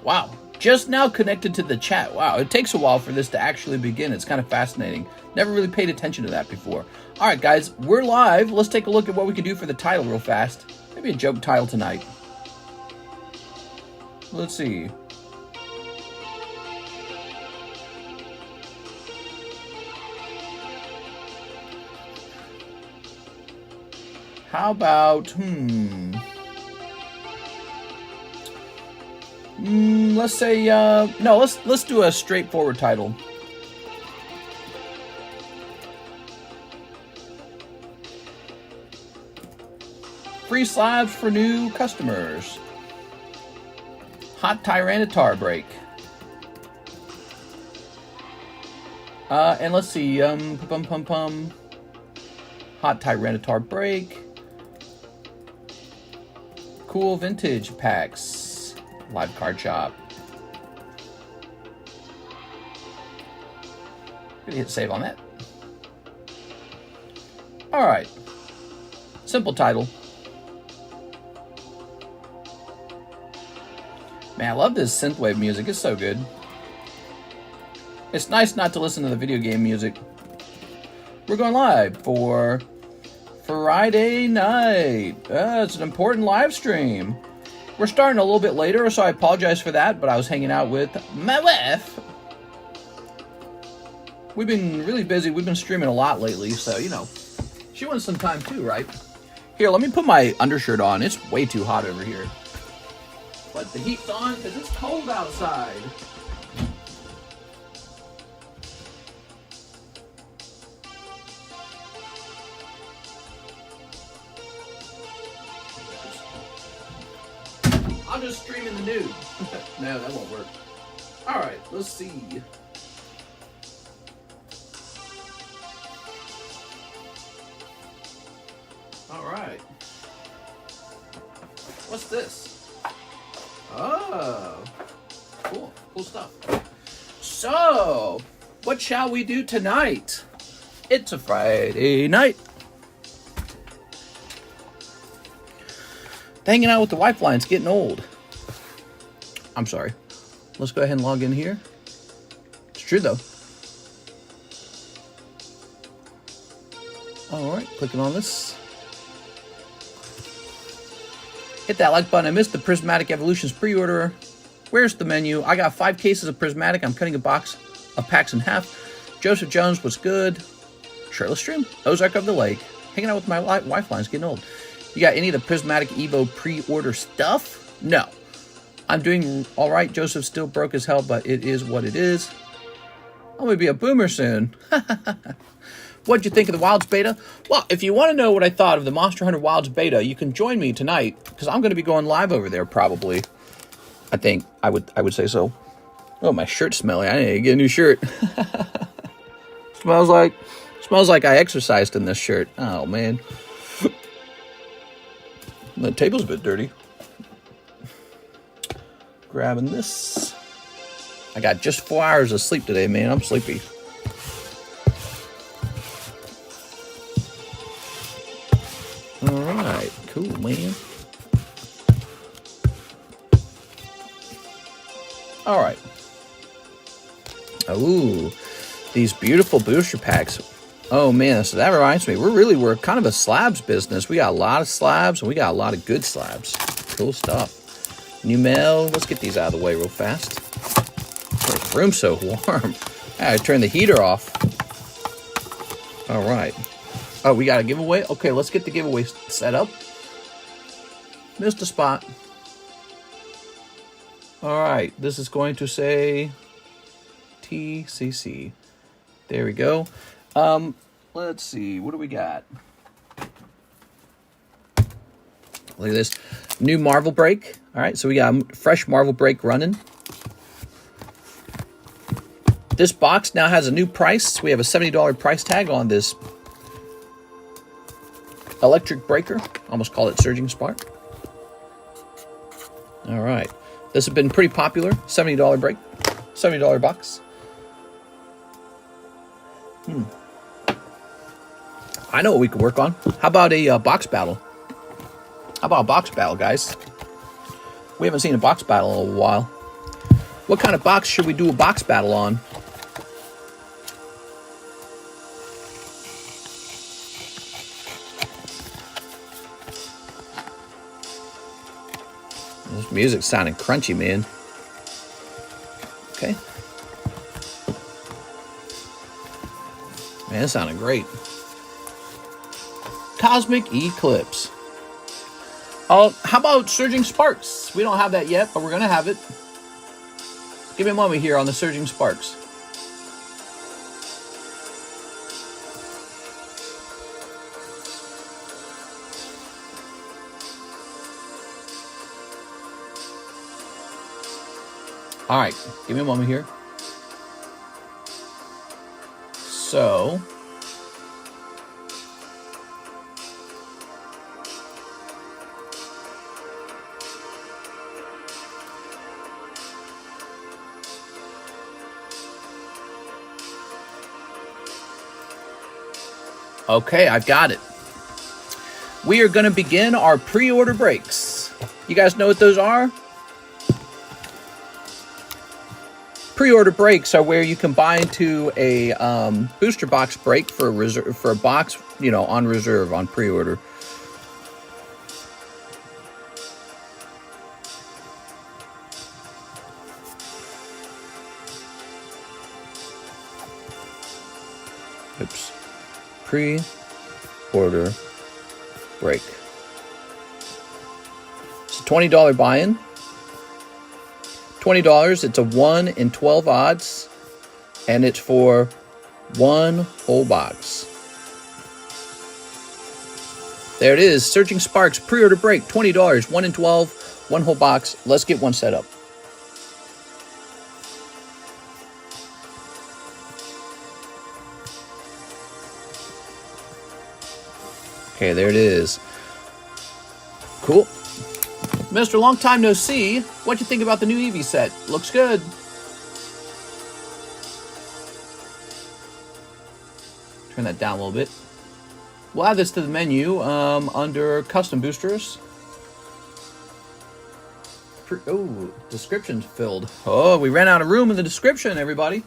Wow. Just now connected to the chat. Wow, it takes a while for this to actually begin. It's kind of fascinating. Never really paid attention to that before. All right, guys, we're live. Let's take a look at what we can do for the title real fast. Maybe a joke title tonight. Let's see. How about, let's say, no, let's do a straightforward title. Free slabs for new customers. Hot Tyranitar break. And let's see, Hot Tyranitar break. Cool vintage packs. Live card shop. Gonna hit save on that. Alright. Simple title. Man, I love this synthwave music. It's so good. It's nice not to listen to the video game music. We're going live for Friday night. It's an important live stream. We're starting a little bit later, so I apologize for that, but I was hanging out with my wife. We've been really busy. We've been streaming a lot lately, so, you know, she wants some time too, right? Here, let me put my undershirt on. It's way too hot over here. But the heat's on because it's cold outside. I'll just stream in the nude. No, that won't work. Alright, let's see. Alright. What's this? Oh. Cool. Cool stuff. So, what shall we do tonight? It's a Friday night. Hanging out with the wife line's getting old. I'm sorry. Let's go ahead and log in here. It's true though. Alright, clicking on this. Hit that like button. I missed the Prismatic Evolutions pre-order. Where's the menu? I got 5 cases of Prismatic. I'm cutting a box of packs in half. Joseph Jones was good. Shirtless stream. Ozark of the Lake. Hanging out with my wife line's getting old. You got any of the Prismatic Evo pre-order stuff? No. I'm doing all right. Joseph still broke as hell, but it is what it is. I'm going to be a boomer soon. What'd you think of the Wilds beta? Well, if you want to know what I thought of the Monster Hunter Wilds beta, you can join me tonight, because I'm going to be going live over there probably. I think I would say so. Oh, my shirt's smelly. I need to get a new shirt. smells like I exercised in this shirt. Oh, man. The table's a bit dirty. Grabbing this. I got just 4 hours of sleep today, man. I'm sleepy. Alright, cool, man. Alright. Ooh, these beautiful booster packs. Oh man, so that reminds me, we're kind of a slabs business. We got a lot of slabs and we got a lot of good slabs. Cool stuff. New mail. Let's get these out of the way real fast. The room's so warm. I turn the heater off. All right. Oh, we got a giveaway? Okay, let's get the giveaway set up. Missed a spot. All right, this is going to say TCC. There we go. Let's see. What do we got? Look at this. New Marvel break. All right, so we got a fresh Marvel break running. This box now has a new price. We have a $70 price tag on this electric breaker. Almost call it Surging Spark. All right. This has been pretty popular. $70 break. $70 box. I know what we could work on. How about a box battle? How about a box battle, guys? We haven't seen a box battle in a while. What kind of box should we do a box battle on? This music's sounding crunchy, man. Okay. Man, that sounded great. Cosmic Eclipse. How about Surging Sparks? We don't have that yet, but we're going to have it. Give me a moment here on the Surging Sparks. All right, give me a moment here. So, okay, I've got it. We are going to begin our pre-order breaks. You guys know what those are? Pre-order breaks are where you can buy into a booster box break for a reserve, for a box, you know, on reserve on pre-order. Oops. Pre-order break. It's a $20 buy-in. $20. It's a 1 in 12 odds, and it's for one whole box. There it is. Surging Sparks pre-order break. $20. 1 in 12. One whole box. Let's get one set up. Okay, there it is. Cool. Mr. Long Time No See, what'd you think about the new Eevee set? Looks good. Turn that down a little bit. We'll add this to the menu under Custom Boosters. Oh, description's filled. Oh, we ran out of room in the description, everybody.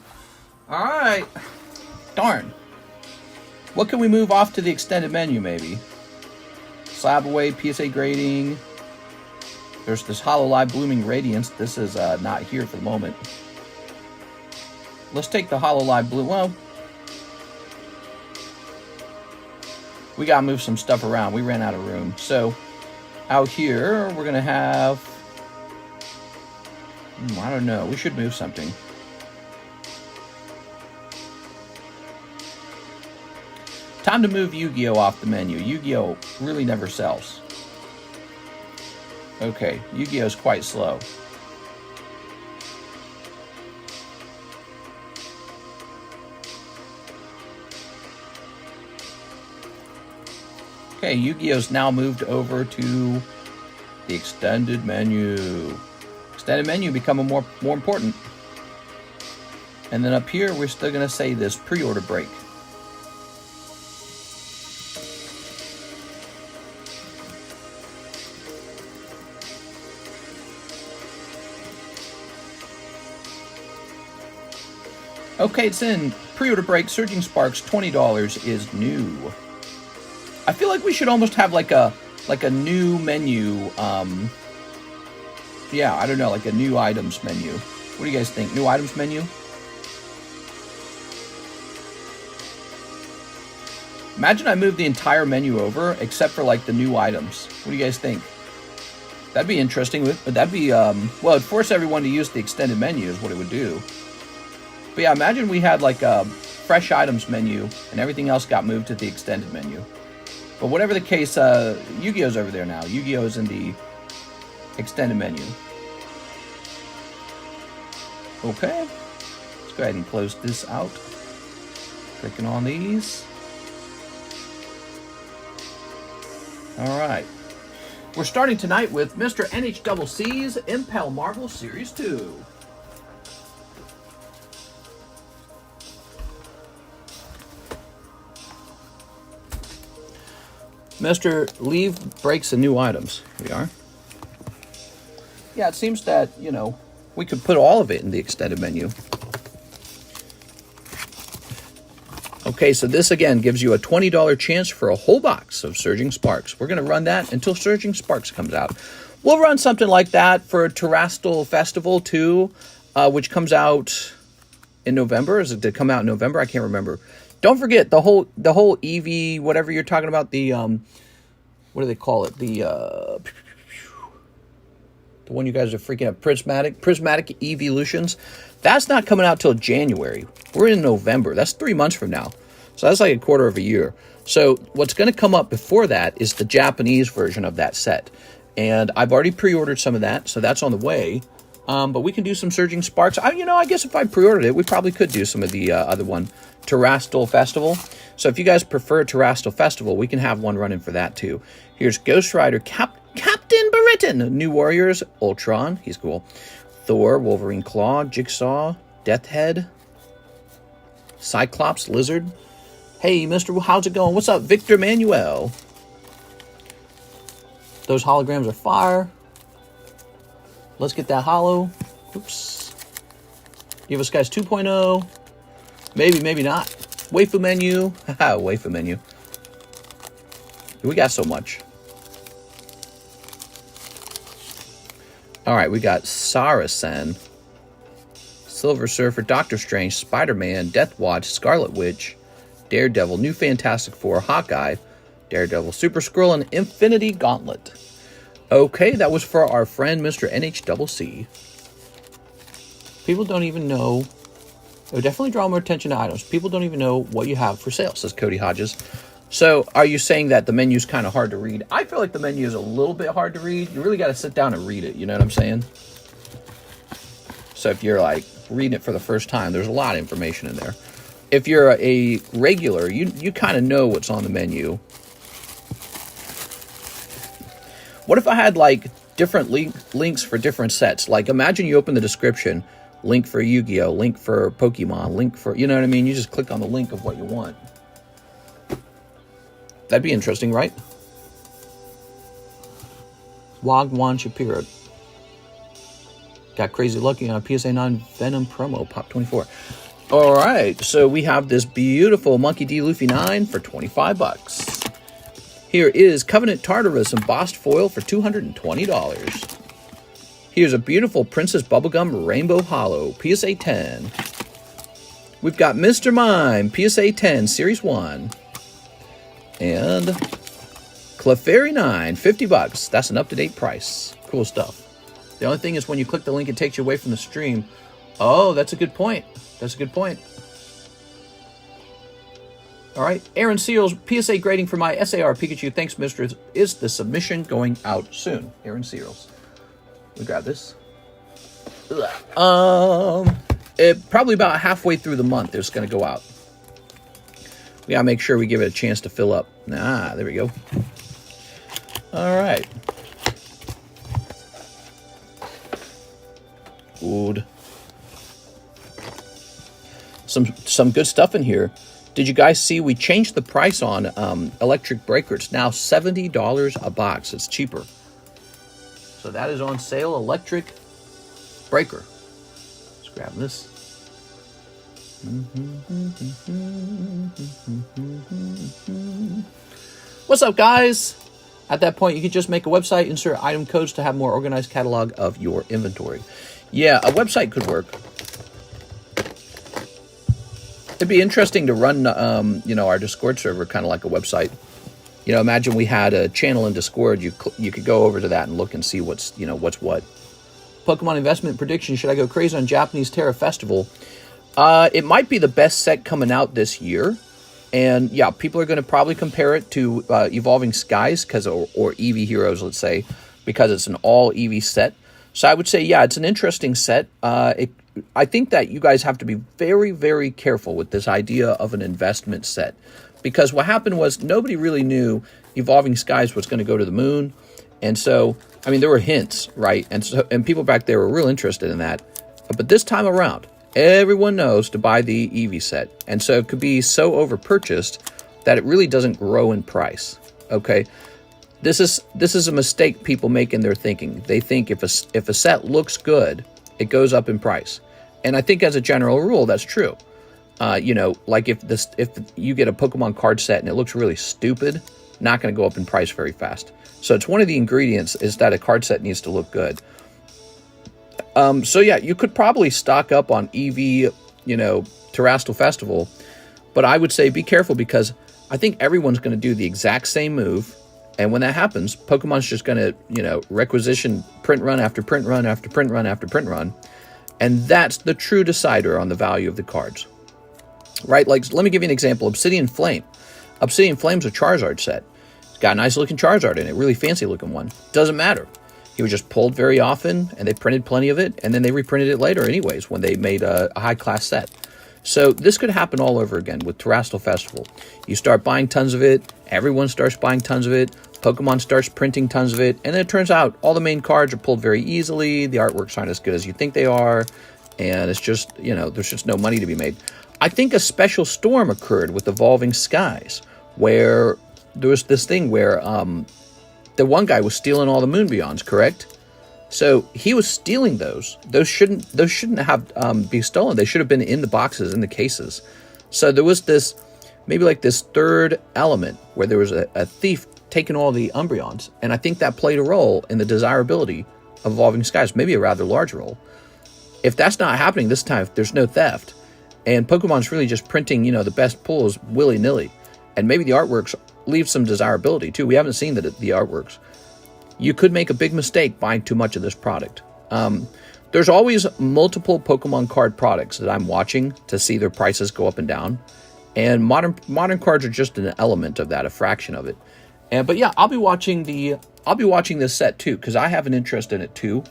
All right. Darn. What can we move off to the extended menu, maybe? Slab away, PSA grading. There's this Hololive Blooming Radiance. This is not here for the moment. Let's take the Hololive Blue. Well, we gotta move some stuff around. We ran out of room. So out here, we're gonna have, I don't know. We should move something. Time to move Yu-Gi-Oh off the menu. Yu-Gi-Oh really never sells. Okay, Yu-Gi-Oh is quite slow. Okay, Yu-Gi-Oh's now moved over to the extended menu. Extended menu becoming more important. And then up here, we're still going to say this pre-order break. Okay, it's in. Pre-order break, Surging Sparks, $20 is new. I feel like we should almost have like a new menu. Yeah, I don't know, like a new items menu. What do you guys think? New items menu? Imagine I move the entire menu over except for like the new items. What do you guys think? That'd be interesting. That'd be well, it'd force everyone to use the extended menu is what it would do. But yeah, imagine we had like a fresh items menu and everything else got moved to the extended menu. But whatever the case, Yu-Gi-Oh's over there now. Yu-Gi-Oh's in the extended menu. Okay. Let's go ahead and close this out. Clicking on these. All right. We're starting tonight with Mr. NHCC's Impel Marvel Series 2. Mr. Leave breaks and new items. Here we are. Yeah, it seems that, you know, we could put all of it in the extended menu. Okay, so this again gives you a $20 chance for a whole box of Surging Sparks. We're going to run that until Surging Sparks comes out. We'll run something like that for Terastal Festival too, which comes out in November. Is it to come out in November? I can't remember. Don't forget the whole EV, whatever you're talking about, the what do they call it? The one you guys are freaking out, prismatic evolutions. That's not coming out till January. We're in November. That's 3 months from now. So that's like a quarter of a year. So what's going to come up before that is the Japanese version of that set. And I've already pre-ordered some of that, so that's on the way. But we can do some Surging Sparks. I guess if I pre-ordered it, we probably could do some of the other one, Terastal Festival. So if you guys prefer Terastal Festival, we can have one running for that too. Here's Ghost Rider Captain Bariton, New Warriors, Ultron, he's cool. Thor, Wolverine Claw, Jigsaw, Deathhead, Cyclops, Lizard. Hey, Mr. How's it going? What's up, Victor Manuel? Those holograms are fire. Let's get that holo. Oops. Give us guys 2.0. Maybe, maybe not. Waifu menu. Haha, waifu menu. We got so much. Alright, we got Sarasen, Silver Surfer, Doctor Strange, Spider-Man, Deathwatch, Scarlet Witch, Daredevil, New Fantastic Four, Hawkeye, Daredevil, Super Skrull, and Infinity Gauntlet. Okay, that was for our friend Mr. NHCC. People don't even know. It would definitely draw more attention to items. People don't even know what you have for sale, says Cody Hodges. So, are you saying that the menu's kind of hard to read? I feel like the menu is a little bit hard to read. You really got to sit down and read it, you know what I'm saying? So, if you're like reading it for the first time, there's a lot of information in there. If you're a regular, you kind of know what's on the menu. What if I had like different links for different sets? Like, imagine you open the description, link for Yu-Gi-Oh, link for Pokemon, link for, you know what I mean? You just click on the link of what you want. That'd be interesting, right? Wagwan Shapiro. Got crazy lucky on a PSA 9 Venom promo, Pop 24. All right, so we have this beautiful Monkey D. Luffy 9 for 25 bucks. Here is Covenant Tartarus embossed foil for $220. Here's a beautiful Princess Bubblegum Rainbow Holo, PSA 10. We've got Mr. Mime, PSA 10, Series 1. And Clefairy 9, 50 bucks. That's an up-to-date price. Cool stuff. The only thing is when you click the link, it takes you away from the stream. Oh, that's a good point. That's a good point. All right. Aaron Seals, PSA grading for my SAR Pikachu. Thanks, Mr. Is the submission going out soon? Aaron Seals. Let me grab this. Probably about halfway through the month, it's going to go out. We gotta make sure we give it a chance to fill up. Ah, there we go. All right. Good. Some good stuff in here. Did you guys see we changed the price on electric breaker? It's now $70 a box. It's cheaper. So that is on sale. Electric breaker. Let's grab this. What's up, guys? At that point, you can just make a website, insert item codes to have more organized catalog of your inventory. Yeah, a website could work. It'd be interesting to run, our Discord server kind of like a website. You know, imagine we had a channel in Discord. You could go over to that and look and see what's what. Pokemon investment prediction. Should I go crazy on Japanese Terra Festival? It might be the best set coming out this year. And yeah, people are going to probably compare it to Evolving Skies or Eevee Heroes, let's say, because it's an all Eevee set. So I would say, yeah, it's an interesting set. I think that you guys have to be very, very careful with this idea of an investment set. Because what happened was nobody really knew Evolving Skies was going to go to the moon. And so, I mean, there were hints, right? And people back there were real interested in that. But this time around, everyone knows to buy the Eevee set. And so it could be so overpurchased that it really doesn't grow in price. Okay? This is a mistake people make in their thinking. They think if a set looks good it goes up in price. And I think as a general rule, that's true. You know, like if you get a Pokemon card set and it looks really stupid, not going to go up in price very fast. So it's one of the ingredients is that a card set needs to look good. So yeah, you could probably stock up on EV, you know, Terrestrial Festival, but I would say be careful because I think everyone's going to do the exact same move. And when that happens, Pokemon's just going to, you know, requisition print run after print run after print run after print run. And that's the true decider on the value of the cards. Right? Like, let me give you an example. Obsidian Flame. Obsidian Flame's a Charizard set. It's got a nice looking Charizard in it, really fancy looking one. Doesn't matter. He was just pulled very often, and they printed plenty of it, and then they reprinted it later anyways when they made a high-class set. So this could happen all over again with Terrestrial Festival. You start buying tons of it, everyone starts buying tons of it, Pokemon starts printing tons of it, and then it turns out all the main cards are pulled very easily, the artworks aren't as good as you think they are, and it's just, you know, there's just no money to be made. I think a special storm occurred with Evolving Skies, where there was this thing where the one guy was stealing all the Moon Beyonds, correct? So he was stealing those. Those shouldn't have be stolen. They should have been in the boxes, in the cases. So there was this, maybe like this third element where there was a thief taking all the Umbreons, and I think that played a role in the desirability of Evolving Skies, maybe a rather large role. If that's not happening this time, if there's no theft, and Pokemon's really just printing, you know, the best pulls willy-nilly, and maybe the artworks leave some desirability too. We haven't seen the artworks. You could make a big mistake buying too much of this product. There's always multiple Pokemon card products that I'm watching to see their prices go up and down, and modern cards are just an element of that, a fraction of it. But yeah, I'll be watching this set too because I have an interest in it too.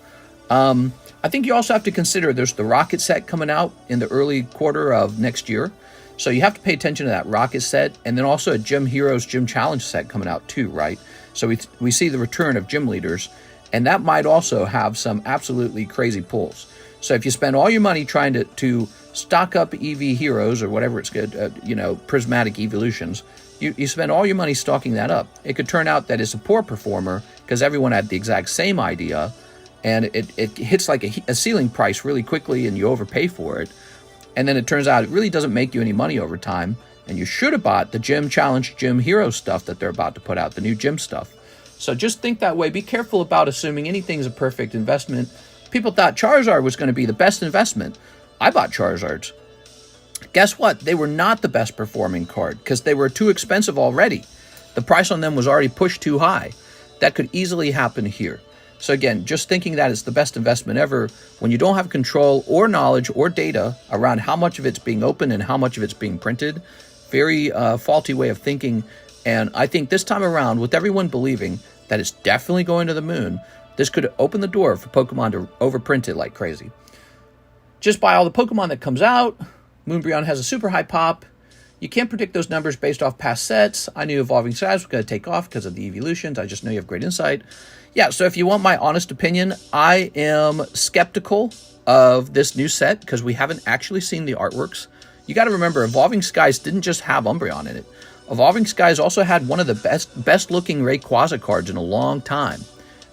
I think you also have to consider there's the Rocket set coming out in the early quarter of next year. So you have to pay attention to that Rocket set, and then also a Gym Heroes Gym Challenge set coming out too, right? So we see the return of gym leaders, and that might also have some absolutely crazy pulls. So if you spend all your money trying to stock up EV Heroes or whatever it's good, you know, Prismatic Evolutions, you spend all your money stocking that up. It could turn out that it's a poor performer because everyone had the exact same idea, and it hits like a ceiling price really quickly, and you overpay for it. And then it turns out it really doesn't make you any money over time. And you should have bought the Gym Challenge Gym Hero stuff that they're about to put out, the new gym stuff. So just think that way. Be careful about assuming anything's a perfect investment. People thought Charizard was going to be the best investment. I bought Charizards. Guess what? They were not the best performing card because they were too expensive already. The price on them was already pushed too high. That could easily happen here. So again, just thinking that it's the best investment ever when you don't have control or knowledge or data around how much of it's being opened and how much of it's being printed, very faulty way of thinking. And I think this time around, with everyone believing that it's definitely going to the moon, this could open the door for Pokemon to overprint it like crazy. Just buy all the Pokemon that comes out. Moonbreon has a super high pop. You can't predict those numbers based off past sets. I knew Evolving Skies was going to take off because of the evolutions. I just know you have great insight. Yeah, so if you want my honest opinion, I am skeptical of this new set because we haven't actually seen the artworks. You got to remember, Evolving Skies didn't just have Umbreon in it. Evolving Skies also had one of the best looking Rayquaza cards in a long time.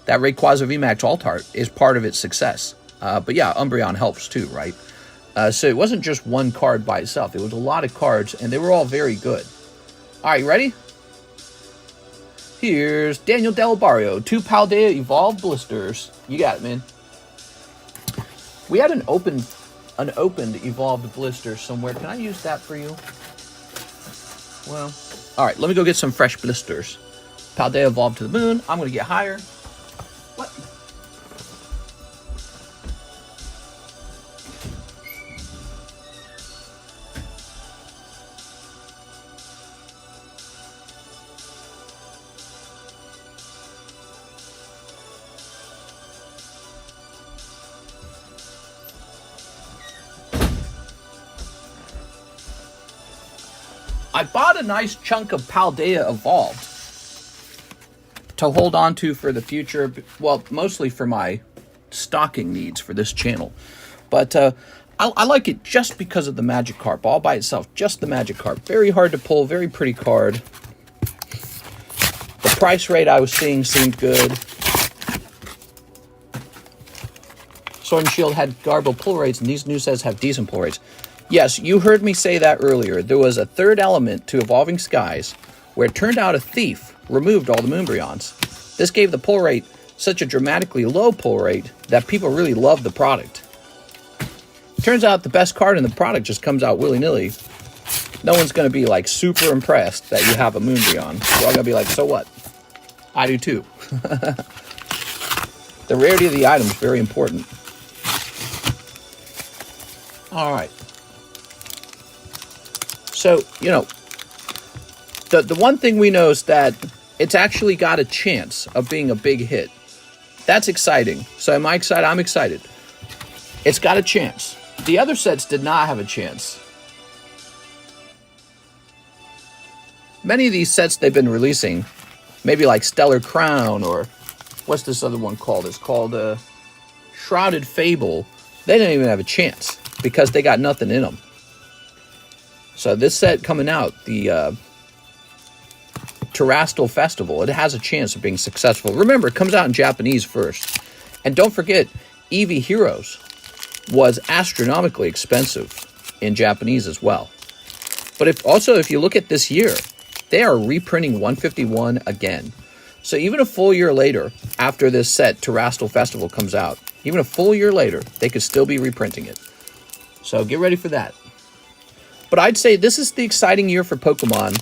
That Rayquaza VMAX Alt-Art is part of its success. But yeah, Umbreon helps too, right? So it wasn't just one card by itself. It was a lot of cards, and they were all very good. All right, you ready? Here's Daniel Del Barrio, 2 Paldea Evolved Blisters. You got it, man. We had an opened Evolved Blister somewhere. Can I use that for you? Well, all right, let me go get some fresh blisters. Paldea Evolved to the moon. I'm going to get higher. What? I bought a nice chunk of Paldea Evolved to hold on to for the future. Well, mostly for my stocking needs for this channel. But I like it just because of the Magikarp, all by itself. Just the Magikarp. Very hard to pull, very pretty card. The price rate I was seeing seemed good. So Sword and Shield had garbled pull rates, and these new sets have decent pull rates. Yes, you heard me say that earlier. There was a third element to Evolving Skies, where it turned out a thief removed all the Moonbryons. This gave the pull rate such a dramatically low pull rate that people really loved the product. Turns out the best card in the product just comes out willy-nilly. No one's going to be like super impressed that you have a Moonbryon. We're all going to be like, so what? I do too. The rarity of the item is very important. All right. So, you know, the one thing we know is that it's actually got a chance of being a big hit. That's exciting. So am I excited? I'm excited. It's got a chance. The other sets did not have a chance. Many of these sets they've been releasing, maybe like Stellar Crown, or what's this other one called? It's called Shrouded Fable. They didn't even have a chance because they got nothing in them. So this set coming out, the Terastal Festival, it has a chance of being successful. Remember, it comes out in Japanese first. And don't forget, Eevee Heroes was astronomically expensive in Japanese as well. But if you look at this year, they are reprinting 151 again. So even a full year later, after this set, Terastal Festival, comes out, even a full year later, they could still be reprinting it. So get ready for that. But I'd say this is the exciting year for Pokemon.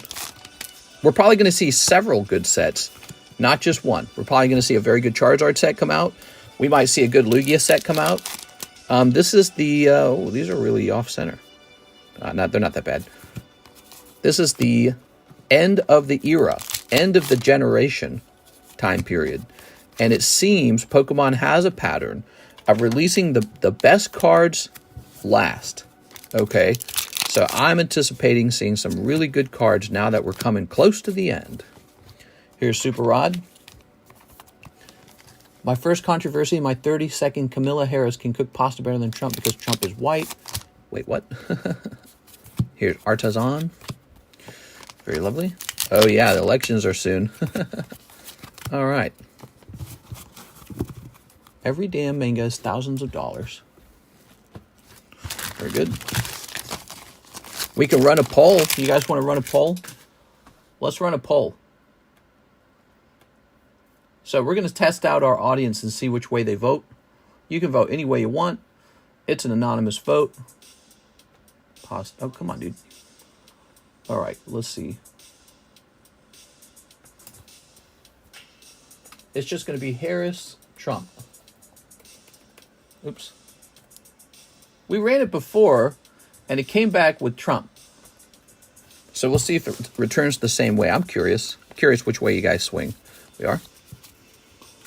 We're probably going to see several good sets, not just one. We're probably going to see a very good Charizard set come out. We might see a good Lugia set come out. This is the... these are really off-center. They're not that bad. This is the end of the era, end of the generation time period. And it seems Pokemon has a pattern of releasing the best cards last. Okay? So I'm anticipating seeing some really good cards now that we're coming close to the end. Here's Super Rod. My first controversy, my 30-second Camilla Harris can cook pasta better than Trump because Trump is white. Wait, what? Here's Artisan. Very lovely. Oh yeah, the elections are soon. All right. Every damn manga is thousands of dollars. Very good. We can run a poll. You guys want to run a poll? Let's run a poll. So we're going to test out our audience and see which way they vote. You can vote any way you want. It's an anonymous vote. Pause. Oh, come on, dude. All right, let's see. It's just going to be Harris, Trump. Oops. We ran it before, and it came back with Trump. So we'll see if it returns the same way. I'm curious. Curious which way you guys swing. We are.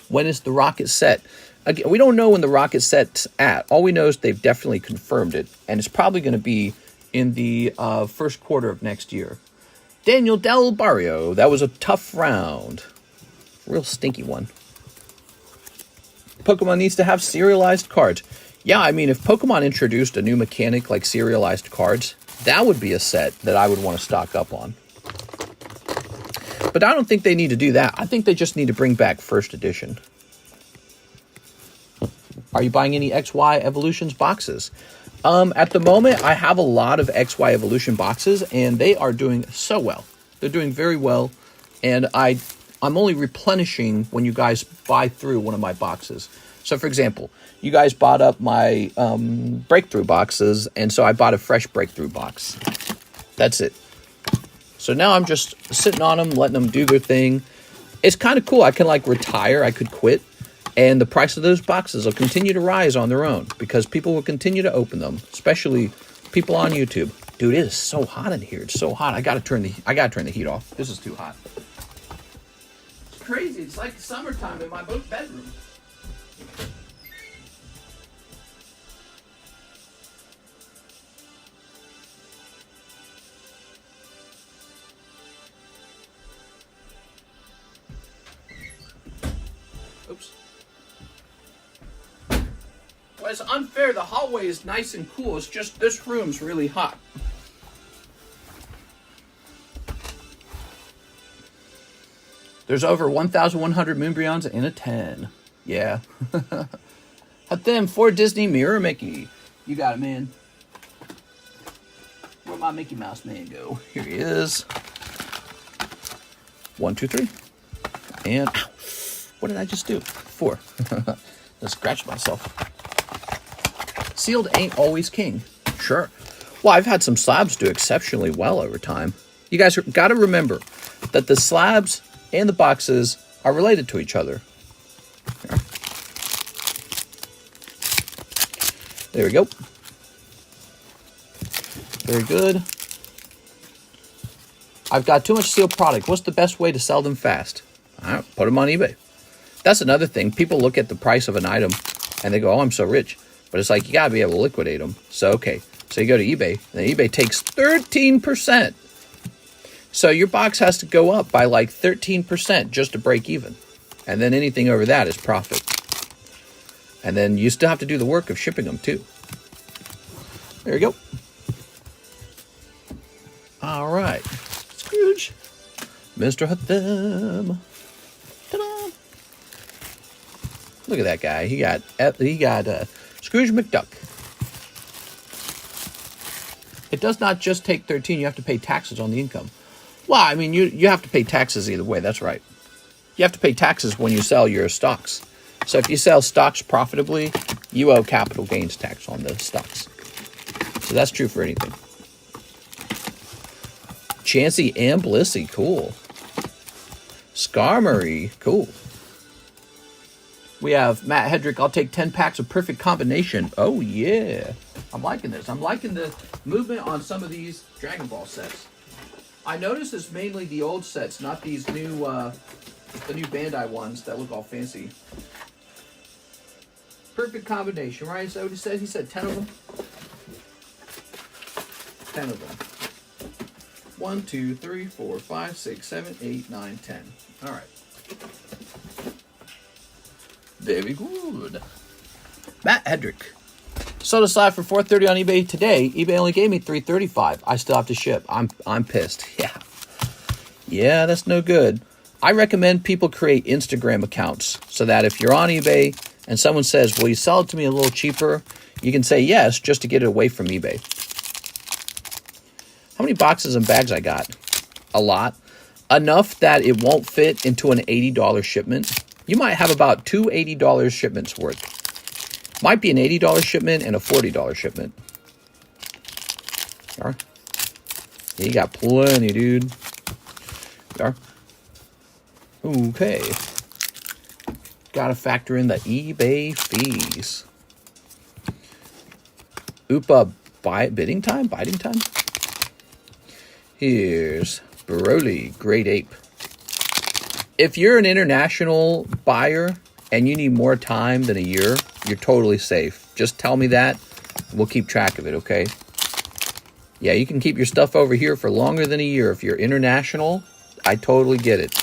When is the rocket set? Again, we don't know when the rocket set's at. All we know is they've definitely confirmed it, and it's probably going to be in the first quarter of next year. Daniel Del Barrio. That was a tough round. Real stinky one. Pokemon needs to have serialized cards. Yeah, I mean, if Pokemon introduced a new mechanic like serialized cards, that would be a set that I would want to stock up on. But I don't think they need to do that. I think they just need to bring back first edition. Are you buying any XY Evolutions boxes? At the moment, I have a lot of XY Evolution boxes, and they are doing so well. They're doing very well, and I'm only replenishing when you guys buy through one of my boxes. So, for example, you guys bought up my breakthrough boxes, and so I bought a fresh breakthrough box. That's it. So now I'm just sitting on them, letting them do their thing. It's kind of cool. I can like retire. I could quit. And the price of those boxes will continue to rise on their own because people will continue to open them, especially people on YouTube. Dude, it is so hot in here. It's so hot. I gotta turn the heat off. This is too hot. It's crazy. It's like summertime in my bedroom. Oops. Well, it's unfair. The hallway is nice and cool. It's just this room's really hot. There's over 1,100 Moonbryons in a 10. Yeah. Hatem for Disney Mirror Mickey. You got it, man. Where'd my Mickey Mouse man go? Here he is. 1, 2, 3. And ow, what did I just do? 4. I scratched myself. Sealed ain't always king. Sure. Well, I've had some slabs do exceptionally well over time. You guys got to remember that the slabs and the boxes are related to each other. Here. There we go. Very good. I've got too much sealed product. What's the best way to sell them fast? All right, put them on eBay. That's another thing. People look at the price of an item and they go, oh, I'm so rich. But it's like, you got to be able to liquidate them. So, okay. So you go to eBay, and eBay takes 13%. So your box has to go up by like 13% just to break even. And then anything over that is profit. And then you still have to do the work of shipping them too. There you go. All right. Scrooge. Mr. Hatem. Ta-da. Look at that guy. He got Scrooge McDuck. It does not just take 13. You have to pay taxes on the income. Well, I mean, you have to pay taxes either way. That's right. You have to pay taxes when you sell your stocks. So if you sell stocks profitably, you owe capital gains tax on the stocks. So that's true for anything. Chansey and Blissey, cool. Skarmory, cool. We have Matt Hedrick. I'll take 10 packs of perfect combination. Oh, yeah. I'm liking this. I'm liking the movement on some of these Dragon Ball sets. I noticed it's mainly the old sets, not these new, the new Bandai ones that look all fancy. Perfect combination, right? Is that what he said? He said 10 of them? 10 of them. 1, 2, 3, 4, 5, 6, 7, 8, 9, 10. All right. Very good. Matt Hedrick. Sold a slab for $4.30 on eBay today. eBay only gave me $3.35. I still have to ship. I'm pissed. Yeah, that's no good. I recommend people create Instagram accounts so that if you're on eBay and someone says, will you sell it to me a little cheaper? You can say yes, just to get it away from eBay. How many boxes and bags I got? A lot. Enough that it won't fit into an $80 shipment. You might have about two $80 shipments worth. Might be an $80 shipment and a $40 shipment. All right. Yeah, you got plenty, dude. There. Okay. Got to factor in the eBay fees. Oopa, bidding time? Biting time? Here's Broly, Great Ape. If you're an international buyer and you need more time than a year, you're totally safe. Just tell me that. We'll keep track of it, okay? Yeah, you can keep your stuff over here for longer than a year. If you're international, I totally get it.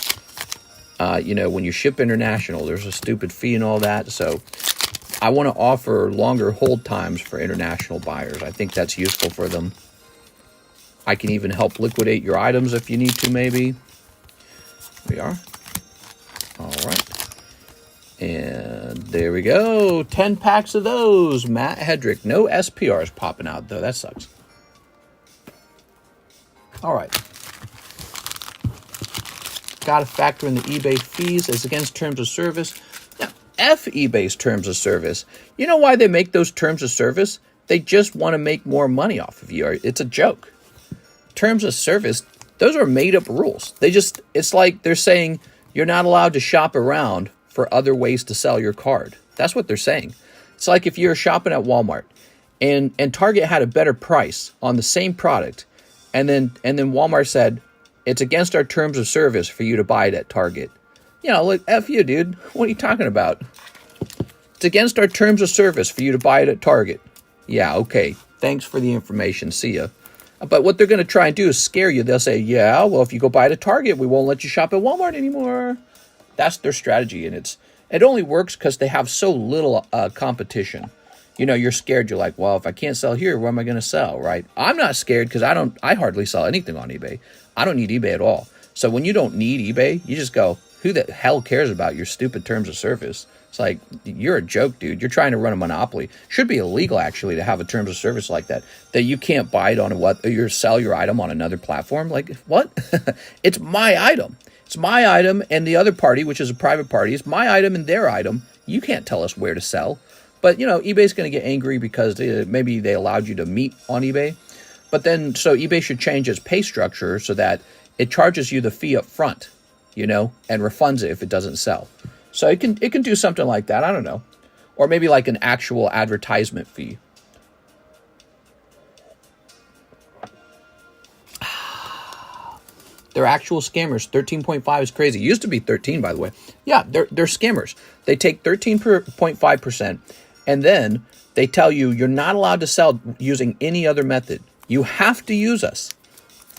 You know, when you ship international, there's a stupid fee and all that. So I want to offer longer hold times for international buyers. I think that's useful for them. I can even help liquidate your items if you need to, maybe. There we are. All right. And there we go. 10 packs of those. Matt Hedrick. No SPRs popping out, though. That sucks. All right. Got to factor in the eBay fees as against terms of service. Now, F eBay's terms of service. You know why they make those terms of service? They just want to make more money off of you. It's a joke. Terms of service, those are made up rules. It's like they're saying you're not allowed to shop around for other ways to sell your card. That's what they're saying. It's like if you're shopping at Walmart and Target had a better price on the same product, and then Walmart said, it's against our terms of service for you to buy it at Target. You know, like, F you, dude. What are you talking about? It's against our terms of service for you to buy it at Target. Yeah, okay. Thanks for the information. See ya. But what they're going to try and do is scare you. They'll say, yeah, well, if you go buy it at Target, we won't let you shop at Walmart anymore. That's their strategy, and it only works because they have so little competition. You know, you're scared. You're like, well, if I can't sell here, where am I going to sell, right? I'm not scared because I hardly sell anything on eBay. I don't need eBay at all. So when you don't need eBay, you just go, who the hell cares about your stupid terms of service? It's like, you're a joke, dude. You're trying to run a monopoly. Should be illegal, actually, to have a terms of service like that. That you can't buy it on or sell your item on another platform. Like, what? It's my item. It's my item and the other party, which is a private party. It's my item and their item. You can't tell us where to sell. But, you know, eBay's going to get angry because maybe they allowed you to meet on eBay. But then, so eBay should change its pay structure so that it charges you the fee up front, you know, and refunds it if it doesn't sell. So it can do something like that. I don't know. Or maybe like an actual advertisement fee. They're actual scammers. 13.5 is crazy. It used to be 13, by the way. Yeah, they're scammers. They take 13.5%, and then they tell you you're not allowed to sell using any other method. You have to use us.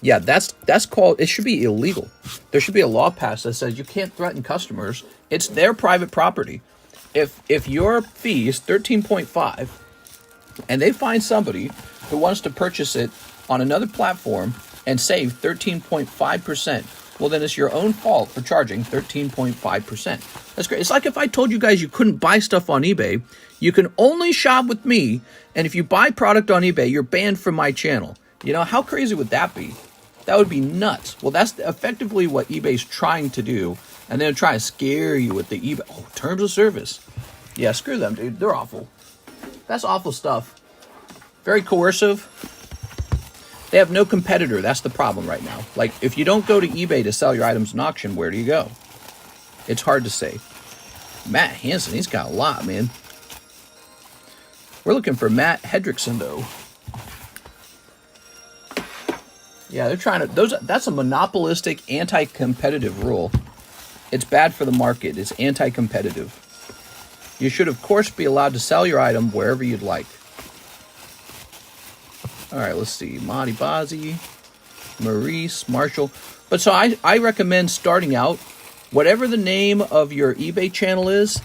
Yeah, that's called, it should be illegal. There should be a law passed that says you can't threaten customers. It's their private property. If your fee is 13.5 and they find somebody who wants to purchase it on another platform and save 13.5%, well, then it's your own fault for charging 13.5%. That's great. It's like if I told you guys you couldn't buy stuff on eBay, you can only shop with me, and if you buy product on eBay, you're banned from my channel. You know, how crazy would that be? That would be nuts. Well, that's effectively what eBay's trying to do, and they're trying to scare you with the eBay. Oh, terms of service. Yeah, screw them, dude. They're awful. That's awful stuff. Very coercive. They have no competitor. That's the problem right now. Like, if you don't go to eBay to sell your items in auction, where do you go? It's hard to say. Matt Hansen, he's got a lot, man. We're looking for Matt Hendrickson, though. Yeah, they're trying to... That's a monopolistic, anti-competitive rule. It's bad for the market. It's anti-competitive. You should, of course, be allowed to sell your item wherever you'd like. All right, let's see. Monty Bazzi, Maurice, Marshall. But so I recommend starting out, whatever the name of your eBay channel is,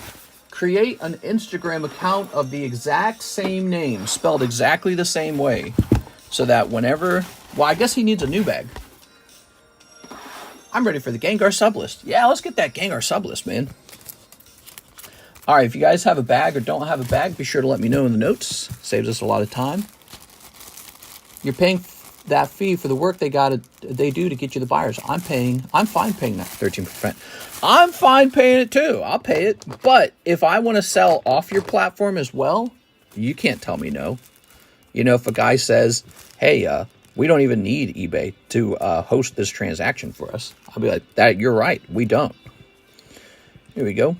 create an Instagram account of the exact same name, spelled exactly the same way, so that whenever... Well, I guess he needs a new bag. I'm ready for the Gengar Sublist. Yeah, let's get that Gengar Sublist, man. All right, if you guys have a bag or don't have a bag, be sure to let me know in the notes. Saves us a lot of time. You're paying that fee for the work they do to get you the buyers. I'm fine paying that 13%. I'm fine paying it too. I'll pay it. But if I want to sell off your platform as well, you can't tell me no. You know, if a guy says, hey, we don't even need eBay to host this transaction for us, I'll be like, that you're right. We don't. Here we go.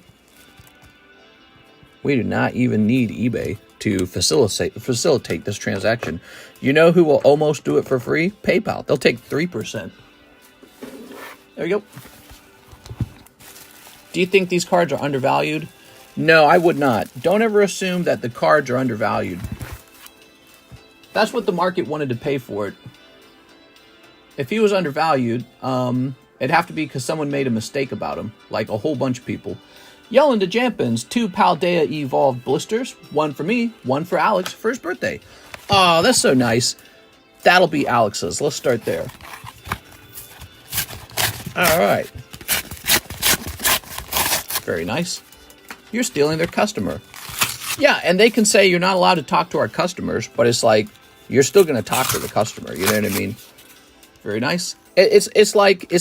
We do not even need eBay to facilitate this transaction. You know who will almost do it for free? PayPal. They'll take 3%. There we go. Do you think these cards are undervalued? No, I would not. Don't ever assume that the cards are undervalued. That's what the market wanted to pay for it. If he was undervalued, it'd have to be because someone made a mistake about him, like a whole bunch of people. Yelling to Jampins, 2 Paldea Evolved blisters. 1 for me, 1 for Alex for his birthday. Oh, that's so nice. That'll be Alex's. Let's start there. All right. Very nice. You're stealing their customer. Yeah, and they can say you're not allowed to talk to our customers, but it's like you're still going to talk to the customer. You know what I mean? Very nice. It's like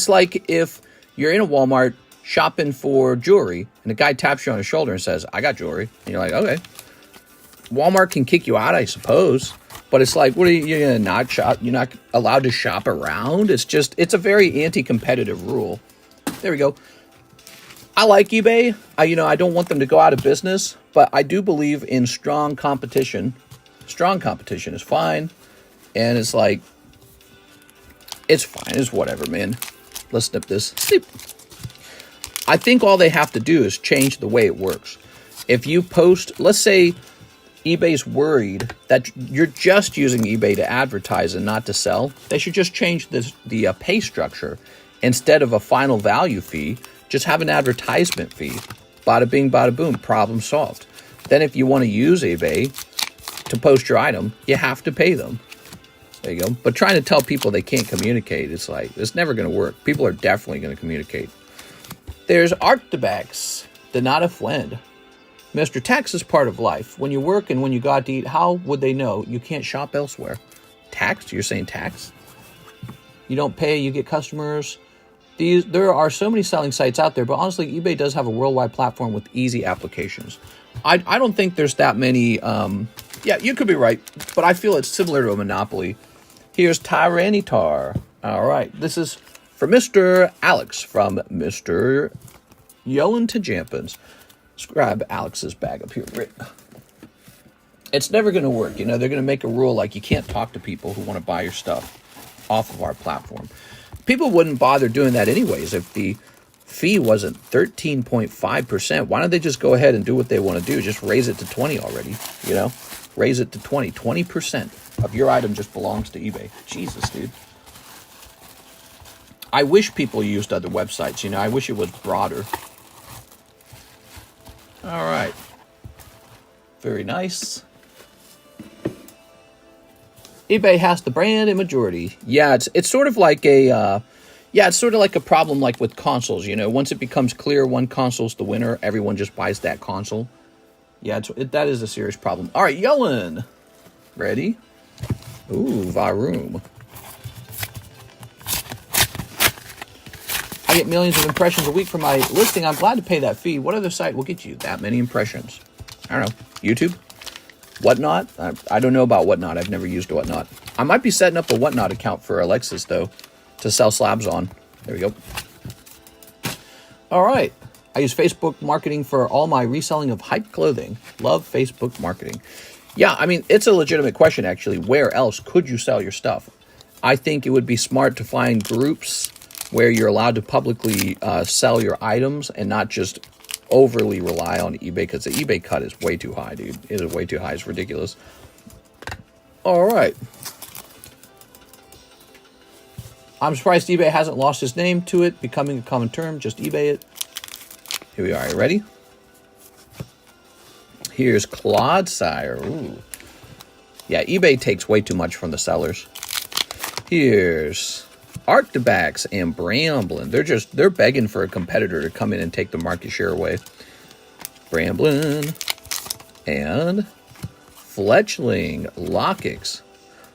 if you're in a Walmart shopping for jewelry, and the guy taps you on the shoulder and says, I got jewelry. And you're like, okay. Walmart can kick you out, I suppose. But it's like, what are you going to not shop? You're not allowed to shop around? It's a very anti-competitive rule. There we go. I like eBay. I don't want them to go out of business, but I do believe in strong competition. Strong competition is fine. And it's like, it's fine. It's whatever, man. Let's snip this. Sleep. I think all they have to do is change the way it works. If you post, let's say eBay's worried that you're just using eBay to advertise and not to sell, they should just change the pay structure. Instead of a final value fee, just have an advertisement fee. Bada bing, bada boom, problem solved. Then if you want to use eBay to post your item, you have to pay them. There you go. But trying to tell people they can't communicate, it's like, it's never going to work. People are definitely going to communicate. There's Arctibax, Donata Fuend. Mr. Tax is part of life. When you work and when you go out to eat, how would they know you can't shop elsewhere? Tax? You're saying tax? You don't pay, you get customers. There are so many selling sites out there, but honestly, eBay does have a worldwide platform with easy applications. I don't think there's that many. Yeah, you could be right, but I feel it's similar to a monopoly. Here's Tyranitar. All right, this is for Mr. Alex from Mr. Yelling to Jampins. Let's grab Alex's bag up here. It's never going to work. You know, they're going to make a rule like you can't talk to people who want to buy your stuff off of our platform. People wouldn't bother doing that anyways if the fee wasn't 13.5%. Why don't they just go ahead and do what they want to do? Just raise it to 20 already, you know? Raise it to 20. 20% of your item just belongs to eBay. Jesus, dude. I wish people used other websites, you know? I wish it was broader. All right. Very nice. eBay has the brand and majority. Yeah, it's sort of like a it's sort of like a problem like with consoles, you know. Once it becomes clear one console's the winner, everyone just buys that console. Yeah, that is a serious problem. All right, Yellen. Ready? Ooh, Varoom. I get millions of impressions a week for my listing. I'm glad to pay that fee. What other site will get you that many impressions? I don't know. YouTube? Whatnot? I don't know about Whatnot. I've never used Whatnot. I might be setting up a Whatnot account for Alexis, though, to sell slabs on. There we go. All right. I use Facebook marketing for all my reselling of hype clothing. Love Facebook marketing. Yeah, I mean, it's a legitimate question, actually. Where else could you sell your stuff? I think it would be smart to find groups where you're allowed to publicly sell your items and not just overly rely on eBay, because the eBay cut is way too high, dude. It is way too high. It's ridiculous. All right. I'm surprised eBay hasn't lost its name to it becoming a common term. Just eBay it. Here we are. You ready? Here's Claude Sire. Ooh. Yeah, eBay takes way too much from the sellers. Here's Arctibax and Bramblin. They're begging for a competitor to come in and take the market share away. Bramblin and Fletchling Lockix.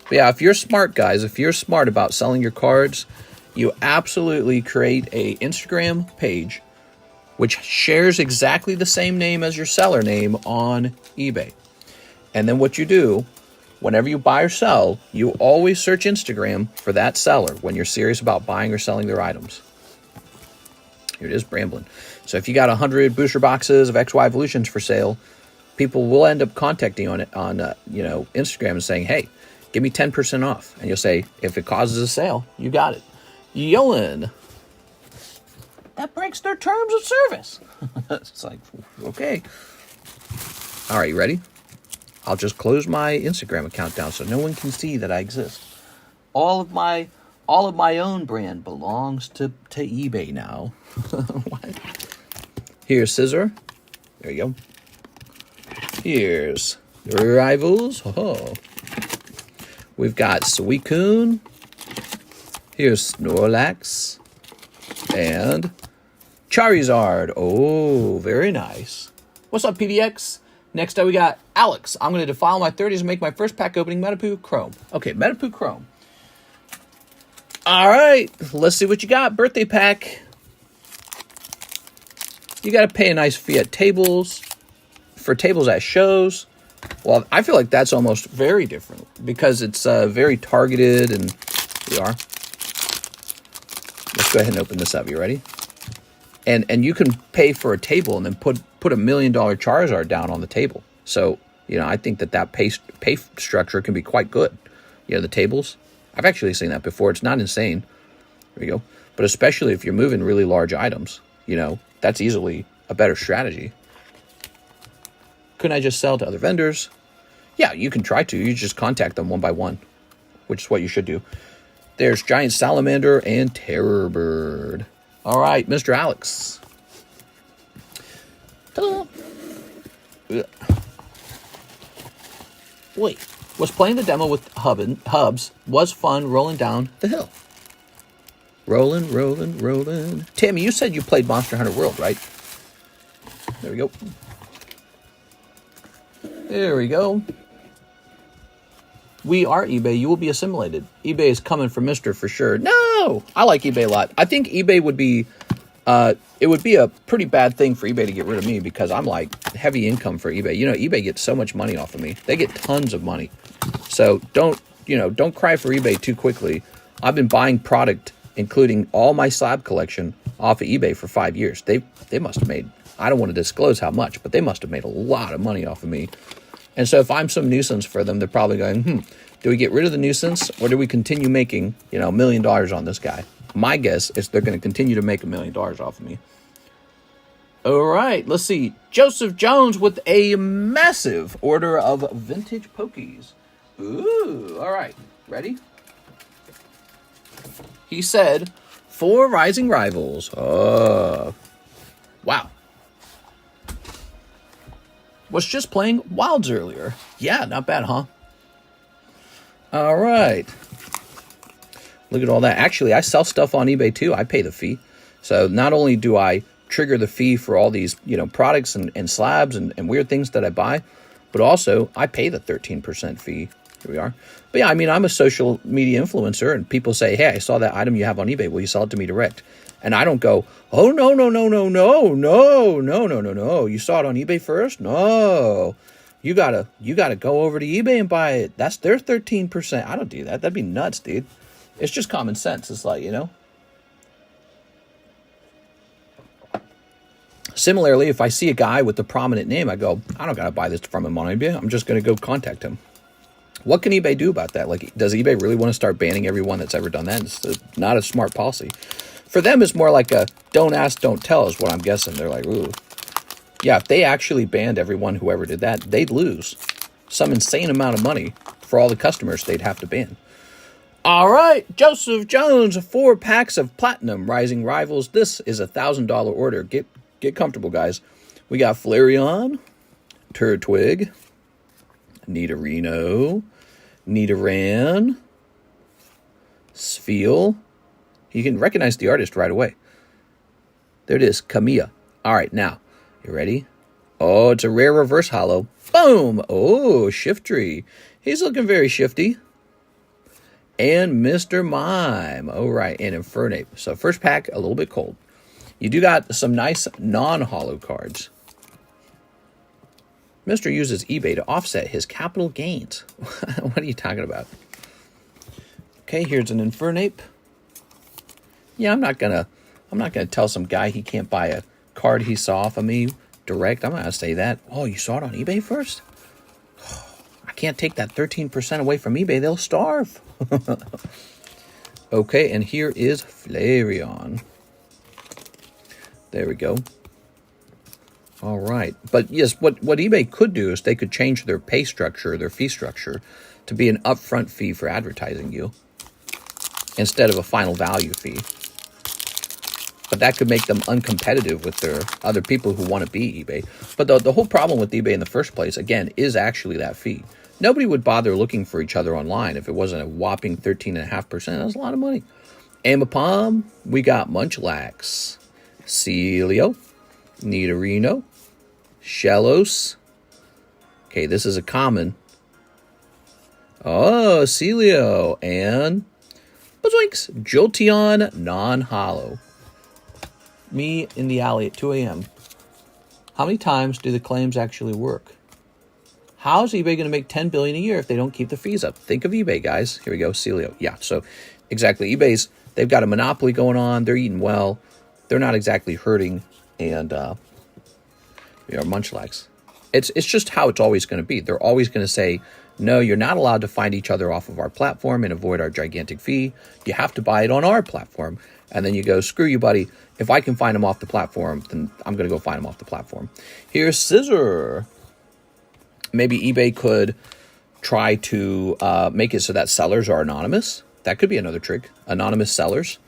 But yeah, if you're smart, guys, if you're smart about selling your cards, you absolutely create a Instagram page which shares exactly the same name as your seller name on eBay. And then what you do, whenever you buy or sell, you always search Instagram for that seller when you're serious about buying or selling their items. Here it is, Bramblin. So if you got 100 booster boxes of XY Evolutions for sale, people will end up contacting you on Instagram and saying, hey, give me 10% off. And you'll say, if it causes a sale, you got it. Yolen. That breaks their terms of service. It's like, okay. All right, you ready? I'll just close my Instagram account down so no one can see that I exist. All of my own brand belongs to eBay now. Here's Scissor. There you go. Here's Rivals. Oh. We've got Suicune. Here's Snorlax. And Charizard. Oh, very nice. What's up, PDX? Next up, we got Alex. I'm going to defile my 30s and make my first pack opening Metapoo Chrome. Okay, Metapoo Chrome. All right, let's see what you got. Birthday pack. You got to pay a nice fee at tables. For tables at shows. Well, I feel like that's almost very different because it's very targeted, and we are. Let's go ahead and open this up. You ready? And you can pay for a table and then put $1 million Charizard down on the table. So, you know, I think that pay structure can be quite good. You know, the tables. I've actually seen that before. It's not insane. There you go. But especially if you're moving really large items, you know, that's easily a better strategy. Couldn't I just sell to other vendors? Yeah, you can try to. You just contact them one by one, which is what you should do. There's Giant Salamander and Terror Bird. All right, Mr. Alex. Ta-da. Wait, was playing the demo with Hubs was fun rolling down the hill. Rolling. Tammy, you said you played Monster Hunter World, right? There we go. There we go. We are eBay. You will be assimilated. eBay is coming for Mister for sure. No! I like eBay a lot. I think eBay would be... it would be a pretty bad thing for eBay to get rid of me because I'm like heavy income for eBay. You know, eBay gets so much money off of me. They get tons of money. So don't cry for eBay too quickly. I've been buying product, including all my slab collection, off of eBay for 5 years. They must have made, I don't want to disclose how much, but they must have made a lot of money off of me. And so if I'm some nuisance for them, they're probably going, do we get rid of the nuisance or do we continue making, $1 million on this guy? My guess is they're going to continue to make $1 million off of me. All right, let's see. Joseph Jones with a massive order of vintage pokies. Ooh, all right. Ready? He said, 4 rising rivals. Oh, wow. Was just playing Wilds earlier. Yeah, not bad, huh? All right. Look at all that. Actually, I sell stuff on eBay too. I pay the fee. So not only do I trigger the fee for all these, products and slabs and weird things that I buy, but also I pay the 13% fee. Here we are. But yeah, I mean, I'm a social media influencer and people say, hey, I saw that item you have on eBay. Will you sell it to me direct? And I don't go, oh, no. You saw it on eBay first? No. You gotta go over to eBay and buy it. That's their 13%. I don't do that. That'd be nuts, dude. It's just common sense. It's like, Similarly, if I see a guy with a prominent name, I go, I don't got to buy this from him on eBay. I'm just going to go contact him. What can eBay do about that? Like, does eBay really want to start banning everyone that's ever done that? It's not a smart policy. For them, it's more like a don't ask, don't tell is what I'm guessing. They're like, ooh. Yeah, if they actually banned everyone, whoever did that, they'd lose some insane amount of money for all the customers they'd have to ban. All right, Joseph Jones, 4 packs of platinum rising rivals. This is a $1,000 order. Get comfortable, guys. We got Flareon, Turtwig, Nidorino, Nidoran, Spheal. You can recognize the artist right away. There it is, Kamiya. All right, now, you ready? Oh, it's a rare reverse holo. Boom! Oh, Shiftry. He's looking very shifty. And Mr. Mime. All right, and Infernape. So first pack, a little bit cold. You do got some nice non-holo cards. Mister uses eBay to offset his capital gains. What are you talking about? Okay, here's an Infernape. Yeah, I'm not gonna tell some guy he can't buy a card he saw off of me direct. I'm not gonna say that. Oh, you saw it on eBay first? I can't take that 13% away from eBay. They'll starve. Okay, and here is Flareon. There we go. All right. But yes, what eBay could do is they could change their pay structure, their fee structure, to be an upfront fee for advertising you instead of a final value fee. But that could make them uncompetitive with their other people who want to be eBay. But the whole problem with eBay in the first place, again, is actually that fee. Nobody would bother looking for each other online if it wasn't a whopping 13.5%. That's a lot of money. Ambipom, we got Munchlax, Celio, Nidorino, Shellos. Okay, this is a common. Oh, Celio and Bazoinks, Jolteon non-holo. Me in the alley at 2 a.m. How many times do the claims actually work? How's eBay going to make $10 billion a year if they don't keep the fees up? Think of eBay, guys. Here we go, Celio. Yeah, so exactly. eBay's, they've got a monopoly going on. They're eating well. They're not exactly hurting. And, Munchlax. It's just how it's always going to be. They're always going to say, no, you're not allowed to find each other off of our platform and avoid our gigantic fee. You have to buy it on our platform. And then you go, screw you, buddy. If I can find them off the platform, then I'm going to go find them off the platform. Here's Scissor. Maybe eBay could try to make it so that sellers are anonymous. That could be another trick. Anonymous sellers.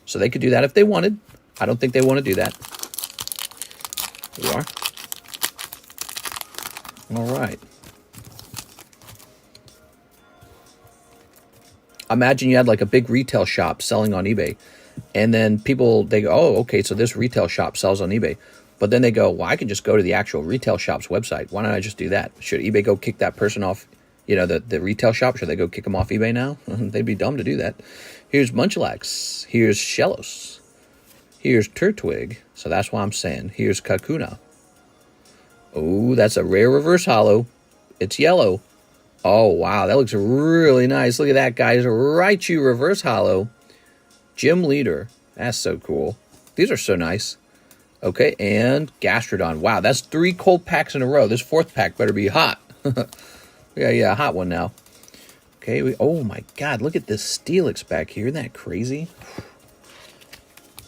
So they could do that if they wanted. I don't think they want to do that. Here we are. All right. Imagine you had like a big retail shop selling on eBay. And then people, they go, oh, okay, so this retail shop sells on eBay. But then they go, well, I can just go to the actual retail shop's website. Why don't I just do that? Should eBay go kick that person off, you know, the retail shop? Should they go kick them off eBay now? They'd be dumb to do that. Here's Munchlax. Here's Shellos. Here's Turtwig. So that's why I'm saying. Here's Kakuna. Oh, that's a rare reverse holo. It's yellow. Oh, wow. That looks really nice. Look at that, guys. Raichu reverse holo. Gym Leader. That's so cool. These are so nice. Okay, and Gastrodon. Wow, that's 3 cold packs in a row. This 4th pack better be hot. yeah, hot one now. Okay, oh my god, look at this Steelix back here. Isn't that crazy?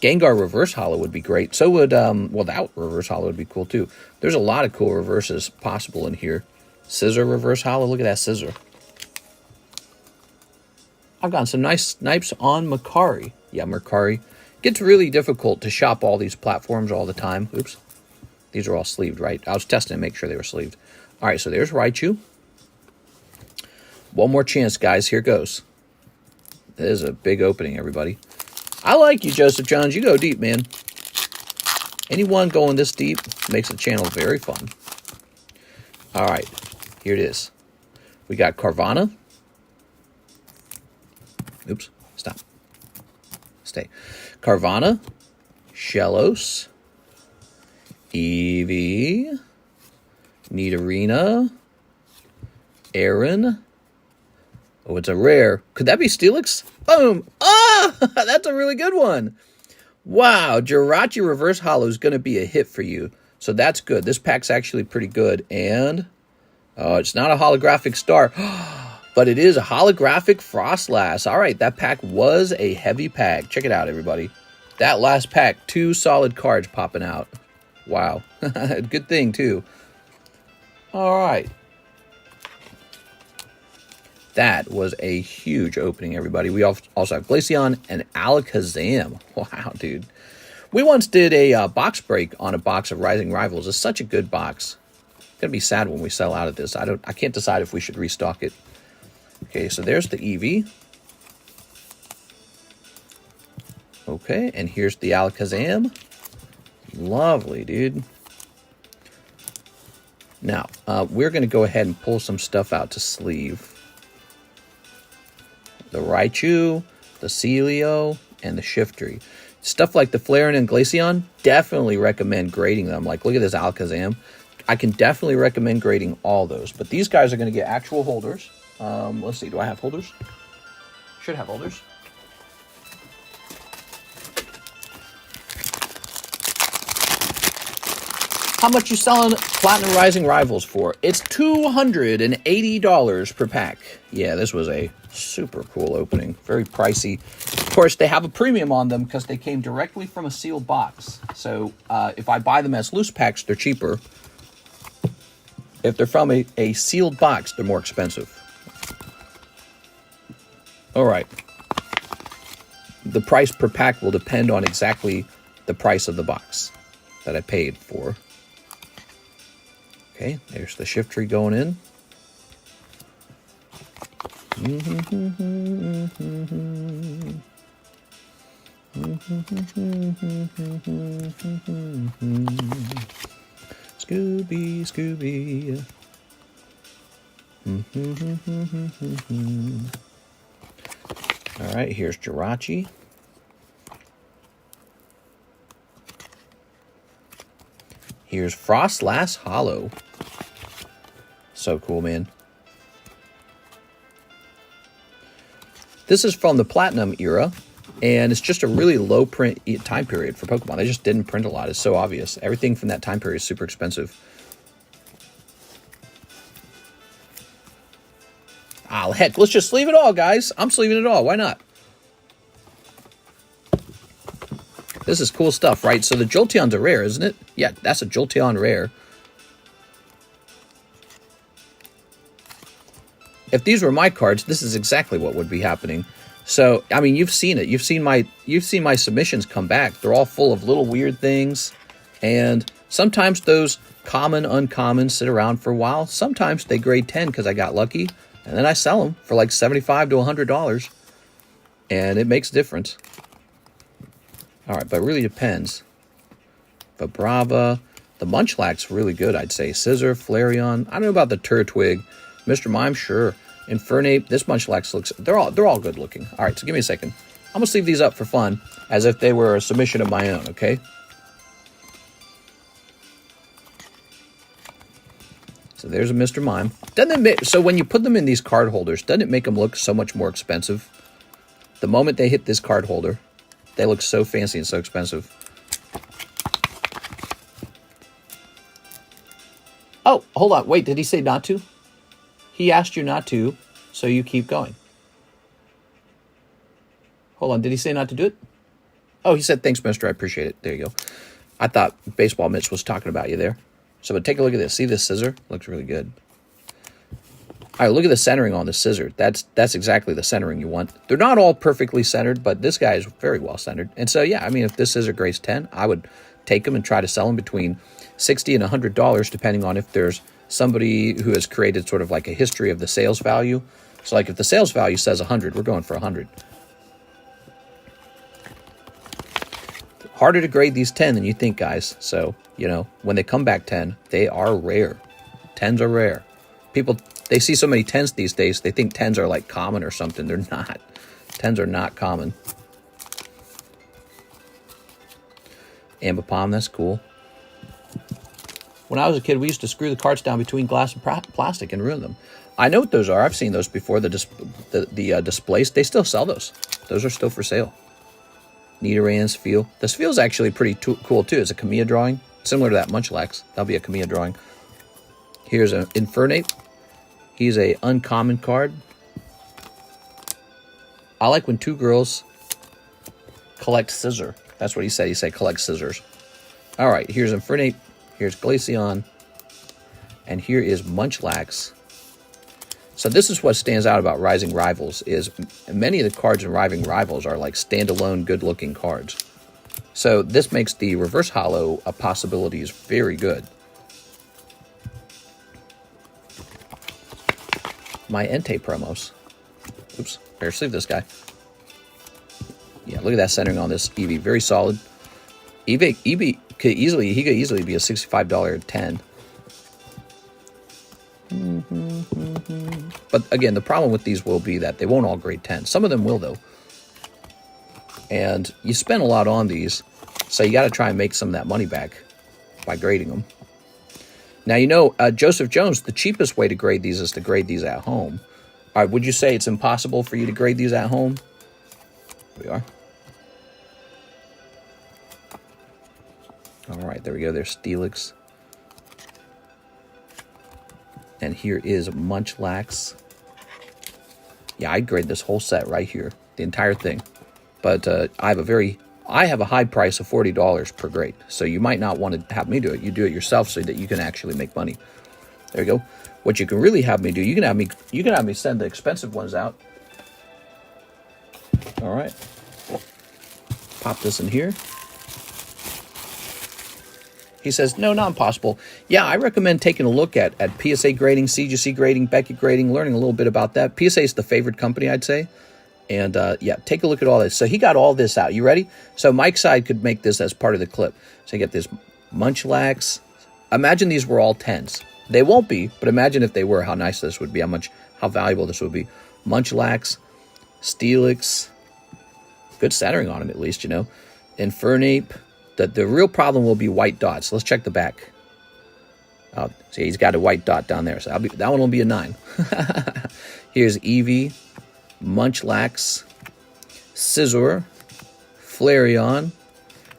Gengar reverse holo would be great. So would, well, that reverse holo would be cool too. There's a lot of cool reverses possible in here. Scissor reverse holo. Look at that Scissor. I've gotten some nice snipes on Mercari. Yeah, Mercari. Gets really difficult to shop all these platforms all the time. Oops. These are all sleeved, right? I was testing to make sure they were sleeved. All right, so there's Raichu. One more chance, guys. Here goes. This is a big opening, everybody. I like you, Joseph Jones. You go deep, man. Anyone going this deep makes the channel very fun. All right, here it is. We got Carvana. Oops, stop. Stay. Carvana, Shellos, Eevee, Nidorina, Aaron. Oh, it's a rare. Could that be Steelix? Boom! Ah, that's a really good one. Wow, Jirachi Reverse Holo is going to be a hit for you. So that's good. This pack's actually pretty good. And, oh, it's not a holographic star, but it is a holographic Frostlass. All right, that pack was a heavy pack. Check it out, everybody. That last pack, 2 solid cards popping out. Wow. Good thing, too. All right. That was a huge opening, everybody. We also have Glaceon and Alakazam. Wow, dude. We once did a box break on a box of Rising Rivals. It's such a good box. It's going to be sad when we sell out of this. I can't decide if we should restock it. Okay, so there's the Eevee. Okay, and here's the Alakazam. Lovely, dude. Now, we're going to go ahead and pull some stuff out to sleeve. The Raichu, the Celio, and the Shiftry. Stuff like the Flareon and Glaceon, definitely recommend grading them. Like, look at this Alakazam. I can definitely recommend grading all those. But these guys are going to get actual holders. Let's see, do I have holders? Should have holders. How much you selling Platinum Rising Rivals for? It's $280 per pack. Yeah, this was a super cool opening. Very pricey. Of course, they have a premium on them because they came directly from a sealed box. So if I buy them as loose packs, they're cheaper. If they're from a sealed box, they're more expensive. All right. The price per pack will depend on exactly the price of the box that I paid for. Okay, there's the Shiftry going in. Scooby, Scooby. All right, here's Jirachi. Here's Frostlass Holo. So cool, man. This is from the Platinum era, and it's just a really low print time period for Pokemon. They just didn't print a lot. It's so obvious. Everything from that time period is super expensive. Ah, heck, let's just sleeve it all, guys. I'm sleeving it all. Why not? This is cool stuff, right? So the Jolteon's a rare, isn't it? Yeah, that's a Jolteon rare. If these were my cards, this is exactly what would be happening. So, I mean, you've seen it. You've seen my submissions come back. They're all full of little weird things. And sometimes those common, uncommon sit around for a while. Sometimes they grade 10 because I got lucky. And then I sell them for like $75 to $100. And it makes a difference. All right, but it really depends. Vibrava, The Munchlax's really good, I'd say. Scissor, Flareon. I don't know about the Turtwig. Mr. Mime, sure. Infernape. This Munchlax looks... They're all good looking. All right, so give me a second. I'm going to leave these up for fun, as if they were a submission of my own, okay? So there's a Mr. Mime. So when you put them in these card holders, doesn't it make them look so much more expensive? The moment they hit this card holder, they look so fancy and so expensive. Oh, hold on. Wait, did he say not to? He asked you not to, so you keep going. Hold on. Did he say not to do it? Oh, he said, thanks, mister. I appreciate it. There you go. I thought Baseball Mitch was talking about you there. So but take a look at this. See this scissor? Looks really good. All right, look at the centering on the scissor. That's exactly the centering you want. They're not all perfectly centered, but this guy is very well centered. And so, yeah, I mean, if this scissor grades 10, I would take them and try to sell them between $60 and $100, depending on if there's somebody who has created sort of like a history of the sales value. So like if the sales value says 100, we're going for 100. Harder to grade these 10 than you think, guys. So, you know, when they come back 10, they are rare. 10s are rare. People, they see so many 10s these days, they think 10s are like common or something. They're not. 10s are not common. Ambipom, that's cool. When I was a kid, we used to screw the cards down between glass and plastic and ruin them. I know what those are. I've seen those before. The displaced, they still sell those. Those are still for sale. Nidoran's Feel. This feels actually pretty cool too. It's a Kamiya drawing, similar to that Munchlax. That'll be a Kamiya drawing. Here's an Infernape. He's a uncommon card. I like when two girls collect scissor. That's what he said. He said collect scissors. All right, here's Infernape. Here's Glaceon. And here is Munchlax. So this is what stands out about Rising Rivals is many of the cards in Rising Rivals are like standalone good-looking cards. So this makes the reverse holo possibilities very good. My Entei promos. Oops, better sleeve this guy. Yeah, look at that centering on this Eevee. Very solid. Eevee could easily be a $65 10. But again, the problem with these will be that they won't all grade 10. Some of them will, though. And you spend a lot on these, so you got to try and make some of that money back by grading them. Now, you know, Joseph Jones, the cheapest way to grade these is to grade these at home. All right, would you say it's impossible for you to grade these at home? Here we are. All right, there we go. There's Steelix. And here is Munchlax. Yeah, I'd grade this whole set right here, the entire thing. But I have a high price of $40 per grade. So you might not want to have me do it. You do it yourself so that you can actually make money. There you go. What you can really have me do, you can have me send the expensive ones out. All right. Pop this in here. He says, no, not impossible. Yeah, I recommend taking a look at PSA grading, CGC grading, Beckett grading, learning a little bit about that. PSA is the favorite company, I'd say. And, yeah, take a look at all this. So he got all this out. You ready? So Mike's side could make this as part of the clip. So you get this Munchlax. Imagine these were all 10s. They won't be, but imagine if they were, how nice this would be, how valuable this would be. Munchlax, Steelix. Good centering on him, at least, you know. Infernape. The real problem will be white dots. Let's check the back. Oh, see, he's got a white dot down there. So that one will be a 9. Here's Eevee, Munchlax, Scizor, Flareon.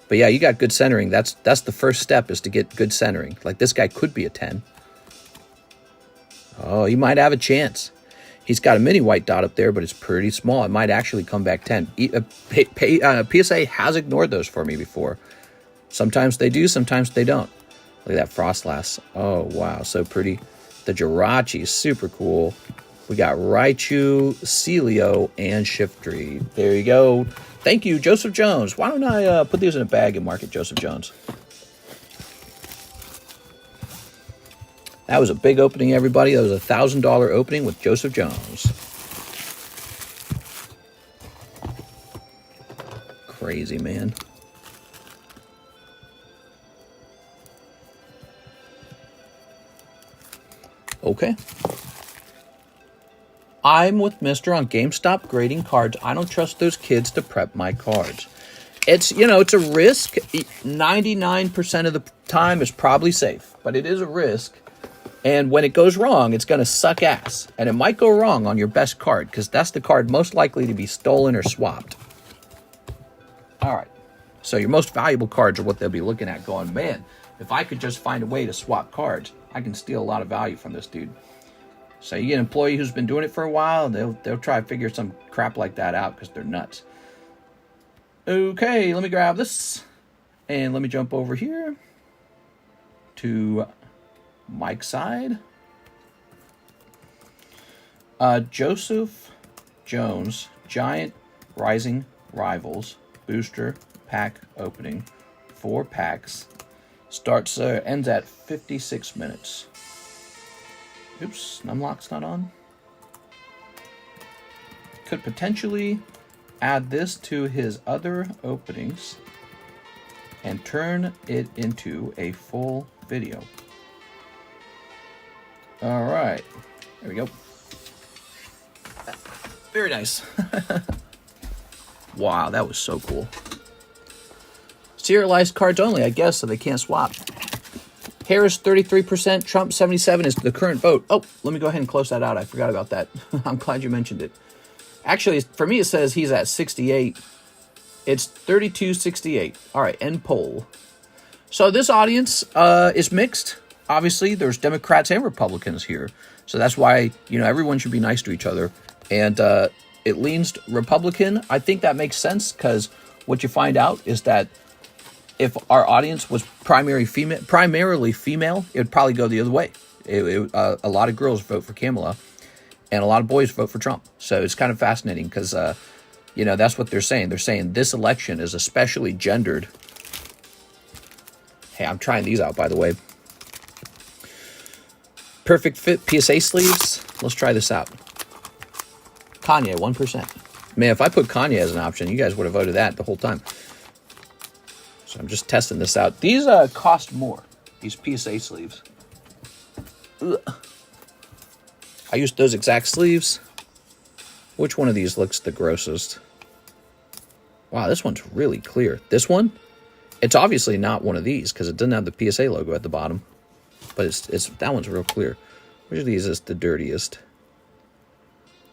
But yeah, you got good centering. That's the first step is to get good centering. Like this guy could be a 10. Oh, he might have a chance. He's got a mini white dot up there, but it's pretty small. It might actually come back 10. PSA has ignored those for me before. Sometimes they do, sometimes they don't. Look at that Frostlass. Oh, wow, so pretty. The Jirachi, super cool. We got Raichu, Celio, and Shiftry. There you go. Thank you, Joseph Jones. Why don't I put these in a bag and mark it Joseph Jones? That was a big opening, everybody. That was a $1,000 opening with Joseph Jones. Crazy, man. Okay. I'm with Mr. on GameStop grading cards. I don't trust those kids to prep my cards. It's, you know, it's a risk. 99% of the time is probably safe, but it is a risk. And when it goes wrong, it's going to suck ass. And it might go wrong on your best card, because that's the card most likely to be stolen or swapped. All right. So your most valuable cards are what they'll be looking at going, man, if I could just find a way to swap cards, I can steal a lot of value from this dude. So you get an employee who's been doing it for a while, they'll try to figure some crap like that out because they're nuts. Okay, let me grab this. And let me jump over here to Mike's side. Joseph Jones, Giant Rising Rivals, Booster Pack Opening. 4 packs. Starts, ends at 56 minutes. Oops, Numlock's not on. Could potentially add this to his other openings and turn it into a full video. All right, there we go. Very nice. Wow, that was so cool. Serialized cards only, I guess, so they can't swap. Harris 33%, Trump 77% is the current vote. Oh, let me go ahead and close that out. I forgot about that. I'm glad you mentioned it. Actually, for me, it says he's at 68. It's 32-68. All right, end poll. So this audience is mixed. Obviously, there's Democrats and Republicans here. So that's why, you know, everyone should be nice to each other. And it leans Republican. I think that makes sense because what you find out is that if our audience was primarily female, it would probably go the other way. A lot of girls vote for Kamala, and a lot of boys vote for Trump. So it's kind of fascinating because, you know, that's what they're saying. They're saying this election is especially gendered. Hey, I'm trying these out, by the way. Perfect fit PSA sleeves. Let's try this out. Kanye, 1%. Man, if I put Kanye as an option, you guys would have voted that the whole time. So I'm just testing this out. These cost more, these PSA sleeves. Ugh. I used those exact sleeves. Which one of these looks the grossest? Wow, this one's really clear. This one, it's obviously not one of these because it doesn't have the PSA logo at the bottom. But it's that one's real clear. Which of these is the dirtiest?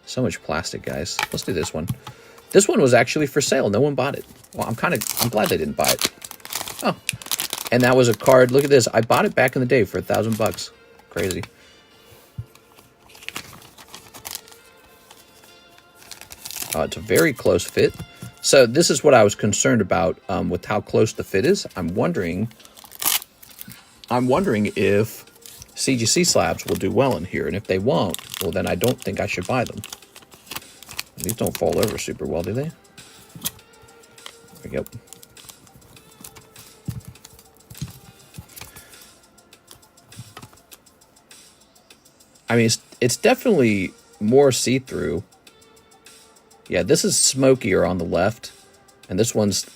So much plastic, guys. Let's do this one. This one was actually for sale. No one bought it. Well, I'm glad they didn't buy it. Oh, and that was a card. Look at this. I bought it back in the day for $1,000. Crazy. It's a very close fit. So this is what I was concerned about with how close the fit is. I'm wondering if CGC slabs will do well in here, and if they won't, well, then I don't think I should buy them. These don't fall over super well, do they? There we go. I mean, it's definitely more see-through. Yeah, this is smokier on the left, and this one's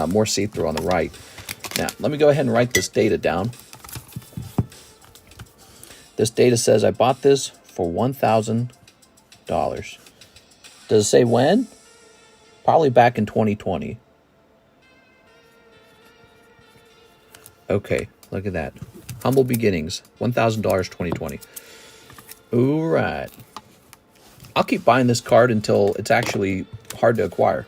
more see-through on the right. Now, let me go ahead and write this data down. This data says I bought this for $1,000. Does it say when? Probably back in 2020. Okay, look at that. Humble beginnings, $1,000, 2020. All right. I'll keep buying this card until it's actually hard to acquire.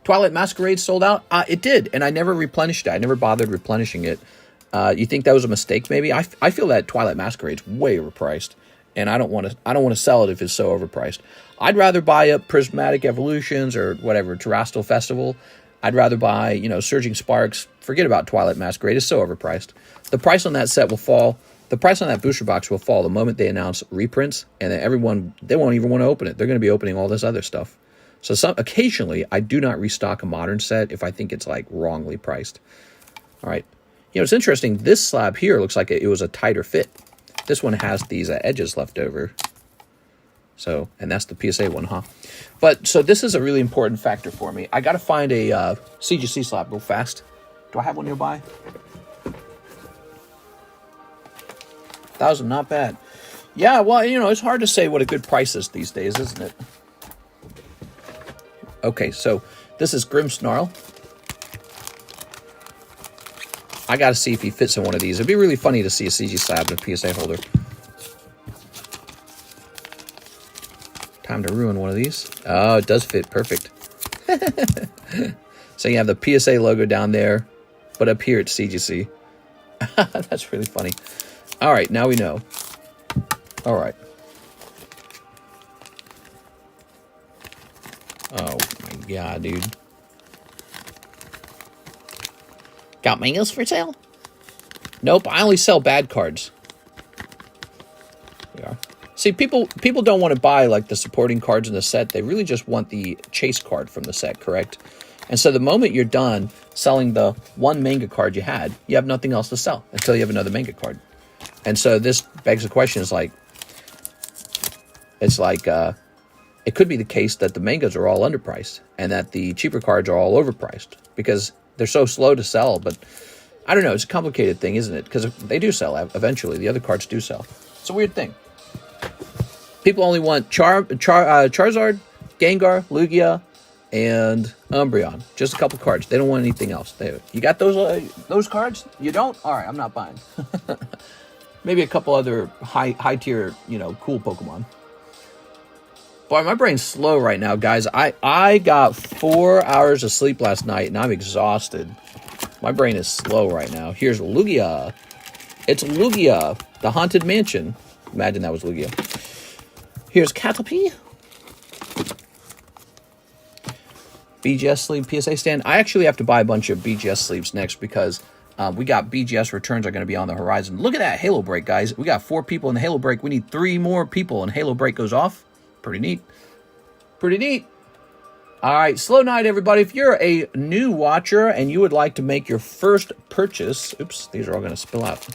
Twilight Masquerade sold out? It did, and I never replenished it. I never bothered replenishing it. You think that was a mistake, maybe? I feel that Twilight Masquerade's way overpriced, and I don't want to sell it if it's so overpriced. I'd rather buy up Prismatic Evolutions or whatever, Terrestrial Festival. I'd rather buy, you know, Surging Sparks. Forget about Twilight Masquerade. It's so overpriced. The price on that set will fall. The price on that booster box will fall the moment they announce reprints, and then they won't even want to open it. They're going to be opening all this other stuff. So occasionally, I do not restock a modern set if I think it's like wrongly priced. All right. You know, it's interesting. This slab here looks like it was a tighter fit. This one has these edges left over. So, and that's the PSA one, huh? But, so this is a really important factor for me. I got to find a CGC slab real fast. Do I have one nearby? 1,000, not bad. Yeah, well, you know, it's hard to say what a good price is these days, isn't it? Okay, so this is Grim Snarl. I got to see if he fits in one of these. It'd be really funny to see a CG Slab and a PSA holder. Time to ruin one of these. Oh, it does fit. Perfect. So you have the PSA logo down there, but up here it's CGC. That's really funny. All right, now we know. All right. Oh my god, dude. Got mangoes for sale? Nope, I only sell bad cards. There we are. See, people don't want to buy like the supporting cards in the set. They really just want the chase card from the set, correct? And so the moment you're done selling the one manga card you had, you have nothing else to sell until you have another manga card. And so this begs the question, is like, it's like, it could be the case that the mangas are all underpriced and that the cheaper cards are all overpriced because they're so slow to sell. But I don't know. It's a complicated thing, isn't it? Because they do sell eventually. The other cards do sell. It's a weird thing. People only want Charizard, Gengar, Lugia, and Umbreon. Just a couple cards. They don't want anything else. You got those cards? You don't? All right, I'm not buying. Maybe a couple other high tier, you know, cool Pokemon. Boy, my brain's slow right now, guys. I got 4 hours of sleep last night, and I'm exhausted. My brain is slow right now. Here's Lugia. It's Lugia, the Haunted Mansion. Imagine that was Lugia. Here's Caterpie. BGS sleeve PSA stand. I actually have to buy a bunch of BGS sleeves next because we got BGS returns are going to be on the horizon. Look at that Halo break, guys. We got 4 people in the Halo break. We need 3 more people, and Halo break goes off. Pretty neat. Pretty neat. All right, slow night, everybody. If you're a new watcher and you would like to make your first purchase, oops, these are all going to spill out.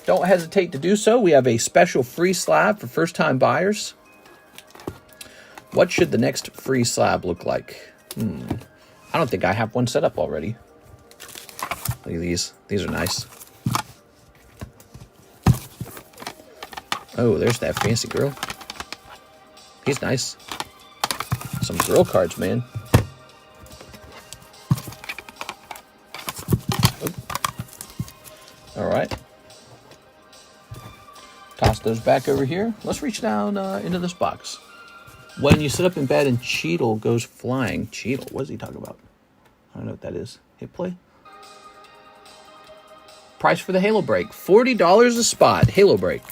Don't hesitate to do so. We have a special free slab for first-time buyers. What should the next free slab look like? I don't think I have one set up already. Look at these. These are nice. Oh, there's that fancy girl. He's nice. Some girl cards, man. Oh. All right. Toss those back over here. Let's reach down into this box. When you sit up in bed and Cheetle goes flying. Cheetle, what is he talking about? I don't know what that is. Hit play. Price for the Halo break. $40 a spot. Halo break.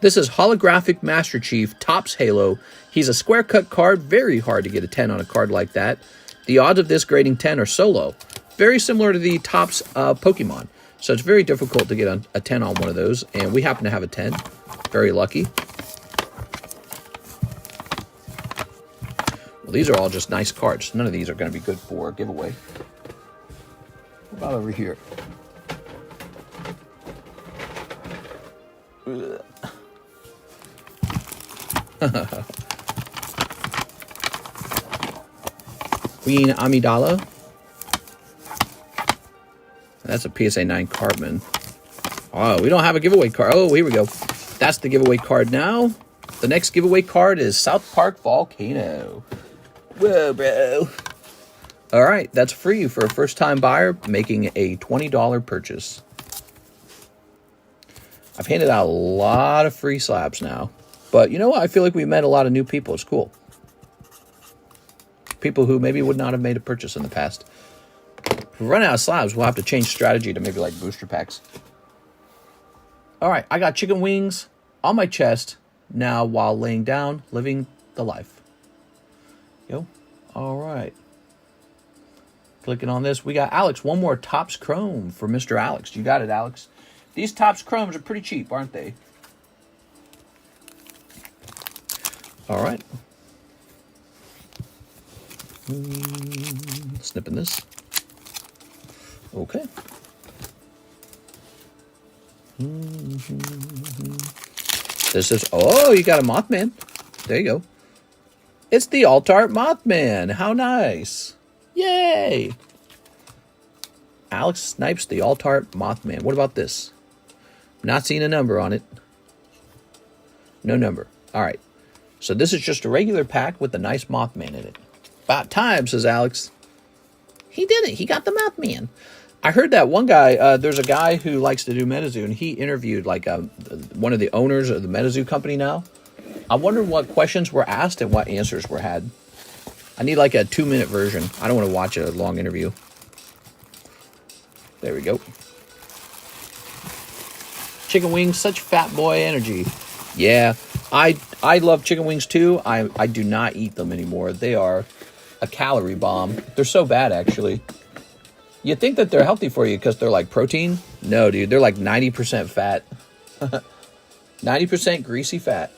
This is Holographic Master Chief, Topps Halo. He's a square cut card. Very hard to get a 10 on a card like that. The odds of this grading 10 are so low. Very similar to the Topps Pokemon. So it's very difficult to get a 10 on one of those. And we happen to have a 10. Very lucky. Well, these are all just nice cards. None of these are going to be good for a giveaway. What about over here? Queen Amidala. That's a PSA 9 Cardman. Oh, we don't have a giveaway card. Oh, here we go. That's the giveaway card now. The next giveaway card is South Park Volcano. Whoa, bro. All right, that's free for a first-time buyer making a $20 purchase. I've handed out a lot of free slabs now. But you know what? I feel like we met a lot of new people. It's cool. People who maybe would not have made a purchase in the past. If we run out of slabs, we'll have to change strategy to maybe like booster packs. All right, I got chicken wings on my chest now while laying down, living the life. Yo, all right. Clicking on this, we got Alex. One more Topps Chrome for Mr. Alex. You got it, Alex. These Topps Chromes are pretty cheap, aren't they? All right. Snipping this. Okay. This is, oh, you got a Mothman. There you go. It's the Alt-Art Mothman. How nice. Yay. Alex snipes the Alt-Art Mothman. What about this? Not seeing a number on it. No number. All right. So this is just a regular pack with a nice Mothman in it. About time, says Alex. He did it. He got the Mothman. I heard that one guy, there's a guy who likes to do Metazoo, and he interviewed like one of the owners of the Metazoo company now. I wonder what questions were asked and what answers were had. I need like a 2-minute version. I don't want to watch a long interview. There we go. Chicken wings, such fat boy energy. Yeah, I love chicken wings too. I do not eat them anymore. They are a calorie bomb. They're so bad, actually. You think that they're healthy for you because they're like protein? No, dude. They're like 90% fat. 90% greasy fat.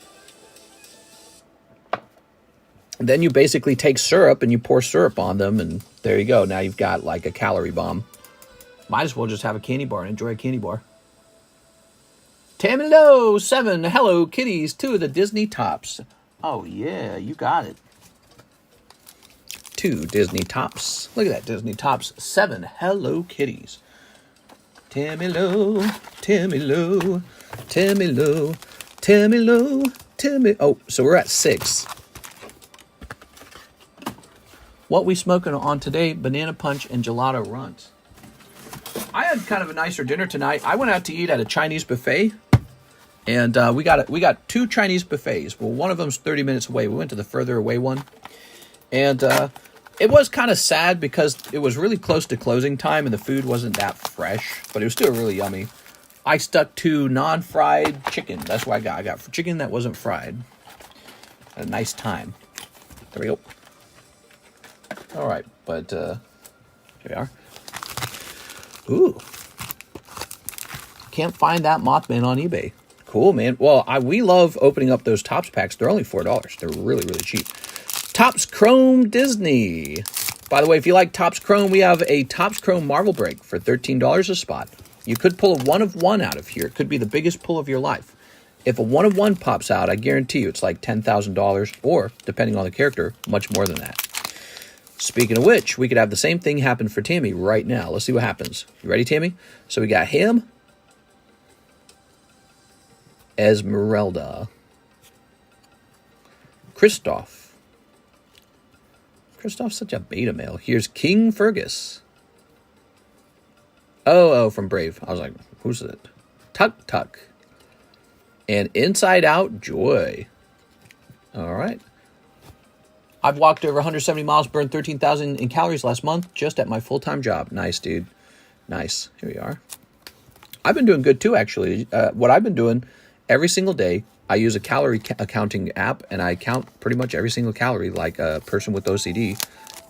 And then you basically take syrup and you pour syrup on them, and there you go. Now you've got like a calorie bomb. Might as well just have a candy bar and enjoy a candy bar. Tamilo 7, hello kitties, 2 of the Disney tops. Oh yeah, you got it. 2 Disney tops. Look at that, Disney tops. 7 hello kitties. Tamilo, Tamilo, Tamilo, Tamilo, Tamilo. Oh, so we're at 6. What we smoking on today? Banana punch and gelato runs. I had kind of a nicer dinner tonight. I went out to eat at a Chinese buffet. And we got 2 Chinese buffets. Well, one of them's 30 minutes away. We went to the further away one. And it was kind of sad because it was really close to closing time and the food wasn't that fresh. But it was still really yummy. I stuck to non-fried chicken. That's what I got. I got chicken that wasn't fried. Had a nice time. There we go. All right. But here we are. Ooh. Can't find that Mothman on eBay. Cool, man. Well, we love opening up those Topps packs. They're only $4. They're really, really cheap. Topps Chrome Disney. By the way, if you like Topps Chrome, we have a Topps Chrome Marvel Break for $13 a spot. You could pull a 1 of 1 out of here. It could be the biggest pull of your life. If a 1 of 1 pops out, I guarantee you it's like $10,000, or, depending on the character, much more than that. Speaking of which, we could have the same thing happen for Tammy right now. Let's see what happens. You ready, Tammy? So we got him. Esmeralda. Kristoff. Kristoff's such a beta male. Here's King Fergus. Oh, from Brave. I was like, who's it? Tuk Tuk. And Inside Out Joy. All right. I've walked over 170 miles, burned 13,000 in calories last month just at my full-time job. Nice, dude. Nice. Here we are. I've been doing good too, actually. What I've been doing every single day, I use a calorie accounting app, and I count pretty much every single calorie like a person with OCD.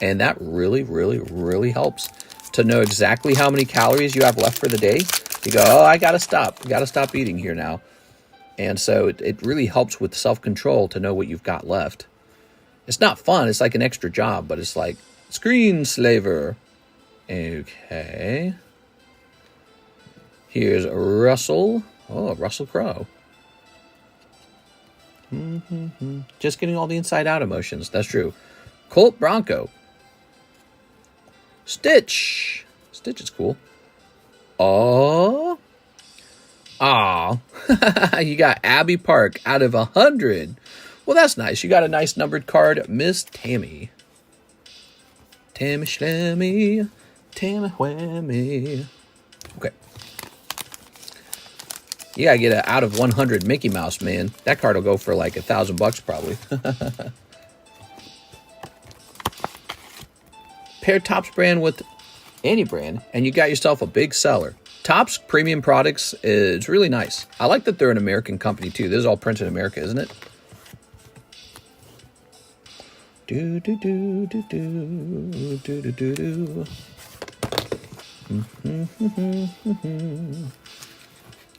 And that really, really, really helps to know exactly how many calories you have left for the day. You go, oh, I got to stop. I got to stop eating here now. And so it really helps with self-control to know what you've got left. It's not fun. It's like an extra job, but it's like screen slaver. Okay. Here's Russell. Oh, Russell Crowe. Just getting all the inside out emotions. That's true. Colt Bronco. Stitch. Stitch is cool. Oh. Aw. You got Abby Park out of 100. Well, that's nice. You got a nice numbered card, Miss Tammy. Tammy Schlemmy. Tammy Whammy. Okay. You gotta get an out of 100 Mickey Mouse, man. That card will go for like $1,000 probably. Pair Topps brand with any brand, and you got yourself a big seller. Topps premium products is really nice. I like that they're an American company too. This is all printed in America, isn't it? Do do do do do do do do do.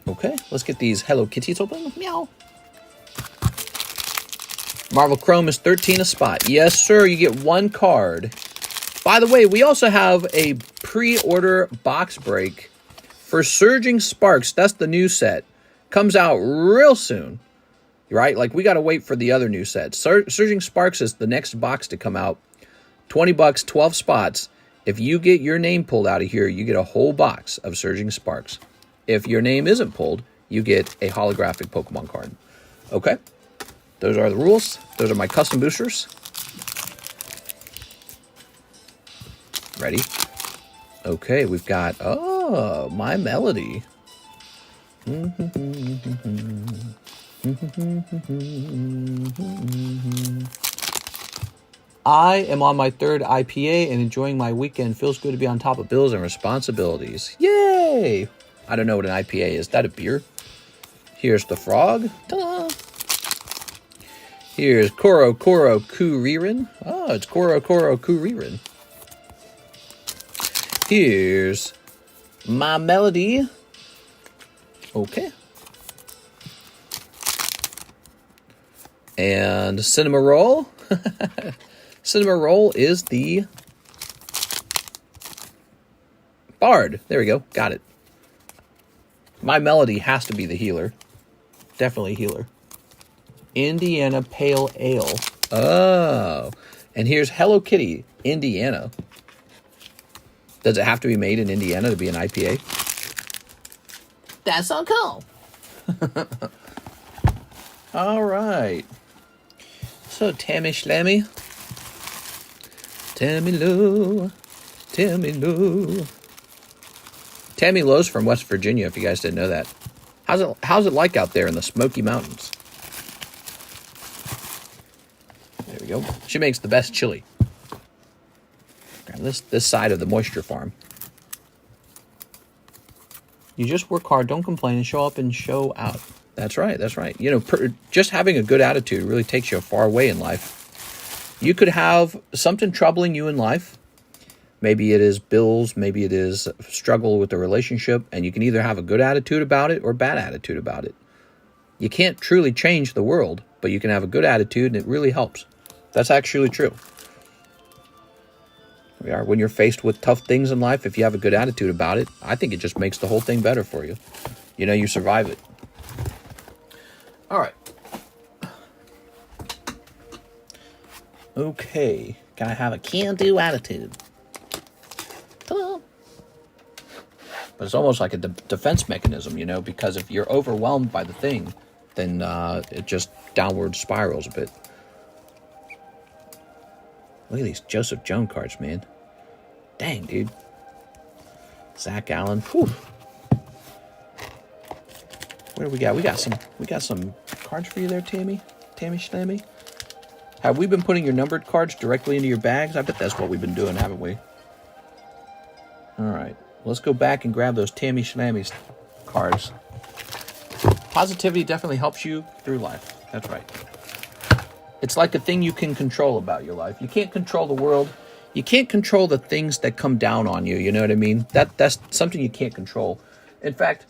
Okay, let's get these Hello Kitties open. Meow. Marvel Chrome is 13 a spot. Yes, sir. You get 1 card. By the way, we also have a pre-order box break for Surging Sparks. That's the new set. Comes out real soon. Right? Like, we got to wait for the other new set. Surging Sparks is the next box to come out. $20, 12 spots. If you get your name pulled out of here, you get a whole box of Surging Sparks. If your name isn't pulled, you get a holographic Pokemon card. Okay? Those are the rules. Those are my custom boosters. Ready? Okay, we've got, oh, My Melody. I am on my third IPA and enjoying my weekend. Feels good to be on top of bills and responsibilities. Yay! I don't know what an IPA is. Is that a beer? Here's the frog. Ta-da! Here's Koro Kuririn. Oh, it's Koro Kuririn. Here's My Melody. Okay. And Cinema Roll. Cinema Roll is the Bard. There we go. Got it. My Melody has to be the healer. Definitely healer. Indiana Pale Ale. Oh. And here's Hello Kitty, Indiana. Does it have to be made in Indiana to be an IPA? That's so cool. All right. So, Tammy Schlammy. Tammy Lou. Tammy Lou. Tammy Lou's from West Virginia, if you guys didn't know that. How's it like out there in the Smoky Mountains? There we go. She makes the best chili. This side of the moisture farm. You just work hard, don't complain, and show up and show out. That's right, that's right. You know, just having a good attitude really takes you a far way in life. You could have something troubling you in life. Maybe it is bills, maybe it is struggle with a relationship, and you can either have a good attitude about it or bad attitude about it. You can't truly change the world, but you can have a good attitude, and it really helps. That's actually true. We are. When you're faced with tough things in life, if you have a good attitude about it, I think it just makes the whole thing better for you. You know, you survive it. All right. Okay. Gotta have a can-do attitude. Ta-da. But it's almost like a defense mechanism, you know, because if you're overwhelmed by the thing, then it just downward spirals a bit. Look at these Joseph Jones cards, man. Dang, dude. Zach Allen. Whew. What do we got? We got some cards for you there, Tammy. Tammy Schlammy. Have we been putting your numbered cards directly into your bags? I bet that's what we've been doing, haven't we? All right. Let's go back and grab those Tammy Schlammy cards. Positivity definitely helps you through life. That's right. It's like a thing you can control about your life. You can't control the world. You can't control the things that come down on you. You know what I mean? That's something you can't control. In fact,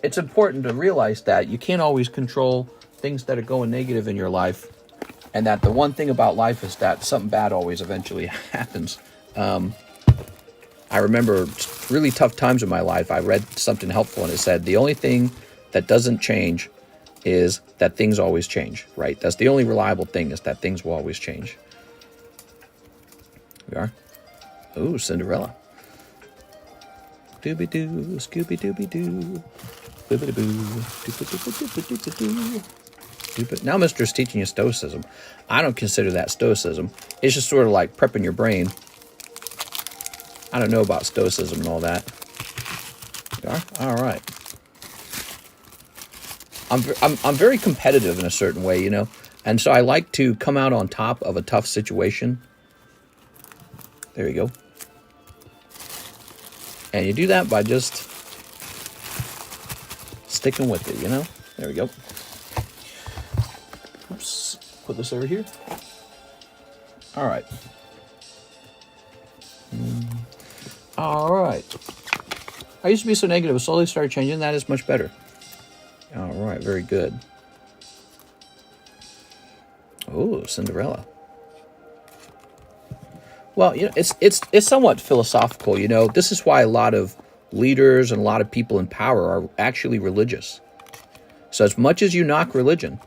it's important to realize that you can't always control things that are going negative in your life. And that the one thing about life is that something bad always eventually happens. I remember really tough times in my life. I read something helpful and it said, the only thing that doesn't change is that things always change, right? That's the only reliable thing, is that things will always change. We are. Ooh, Cinderella. Dooby-doo, Scooby-Dooby-doo. Boobity-boo. Doobity-doo. Now Mr.'s teaching you stoicism. I don't consider that stoicism. It's just sort of like prepping your brain. I don't know about stoicism and all that. We are? All right. I'm very competitive in a certain way, you know, and so I like to come out on top of a tough situation. There you go. And you do that by just sticking with it, you know. There we go. Oops. Put this over here. All right. All right. I used to be so negative, but slowly started changing. That is much better. All right, very good. Oh, Cinderella. Well, you know, it's somewhat philosophical, you know. This is why a lot of leaders and a lot of people in power are actually religious. So as much as you knock religion,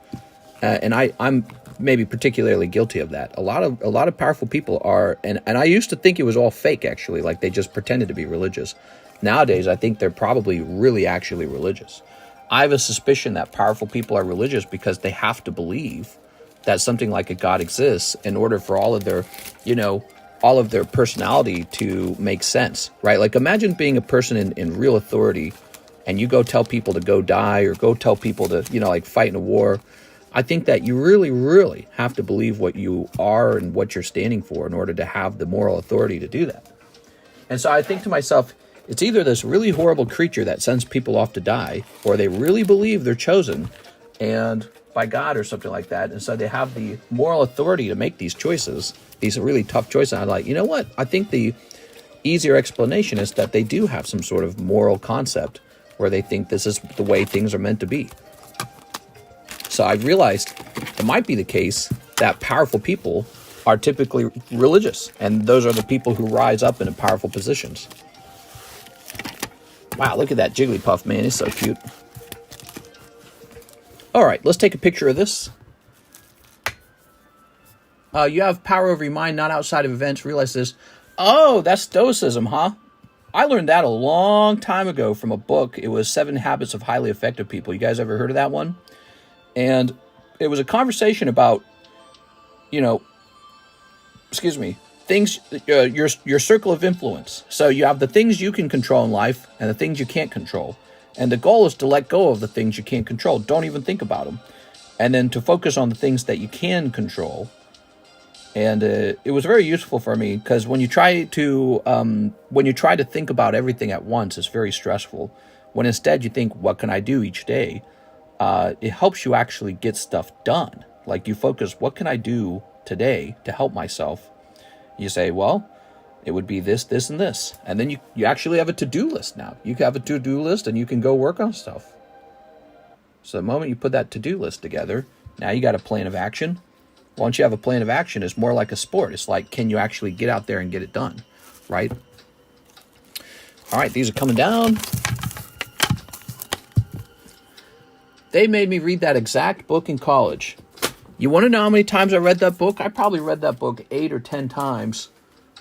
and I'm maybe particularly guilty of that, a lot of powerful people are, and I used to think it was all fake, actually, like they just pretended to be religious. Nowadays, I think they're probably really actually religious. I have a suspicion that powerful people are religious because they have to believe that something like a God exists in order for all of their, all of their personality to make sense, right? Like imagine being a person in real authority and you go tell people to go die or go tell people to, like fight in a war. I think that you really, really have to believe what you are and what you're standing for in order to have the moral authority to do that. And so I think to myself, it's either this really horrible creature that sends people off to die, or they really believe they're chosen and by God or something like that. And so they have the moral authority to make these choices, these really tough choices. And I'm like, you know what? I think the easier explanation is that they do have some sort of moral concept where they think this is the way things are meant to be. So I realized it might be the case that powerful people are typically religious, and those are the people who rise up into powerful positions. Wow, look at that Jigglypuff, man. It's so cute. All right, let's take a picture of this. You have power over your mind, not outside of events. Realize this. Oh, that's Stoicism, huh? I learned that a long time ago from a book. It was 7 Habits of Highly Effective People. You guys ever heard of that one? And it was a conversation about, things, your circle of influence. So you have the things you can control in life and the things you can't control. And the goal is to let go of the things you can't control. Don't even think about them. And then to focus on the things that you can control. And it was very useful for me because when you try to think about everything at once, it's very stressful. When instead you think, what can I do each day? It helps you actually get stuff done. Like you focus, what can I do today to help myself? You say, well, it would be this, this, and this. And then you actually have a to-do list now. You have a to-do list and you can go work on stuff. So the moment you put that to-do list together, now you got a plan of action. Once you have a plan of action, it's more like a sport. It's like, can you actually get out there and get it done, right? All right, these are coming down. They made me read that exact book in college. You want to know how many times I read that book? I probably read that book 8 or 10 times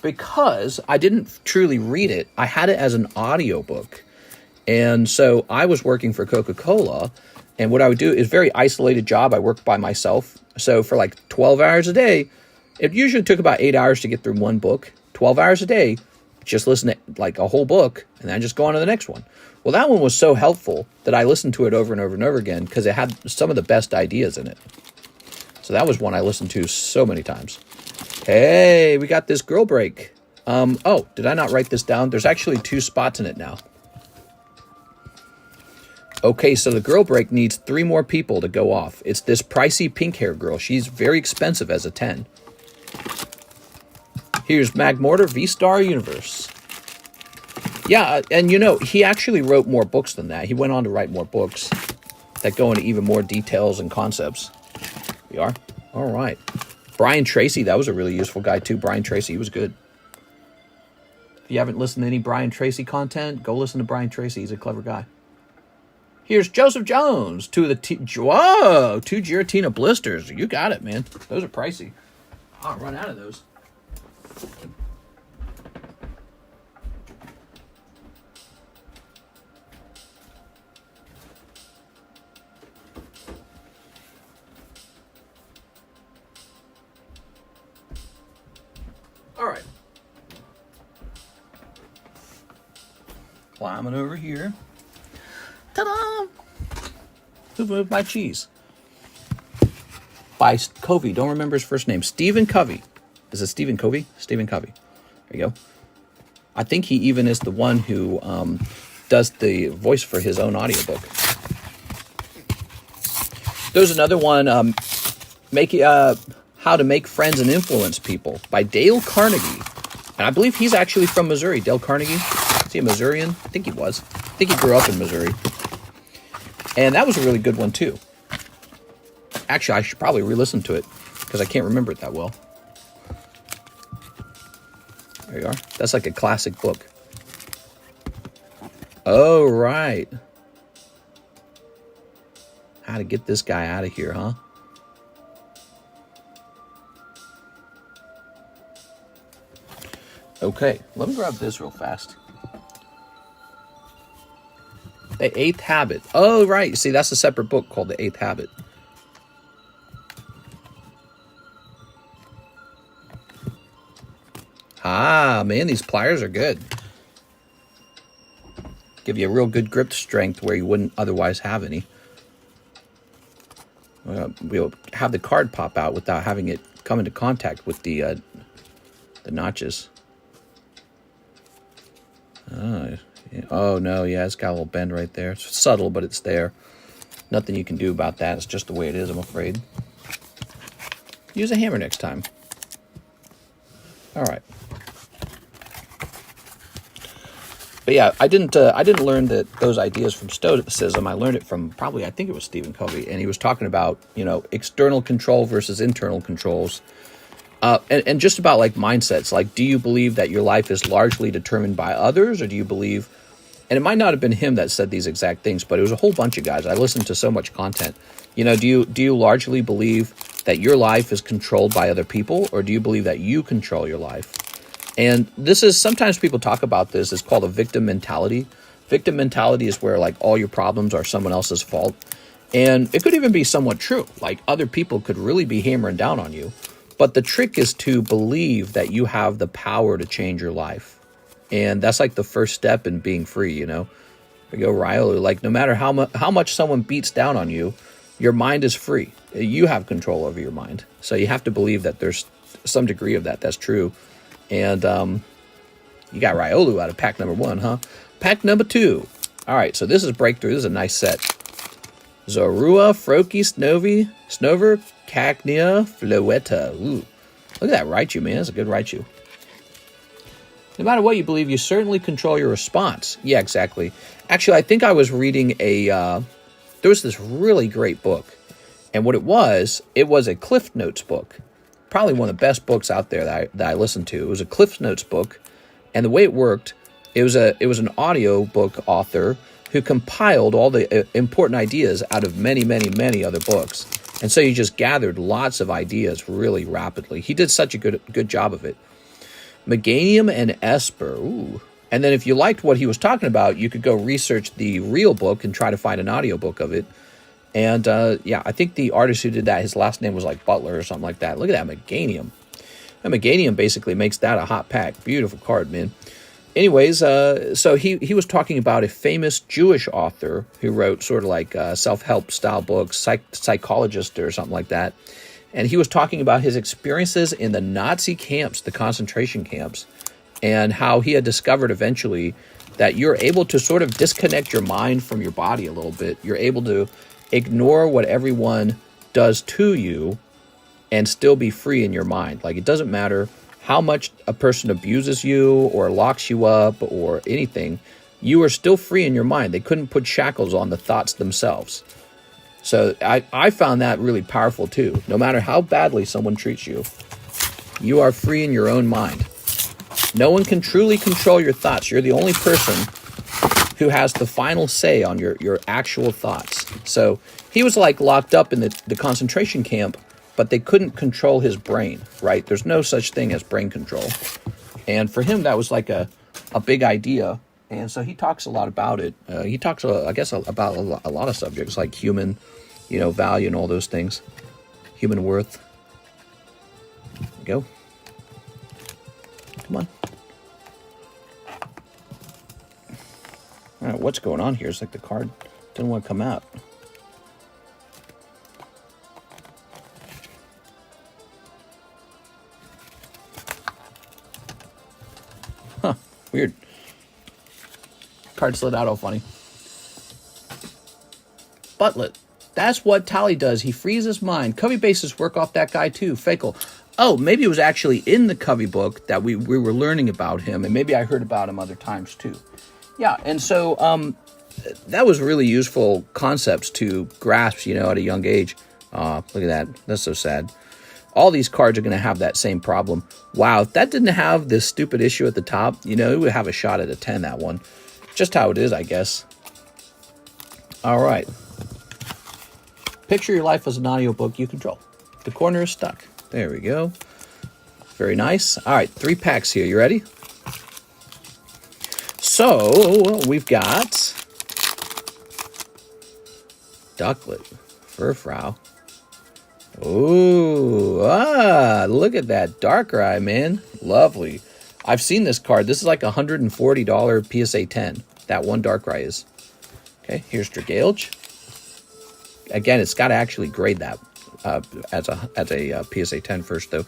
because I didn't truly read it. I had it as an audiobook. And so I was working for Coca-Cola, and what I would do is very isolated job. I worked by myself. So for like 12 hours a day, it usually took about 8 hours to get through one book. 12 hours a day, just listen to like a whole book and then just go on to the next one. Well, that one was so helpful that I listened to it over and over and over again because it had some of the best ideas in it. So that was one I listened to so many times. Hey, we got this girl break. Oh, did I not write this down? There's actually 2 spots in it now. Okay, so the girl break needs 3 more people to go off. It's this pricey pink hair girl. She's very expensive as a 10. Here's Magmortar V-Star Universe. Yeah, and he actually wrote more books than that. He went on to write more books that go into even more details and concepts. We are? All right. Brian Tracy, that was a really useful guy too. Brian Tracy, he was good. If you haven't listened to any Brian Tracy content, go listen to Brian Tracy. He's a clever guy. Here's Joseph Jones, 2 Giratina blisters. You got it, man. Those are pricey. I'll run out of those. All right. Climbing over here. Ta-da! Who moved my cheese? By Covey. Don't remember his first name. Stephen Covey. Is it Stephen Covey? Stephen Covey. There you go. I think he even is the one who does the voice for his own audiobook. There's another one, How to Make Friends and Influence People by Dale Carnegie. And I believe he's actually from Missouri. Dale Carnegie. Is he a Missourian? I think he was. I think he grew up in Missouri. And that was a really good one, too. Actually, I should probably re-listen to it because I can't remember it that well. There you are. That's like a classic book. Oh, right. How to get this guy out of here, huh? Okay, let me grab this real fast. The Eighth Habit. Oh, right. See, that's a separate book called The Eighth Habit. Ah, man, these pliers are good. Give you a real good grip strength where you wouldn't otherwise have any. We'll have the card pop out without having it come into contact with the notches. Oh, no, yeah, it's got a little bend right there. It's subtle, but it's there. Nothing you can do about that. It's just the way it is, I'm afraid. Use a hammer next time. All right. But yeah, I didn't learn those ideas from Stoicism. I learned it from probably, I think it was Stephen Covey, and he was talking about, you know, external control versus internal controls. And just about like mindsets, like, do you believe that your life is largely determined by others, or do you believe, and it might not have been him that said these exact things, but it was a whole bunch of guys. I listened to so much content. You know, do you largely believe that your life is controlled by other people, or do you believe that you control your life? And this is, sometimes people talk about this, it's called a victim mentality. Victim mentality is where like all your problems are someone else's fault. And it could even be somewhat true. Like other people could really be hammering down on you. But the trick is to believe that you have the power to change your life. And that's like the first step in being free, you know. You go, Ryolu, like no matter how much someone beats down on you, your mind is free. You have control over your mind. So you have to believe that there's some degree of that's true. And you got Ryolu out of pack number 1, huh? Pack number 2. All right, so this is Breakthrough. This is a nice set. Zorua, Froakie, Snover, Cacnea, Floetta. Ooh, look at that Raichu, man. That's a good Raichu. No matter what you believe, you certainly control your response. Yeah, exactly. Actually, I think I was reading there was this really great book. And what it was a Cliff Notes book. Probably one of the best books out there that I listened to. It was a Cliff Notes book. And the way it worked, it was an audio book author who compiled all the important ideas out of many, many, many other books. And so you just gathered lots of ideas really rapidly. He did such a good job of it. Meganium and Esper. Ooh. And then if you liked what he was talking about, you could go research the real book and try to find an audio book of it. And yeah, I think the artist who did that, his last name was like Butler or something like that. Look at that Meganium. And Meganium basically makes that a hot pack. Beautiful card, man. Anyways, so he was talking about a famous Jewish author who wrote sort of like self-help style books, psychologist or something like that. And he was talking about his experiences in the Nazi camps, the concentration camps, and how he had discovered eventually that you're able to sort of disconnect your mind from your body a little bit. You're able to ignore what everyone does to you and still be free in your mind. Like, it doesn't matter how much a person abuses you or locks you up or anything, you are still free in your mind. They couldn't put shackles on the thoughts themselves. So I found that really powerful too. No matter how badly someone treats you, you are free in your own mind. No one can truly control your thoughts. You're the only person who has the final say on your actual thoughts. So he was like locked up in the concentration camp, but they couldn't control his brain, right? There's no such thing as brain control. And for him, that was like a big idea. And so he talks a lot about it. He talks, I guess, about a lot of subjects like human, value and all those things. Human worth. There we go. Come on. All right, what's going on here? It's like the card didn't want to come out. Huh, weird. Card slid out all funny. Butlet. That's what Tally does. He frees his mind. Covey bases work off that guy too. Fakel. Oh, maybe it was actually in the Covey book that we were learning about him, and maybe I heard about him other times too. Yeah, and so that was really useful concepts to grasp, at a young age. Look at that. That's so sad. All these cards are going to have that same problem. Wow, if that didn't have this stupid issue at the top, it would have a shot at a 10, that one. Just how it is, I guess. All right. Picture your life as an audiobook you control. The corner is stuck. There we go. Very nice. All right, 3 packs here. You ready? So we've got Ducklet. Furfrau. Ooh, look at that Darkrai, man. Lovely. I've seen this card. This is like $140 PSA 10. That one Darkrai is. Okay, here's Dragalge. Again, it's got to actually grade that as a PSA 10 first, though.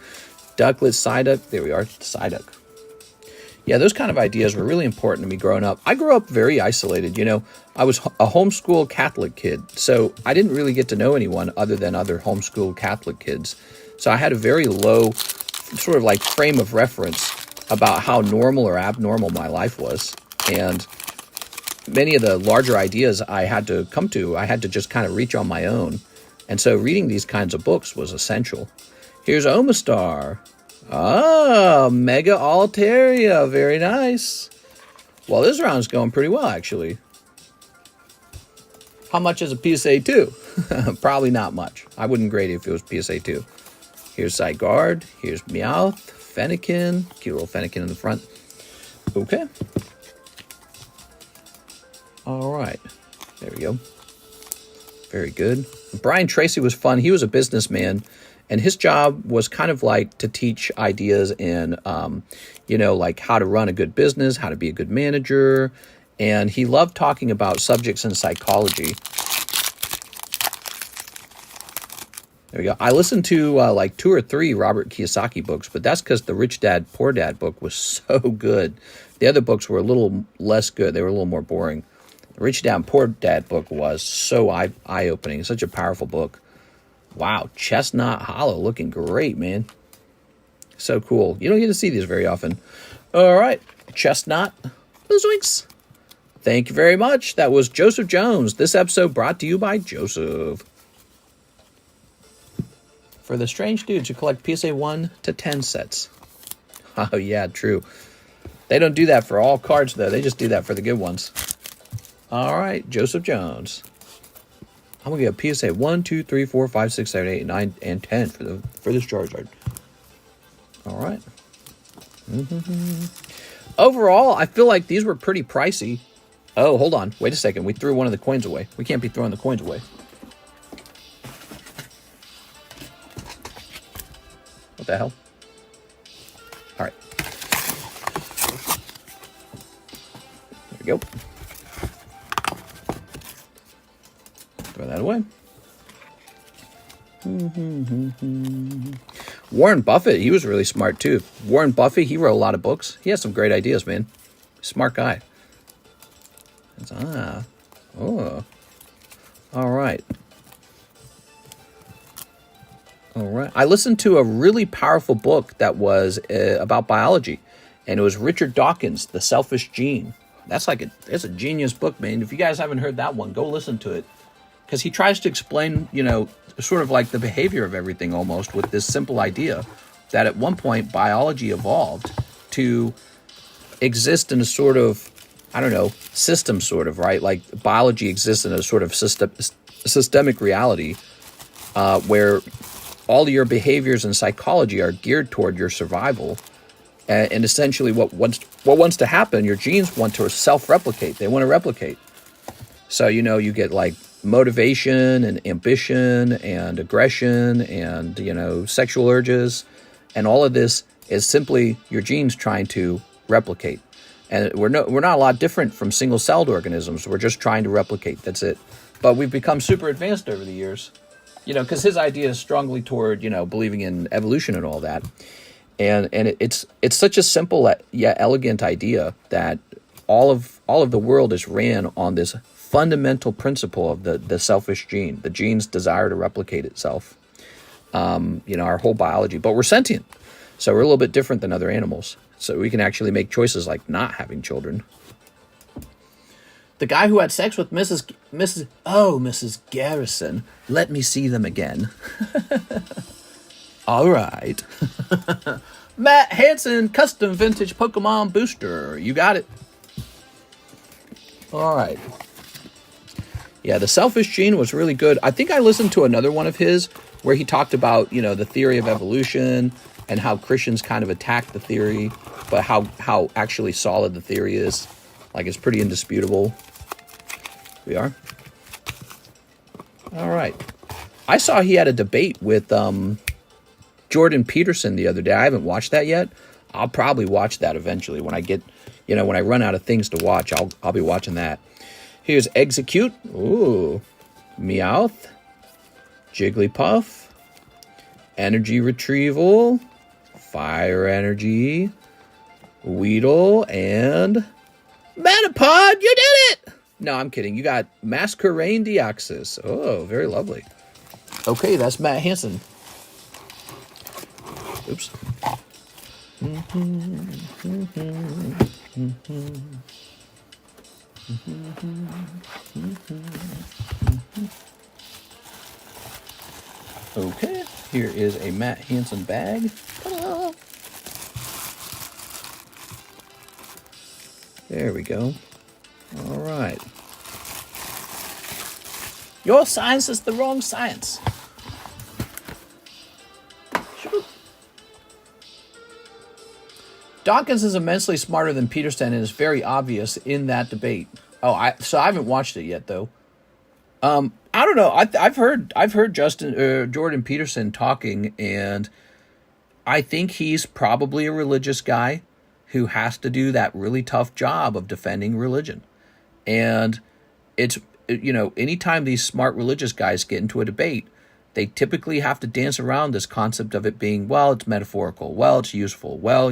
Ducklet, Psyduck. There we are, Psyduck. Yeah, those kind of ideas were really important to me growing up. I grew up very isolated. You know, I was a homeschool Catholic kid, so I didn't really get to know anyone other than other homeschool Catholic kids. So I had a very low sort of like frame of reference about how normal or abnormal my life was. And many of the larger ideas I had to come to, I had to just kind of reach on my own. And so reading these kinds of books was essential. Here's Omastar. Oh, Mega Altaria. Very nice. Well, this round's going pretty well, actually. How much is a PSA 2? Probably not much. I wouldn't grade it if it was PSA 2. Here's Zygarde. Here's Meowth. Fennekin. Cute little Fennekin in the front. Okay. All right. There we go. Very good. Brian Tracy was fun. He was a businessman. And his job was kind of like to teach ideas in, you know, like how to run a good business, how to be a good manager. And he loved talking about subjects in psychology. There we go. I listened to like 2 or 3 Robert Kiyosaki books, but that's because the Rich Dad, Poor Dad book was so good. The other books were a little less good. They were a little more boring. The Rich Dad, Poor Dad book was so eye-opening. Such a powerful book. Wow, Chestnut Holo looking great, man. So cool. You don't get to see these very often. All right, Chestnut. Zoinks. Thank you very much. That was Joseph Jones. This episode brought to you by Joseph. For the strange dudes who collect PSA 1 to 10 sets. Oh, yeah, true. They don't do that for all cards, though. They just do that for the good ones. All right, Joseph Jones. I'm going to get a PSA 1, 2, 3, 4, 5, 6, 7, 8, 9, and 10 for this Charizard. All right. Overall, I feel like these were pretty pricey. Oh, hold on. Wait a second. We threw one of the coins away. We can't be throwing the coins away. What the hell? All right. There we go. Throw that away. Warren Buffett, he was really smart too. Warren Buffett, he wrote a lot of books. He has some great ideas, man. Smart guy. Oh. All right. I listened to a really powerful book that was about biology, and it was Richard Dawkins' The Selfish Gene. It's a genius book, man. If you guys haven't heard that one, go listen to it. Because he tries to explain, you know, sort of like the behavior of everything almost with this simple idea that at one point biology evolved to exist in a sort of, I don't know, system sort of, right? Like biology exists in a sort of systemic reality where all your behaviors and psychology are geared toward your survival. And essentially what wants to happen, your genes want to self-replicate. They want to replicate. So, you know, you get like motivation and ambition and aggression and, you know, sexual urges. And all of this is simply your genes trying to replicate. And we're not a lot different from single-celled organisms. We're just trying to replicate. That's it. But we've become super advanced over the years. You know, because his idea is strongly toward, you know, believing in evolution and all that. And it's such a simple yet elegant idea that all of the world is ran on this fundamental principle of the selfish gene, the gene's desire to replicate itself. You know, our whole biology. But we're sentient. So we're a little bit different than other animals. So we can actually make choices like not having children. The guy who had sex with Mrs. Garrison. Let me see them again. All right. Matt Hansen, custom vintage Pokemon booster. You got it. All right. Yeah, the selfish gene was really good. I think I listened to another one of his where he talked about, you know, the theory of evolution and how Christians kind of attack the theory, but how actually solid the theory is. Like, it's pretty indisputable. We are. All right. I saw he had a debate with Jordan Peterson the other day. I haven't watched that yet. I'll probably watch that eventually when I get, when I run out of things to watch. I'll be watching that. Here's Execute. Ooh. Meowth. Jigglypuff. Energy Retrieval. Fire Energy. Weedle. And Metapod. You did it! No, I'm kidding. You got Masquerain Deoxys. Oh, very lovely. Okay, that's Matt Hansen. Oops. Okay, here is a Matt Hansen bag. Ta-da! There we go. All right. Your science is the wrong science. Dawkins is immensely smarter than Peterson and is very obvious in that debate. So I haven't watched it yet though. I don't know. I've heard Jordan Peterson talking, and I think he's probably a religious guy who has to do that really tough job of defending religion. And it's, anytime these smart religious guys get into a debate, they typically have to dance around this concept of it being, well, it's metaphorical. Well, it's useful. Well,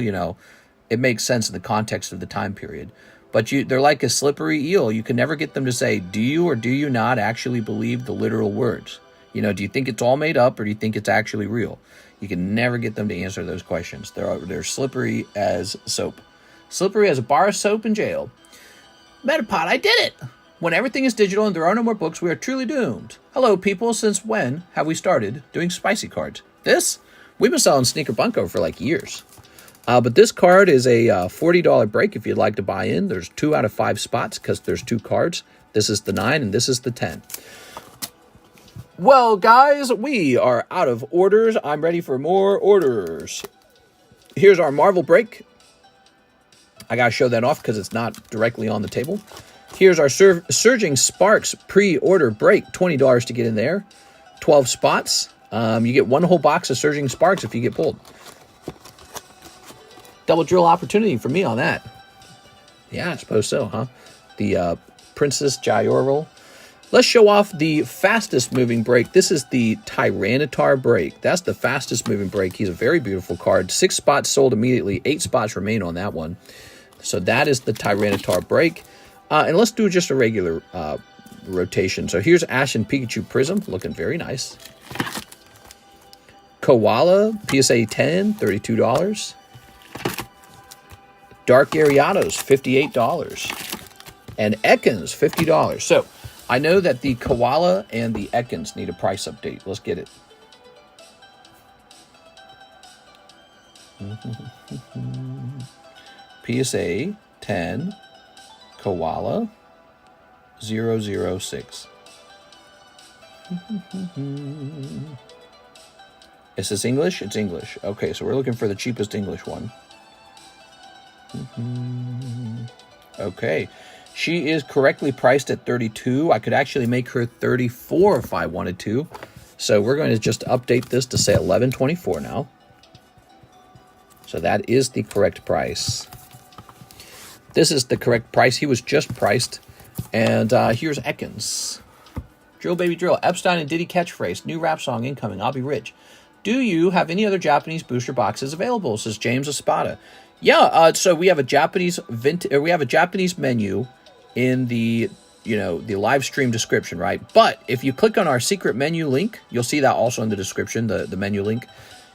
it makes sense in the context of the time period. But they're like a slippery eel. You can never get them to say, do you or do you not actually believe the literal words? Do you think it's all made up or do you think it's actually real? You can never get them to answer those questions. They're slippery as soap. Slippery as a bar of soap in jail. Metapod, I did it! When everything is digital and there are no more books, we are truly doomed. Hello, people. Since when have we started doing spicy cards? We've been selling Sneaker Bunko for like years. But this card is a $40 break if you'd like to buy in. There's 2 out of 5 spots because there's 2 cards. This is the 9 and this is the 10. Well, guys, we are out of orders. I'm ready for more orders. Here's our Marvel break. I got to show that off because it's not directly on the table. Here's our Surging Sparks pre-order break. $20 to get in there. 12 spots. You get 1 whole box of Surging Sparks if you get pulled. Double drill opportunity for me on that. Yeah, I suppose so, huh? The Princess Jyorval. Let's show off the fastest moving break. This is the Tyranitar break. That's the fastest moving break. He's a very beautiful card. 6 spots sold immediately. 8 spots remain on that one. So that is the Tyranitar break. And let's do just a regular rotation. So here's Ash and Pikachu Prism. Looking very nice. Koala, PSA 10, $32. Dark Ariados, $58. And Ekans, $50. So I know that the Koala and the Ekans need a price update. Let's get it. PSA 10, Koala 006. Is this English? It's English. Okay, so we're looking for the cheapest English one. Okay. She is correctly priced at 32. I could actually make her 34 if I wanted to. So we're going to just update this to say 11.24 now. So that is the correct price. This is the correct price. He was just priced. And here's Ekans. Drill Baby Drill. Epstein and Diddy catchphrase. New rap song incoming. I'll be rich. Do you have any other Japanese booster boxes available? Says James Espada. Yeah, so we have a Japanese menu in the the live stream description, right? But if you click on our secret menu link, you'll see that also in the description, the menu link.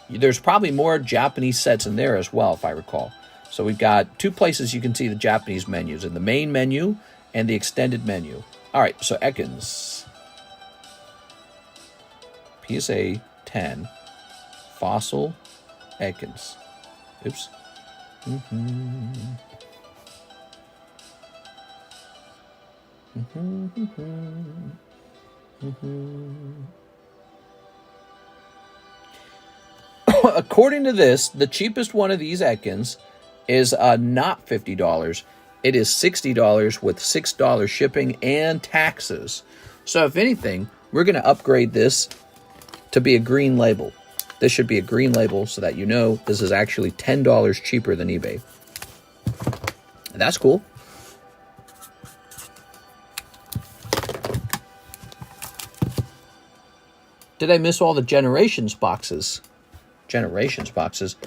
There's probably more Japanese sets in there as well, if I recall. So we've got 2 places you can see the Japanese menus, in the main menu and the extended menu. All right, so Ekans. PSA 10. Fossil Ekans. Oops. According to this, the cheapest one of these Ekans is not $50. It is $60 with $6 shipping and taxes. So if anything, We're going to upgrade this to be a green label. This should be a green label so that you know this is actually $10 cheaper than eBay. That's cool. Did I miss all the Generations boxes? Generations boxes.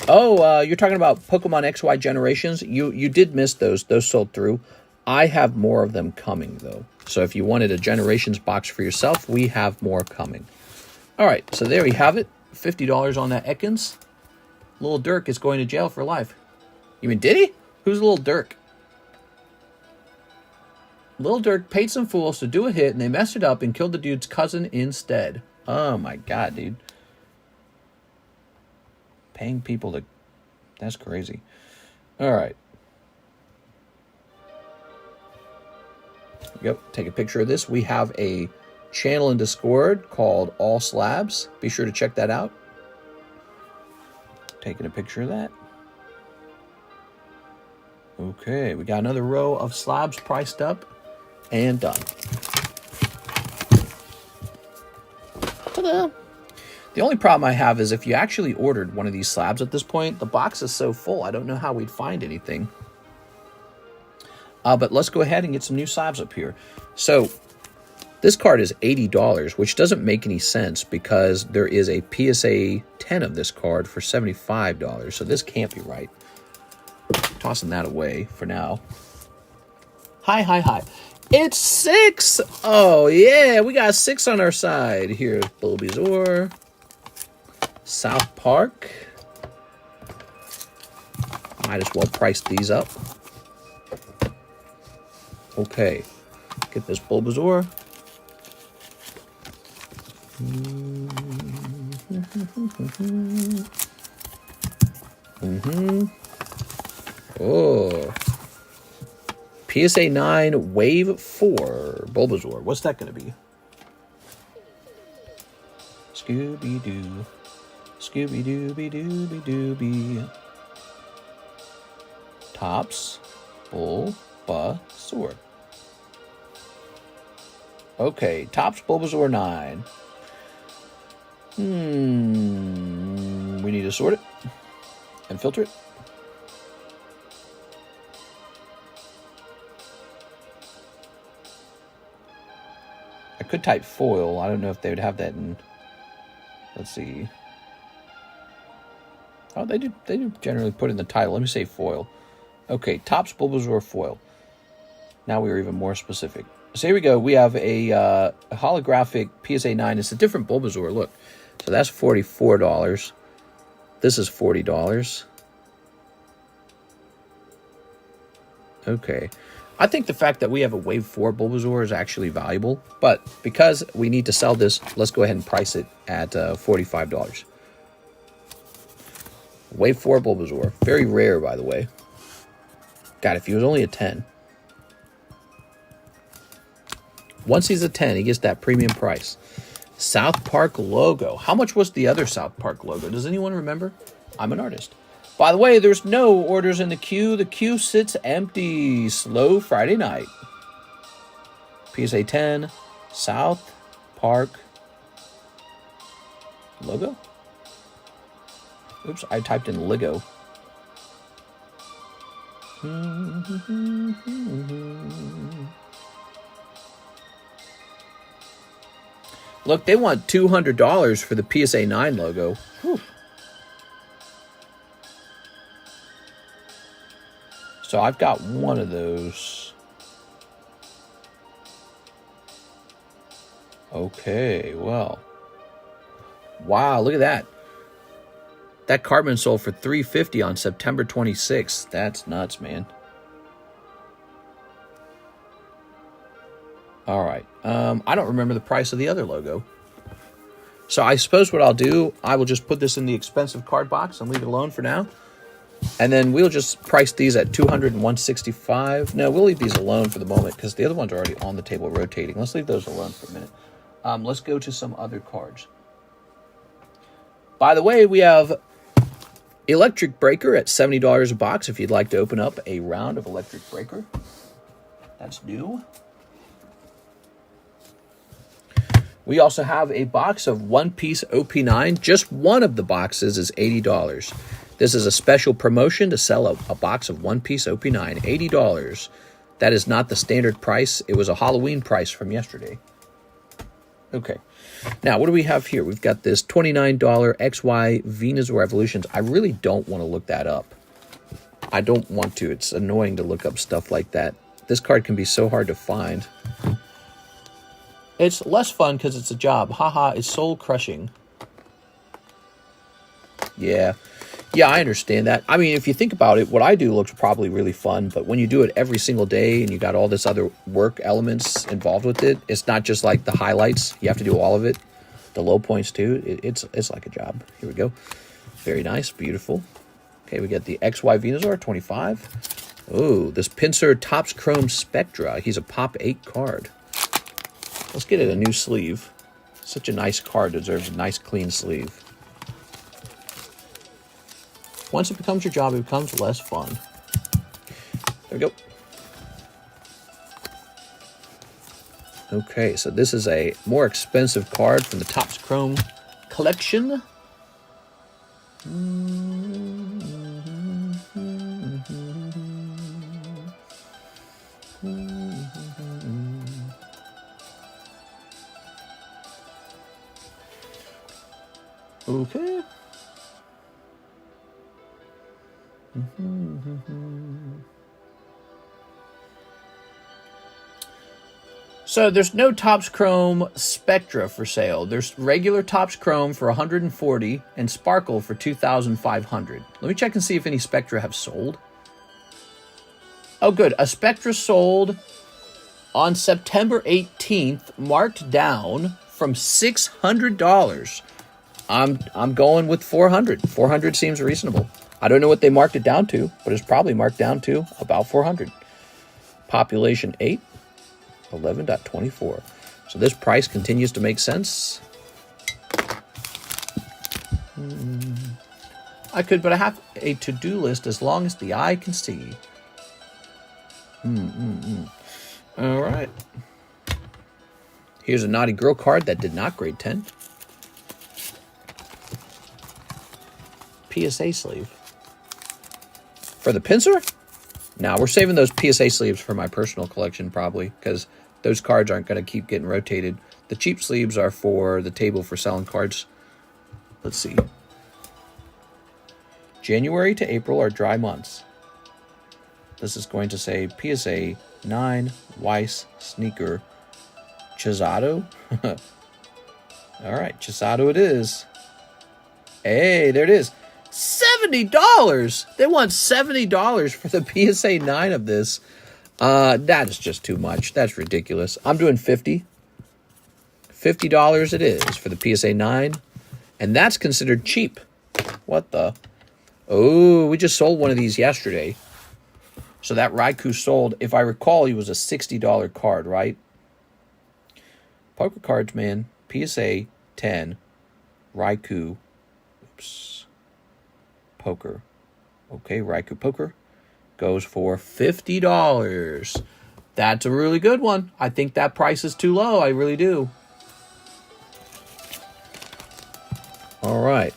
Oh, you're talking about Pokemon XY Generations? You did miss those. Those sold through. I have more of them coming, though. So if you wanted a Generations box for yourself, we have more coming. All right, so there we have it. $50 on that Ekans. Little Dirk is going to jail for life. You mean, did he? Who's Little Dirk? Little Dirk paid some fools to do a hit, and they messed it up and killed the dude's cousin instead. Oh, my God, dude. Paying people to... That's crazy. All right. Yep, take a picture of this. We have a channel in Discord called All Slabs. Be sure to check that out. Taking a picture of that. Okay, we got another row of slabs priced up and done. Ta-da! The only problem I have is if you actually ordered one of these slabs at this point, the box is so full, I don't know how we'd find anything. But let's go ahead and get some new slabs up here. So this card is $80, which doesn't make any sense because there is a PSA 10 of this card for $75. So this can't be right. Tossing that away for now. Hi. It's 6! Oh, yeah, we got 6 on our side. Here's Bulbasaur. South Park. Might as well price these up. Okay, get this Bulbasaur. Oh. PSA 9 Wave 4 Bulbasaur. What's that going to be? Scooby-Doo. Scooby-Dooby-Dooby-Dooby. Tops Bulbasaur. Okay, Tops Bulbasaur 9. We need to sort it and filter it. I could type foil. I don't know if they would have that in. Let's see. Oh, they do generally put in the title. Let me say foil. Okay, Tops Bulbasaur foil. Now we are even more specific. So here we go. We have a holographic PSA 9. It's a different Bulbasaur. Look. So that's $44. This is $40. Okay. I think the fact that we have a Wave 4 Bulbasaur is actually valuable. But because we need to sell this, let's go ahead and price it at $45. Wave 4 Bulbasaur. Very rare, by the way. God, if he was only a 10. Once he's a 10, he gets that premium price. South Park logo. How much was the other South Park logo? Does anyone remember? I'm an artist. By the way, there's no orders in the queue. The queue sits empty. Slow Friday night. PSA 10. South Park logo. Oops, I typed in Lego. Look, they want $200 for the PSA 9 logo. Whew. So I've got one of those. Okay, well. Wow, look at that. That Cartman sold for $350 on September 26th. That's nuts, man. All right. I don't remember the price of the other logo. So I suppose what I'll do, I will just put this in the expensive card box and leave it alone for now. And then we'll just price these at $200 and $165. No, we'll leave these alone for the moment because the other ones are already on the table rotating. Let's leave those alone for a minute. Let's go to some other cards. By the way, we have Electric Breaker at $70 a box if you'd like to open up a round of Electric Breaker. That's new. We also have a box of One Piece OP9. Just one of the boxes is $80. This is a special promotion to sell a box of One Piece OP9. $80. That is not the standard price. It was a Halloween price from yesterday. Okay. Now, what do we have here? We've got this $29 XY Venusaur Evolutions. I really don't want to look that up. I don't want to. It's annoying to look up stuff like that. This card can be so hard to find. It's less fun because it's a job. Haha, it's soul crushing. Yeah. Yeah, I understand that. I mean, if you think about it, what I do looks probably really fun, but when you do it every single day and you got all this other work elements involved with it, it's not just like the highlights. You have to do all of it. The low points too. It's like a job. Here we go. Very nice. Beautiful. Okay, we get the XY Venusaur, 25. Oh, this Pinsir Topps Chrome Spectra. He's a Pop 8 card. Let's get it a new sleeve. Such a nice card. Deserves a nice clean sleeve. Once it becomes your job, it becomes less fun. There we go. Okay, so this is a more expensive card from the Topps Chrome collection. Okay. So there's no Topps Chrome Spectra for sale. There's regular Topps Chrome for $140 and Sparkle for $2,500. Let me check and see if any Spectra have sold. Oh, good. A Spectra sold on September 18th, marked down from $600. I'm going with $400. $400 seems reasonable. I don't know what they marked it down to, but it's probably marked down to about $400. Population 8, 11.24. So this price continues to make sense. I could, but I have a to-do list as long as the eye can see. All right. Here's a Naughty Girl card that did not grade 10. PSA sleeve. For the Pinsir? Now we're saving those PSA sleeves for my personal collection probably, because those cards aren't going to keep getting rotated. The cheap sleeves are for the table for selling cards. Let's see. January to April are dry months. This is going to say PSA 9, Weiss, Sneaker, Chisato. All right, Chisato it is. Hey, there it is. $70. They want $70 for the PSA 9 of this. That is just too much. That's ridiculous. I'm doing $50. $50 it is for the PSA 9. And that's considered cheap. What the? Oh, we just sold one of these yesterday. So that Raikou sold, if I recall, he was a $60 card, right? Poker cards, man. PSA 10. Raikou. Oops. Poker. Okay, Raikou Poker goes for $50. That's a really good one. I think that price is too low. I really do. All right.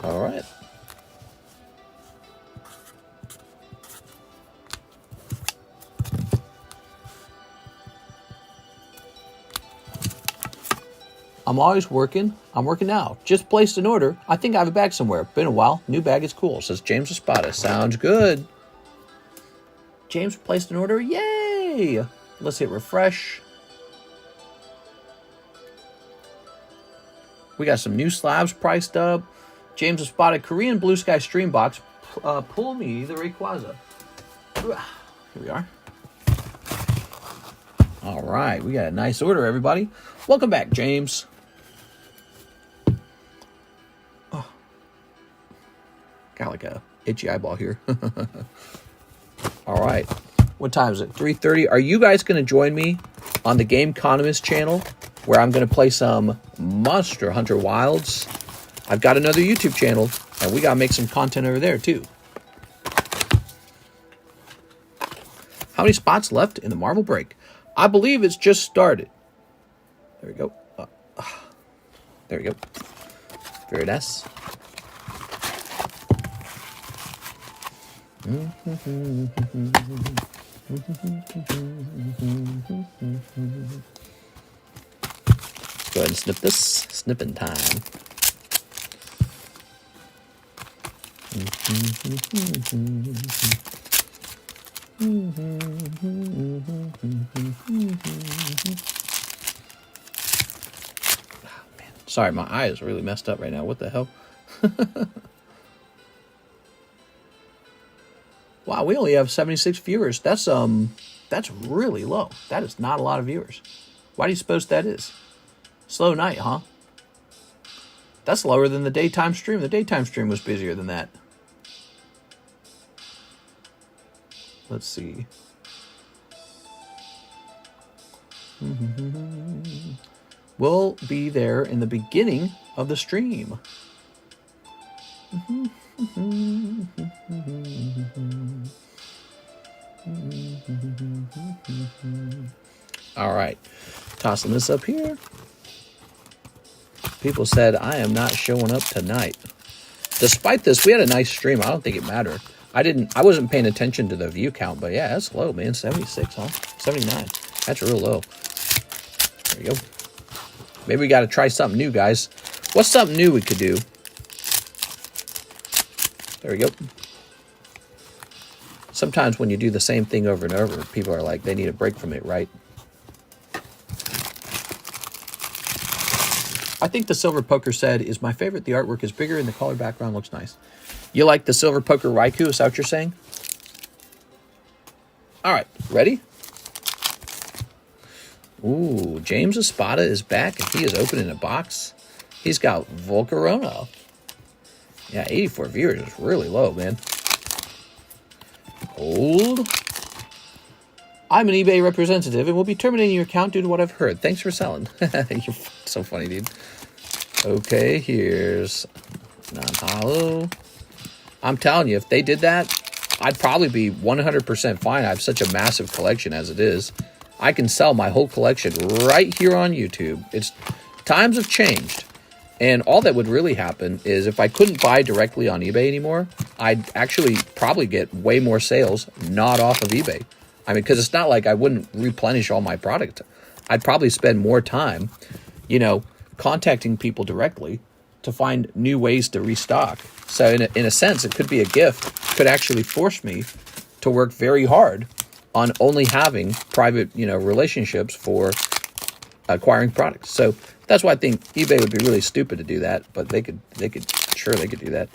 All right. I'm always working. I'm working now. Just placed an order. I think I have a bag somewhere. Been a while. New bag is cool. Says James Espada. Sounds good. James placed an order. Yay! Let's hit refresh. We got some new slabs priced up. James Espada Korean Blue Sky Stream Box. Pull me the Rayquaza. Here we are. All right. We got a nice order, everybody. Welcome back, James. Got like a itchy eyeball here. All right. What time is it? 3:30. Are you guys going to join me on the TheCardconomist channel where I'm going to play some Monster Hunter Wilds? I've got another YouTube channel. And we got to make some content over there, too. How many spots left in the Marvel break? I believe it's just started. There we go. There we go. Very nice. Go ahead and snip this. Snipping time. Sorry, my eye is really messed up right now. What the hell? Wow, we only have 76 viewers. That's really low. That is not a lot of viewers. Why do you suppose that is? Slow night, huh? That's lower than the daytime stream. The daytime stream was busier than that. Let's see. We'll be there in the beginning of the stream. All right. Tossing this up here. People said, I am not showing up tonight. Despite this, we had a nice stream. I don't think it mattered. I wasn't paying attention to the view count, but yeah, that's low, man. 76, huh? 79. That's real low. There you go. Maybe we got to try something new, guys. What's something new we could do? There we go. Sometimes when you do the same thing over and over, people are like, they need a break from it, right? I think the Silver Poker said, is my favorite. The artwork is bigger and the color background looks nice. You like the Silver Poker Raikou? Is that what you're saying? All right, ready? Ooh, James Espada is back and he is opening a box. He's got Volcarona. Yeah, 84 viewers is really low, man. Hold. I'm an eBay representative and will be terminating your account due to what I've heard. Thanks for selling. You're so funny, dude. Okay, here's non-holo. I'm telling you, if they did that, I'd probably be 100% fine. I have such a massive collection as it is. I can sell my whole collection right here on YouTube. Times have changed. And all that would really happen is if I couldn't buy directly on eBay anymore, I'd actually probably get way more sales not off of eBay. I mean, because it's not like I wouldn't replenish all my product. I'd probably spend more time, contacting people directly to find new ways to restock. So in a sense, it could be a gift. It could actually force me to work very hard on only having private, relationships for acquiring products. So that's why I think eBay would be really stupid to do that, but they could do that.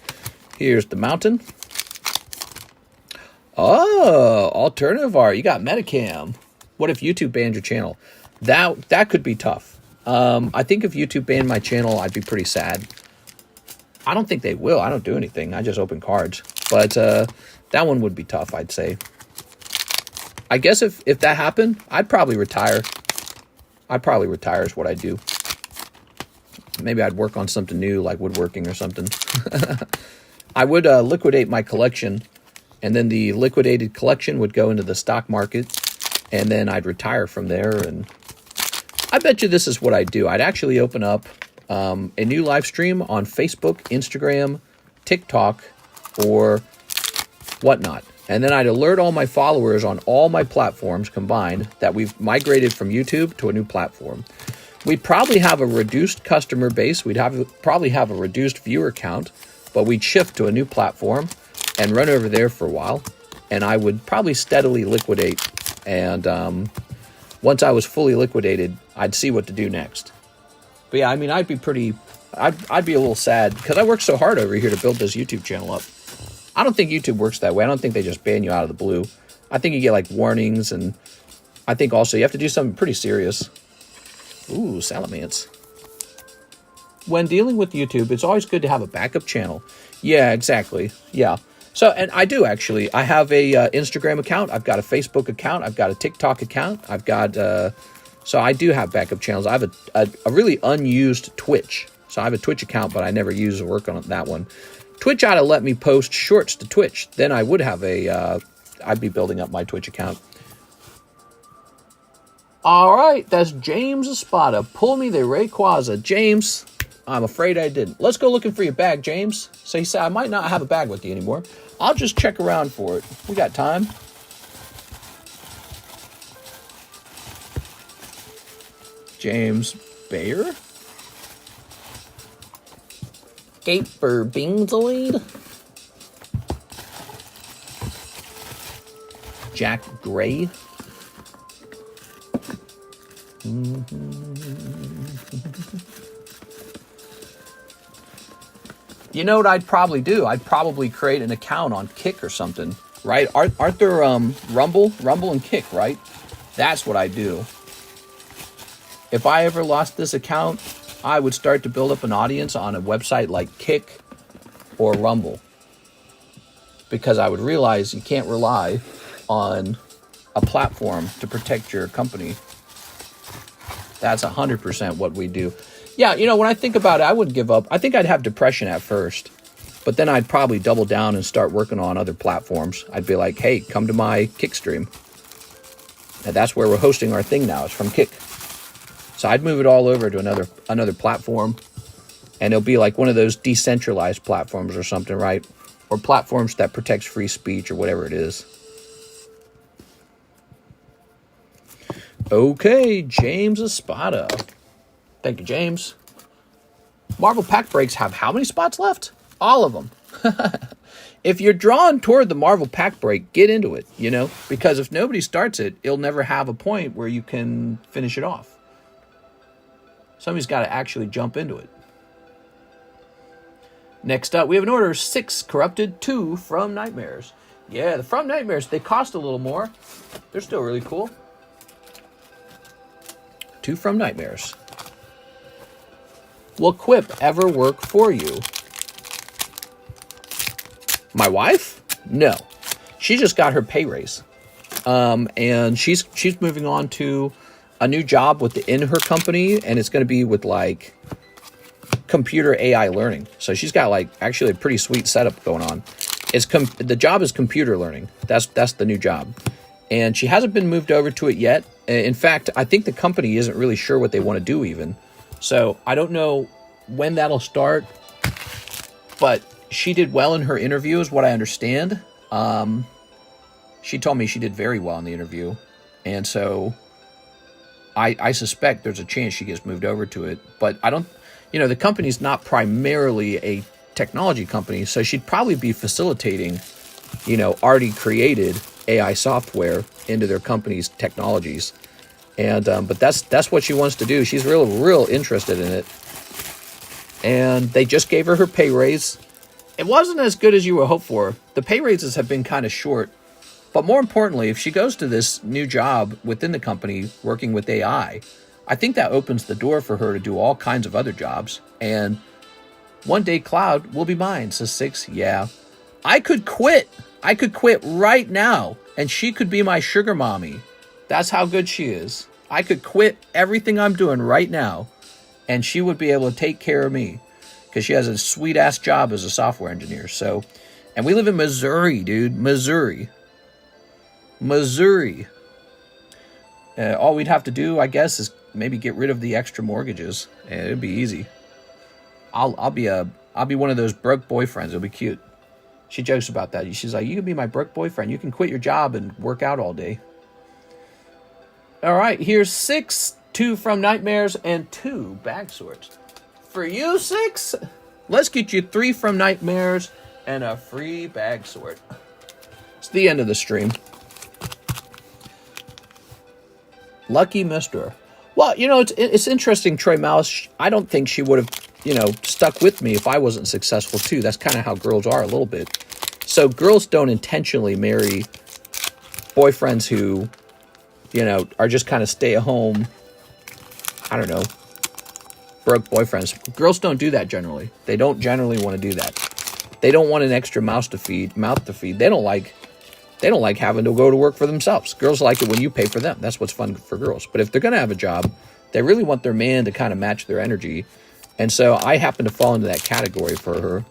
Here's the mountain. Oh, alternative art. You got Metacam. What if YouTube banned your channel? That could be tough. I think if YouTube banned my channel, I'd be pretty sad. I don't think they will. I don't do anything. I just open cards. But that one would be tough, I'd say. I guess if that happened, I'd probably retire. I'd probably retire is what I'd do. Maybe I'd work on something new, like woodworking or something. I would liquidate my collection, and then the liquidated collection would go into the stock market, and then I'd retire from there. And I bet you this is what I'd do. I'd actually open up a new live stream on Facebook, Instagram, TikTok, or whatnot. And then I'd alert all my followers on all my platforms combined that we've migrated from YouTube to a new platform. We'd probably have a reduced customer base. We'd probably have a reduced viewer count, but we'd shift to a new platform and run over there for a while. And I would probably steadily liquidate. And once I was fully liquidated, I'd see what to do next. But yeah, I mean, I'd be a little sad because I worked so hard over here to build this YouTube channel up. I don't think YouTube works that way. I don't think they just ban you out of the blue. I think you get like warnings, and I think also you have to do something pretty serious. Ooh, Salamance. When dealing with YouTube, it's always good to have a backup channel. Yeah, exactly. Yeah. So, and I do actually. I have a Instagram account. I've got a Facebook account. I've got a TikTok account. I've got, so I do have backup channels. I have a really unused Twitch. So I have a Twitch account, but I never use or work on that one. Twitch ought to let me post shorts to Twitch. Then I would have I'd be building up my Twitch account. All right, that's James Espada. Pull me the Rayquaza. James, I'm afraid I didn't. Let's go looking for your bag, James. So he said, I might not have a bag with you anymore. I'll just check around for it. We got time. James Bayer. Gaper Bingslade. Jack Gray. You know what I'd probably do? I'd probably create an account on Kick or something, right? Aren't there Rumble and Kick, right? That's what I do. If I ever lost this account, I would start to build up an audience on a website like Kick or Rumble, because I would realize you can't rely on a platform to protect your company. That's 100% what we do. Yeah, you know, when I think about it, I wouldn't give up. I think I'd have depression at first, but then I'd probably double down and start working on other platforms. I'd be like, hey, come to my Kick stream. And that's where we're hosting our thing now. It's from Kick. So I'd move it all over to another platform, and it'll be like one of those decentralized platforms or something, right? Or platforms that protects free speech or whatever it is. Okay, James Espada. Thank you, James. Marvel Pack Breaks have how many spots left? All of them. If you're drawn toward the Marvel Pack Break, get into it, you know? Because if nobody starts it, it'll never have a point where you can finish it off. Somebody's got to actually jump into it. Next up, we have an order of 6 corrupted, 2 from Nightmares. Yeah, the From Nightmares, they cost a little more. They're still really cool. 2 from Nightmares. Will Quip ever work for you? My wife? No. She just got her pay raise. And she's moving on to a new job within her company, and it's going to be with like computer AI learning. So she's got like actually a pretty sweet setup going on. The job is computer learning. That's the new job. And she hasn't been moved over to it yet. In fact, I think the company isn't really sure what they want to do even. So I don't know when that'll start, but she did well in her interview is what I understand. She told me she did very well in the interview. And so I suspect there's a chance she gets moved over to it, but I don't, you know, the company's not primarily a technology company, so she'd probably be facilitating, you know, already created AI software into their company's technologies. And, but that's what she wants to do. She's real interested in it. And they just gave her pay raise. It wasn't as good as you would hope for. The pay raises have been kind of short. But more importantly, if she goes to this new job within the company working with AI, I think that opens the door for her to do all kinds of other jobs. And one day Cloud will be mine, says 6. Yeah. I could quit. I could quit right now, and she could be my sugar mommy. That's how good she is. I could quit everything I'm doing right now, and she would be able to take care of me because she has a sweet-ass job as a software engineer. So, and we live in Missouri, dude. Missouri. All we'd have to do, I guess, is maybe get rid of the extra mortgages, and it'd be easy. I'll be one of those broke boyfriends. It'll be cute. She jokes about that. She's like, you can be my broke boyfriend. You can quit your job and work out all day. All right, here's 6, 2 from Nightmares, and 2 bag sorts. For you, 6, let's get you 3 from Nightmares and a free bag sort. It's the end of the stream. Lucky Mister. Well, you know, it's interesting, Troy Malice. I don't think she would have, you know, stuck with me if I wasn't successful too. That's kind of how girls are a little bit. So girls don't intentionally marry boyfriends who, you know, are just kind of stay-at-home, I don't know, broke boyfriends. Girls don't do that generally. They don't generally want to do that. They don't want an extra mouth to feed. They don't like having to go to work for themselves. Girls like it when you pay for them. That's what's fun for girls. But if they're going to have a job, they really want their man to kind of match their energy. And so I happen to fall into that category for her.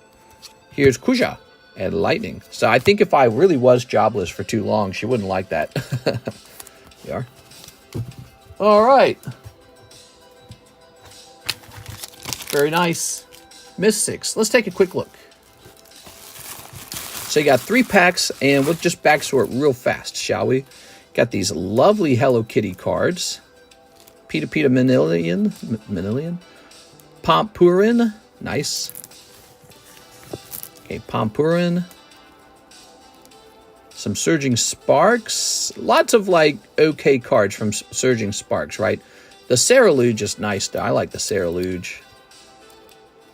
Here's Kuja and Lightning. So I think if I really was jobless for too long, she wouldn't like that. We are. All right. Very nice. Mystics. Let's take a quick look. So you got 3 packs, and we'll just back sort real fast, shall we? Got these lovely Hello Kitty cards. Pita Manilian. Pompurin. Nice. Okay, Pompurin. Some Surging Sparks. Lots of, like, okay cards from Surging Sparks, right? The Saraluge is nice, though. I like the Saraluge.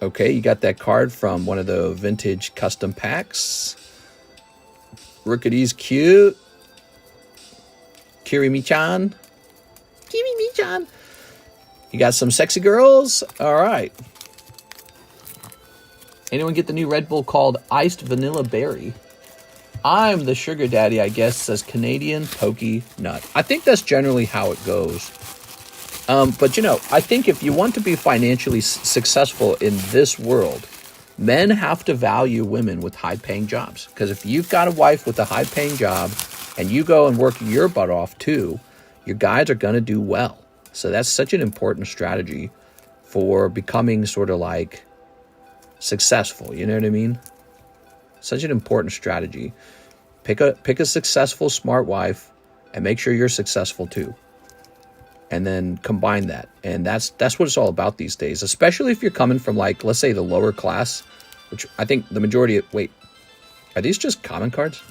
Okay, you got that card from one of the vintage custom packs. Rookity's cute. Kirimi-chan. Kirimi-chan. You got some sexy girls. All right. Anyone get the new Red Bull called Iced Vanilla Berry? I'm the sugar daddy, I guess, says Canadian Pokey Nut. I think that's generally how it goes. But, you know, I think if you want to be financially successful in this world, men have to value women with high-paying jobs. Because if you've got a wife with a high-paying job and you go and work your butt off too, your guys are going to do well. So that's such an important strategy for becoming sort of like successful. You know what I mean? Such an important strategy. Pick a successful, smart wife and make sure you're successful too. And then combine that. And that's what it's all about these days, especially if you're coming from, like, let's say the lower class, which I think the majority of, wait, are these just common cards?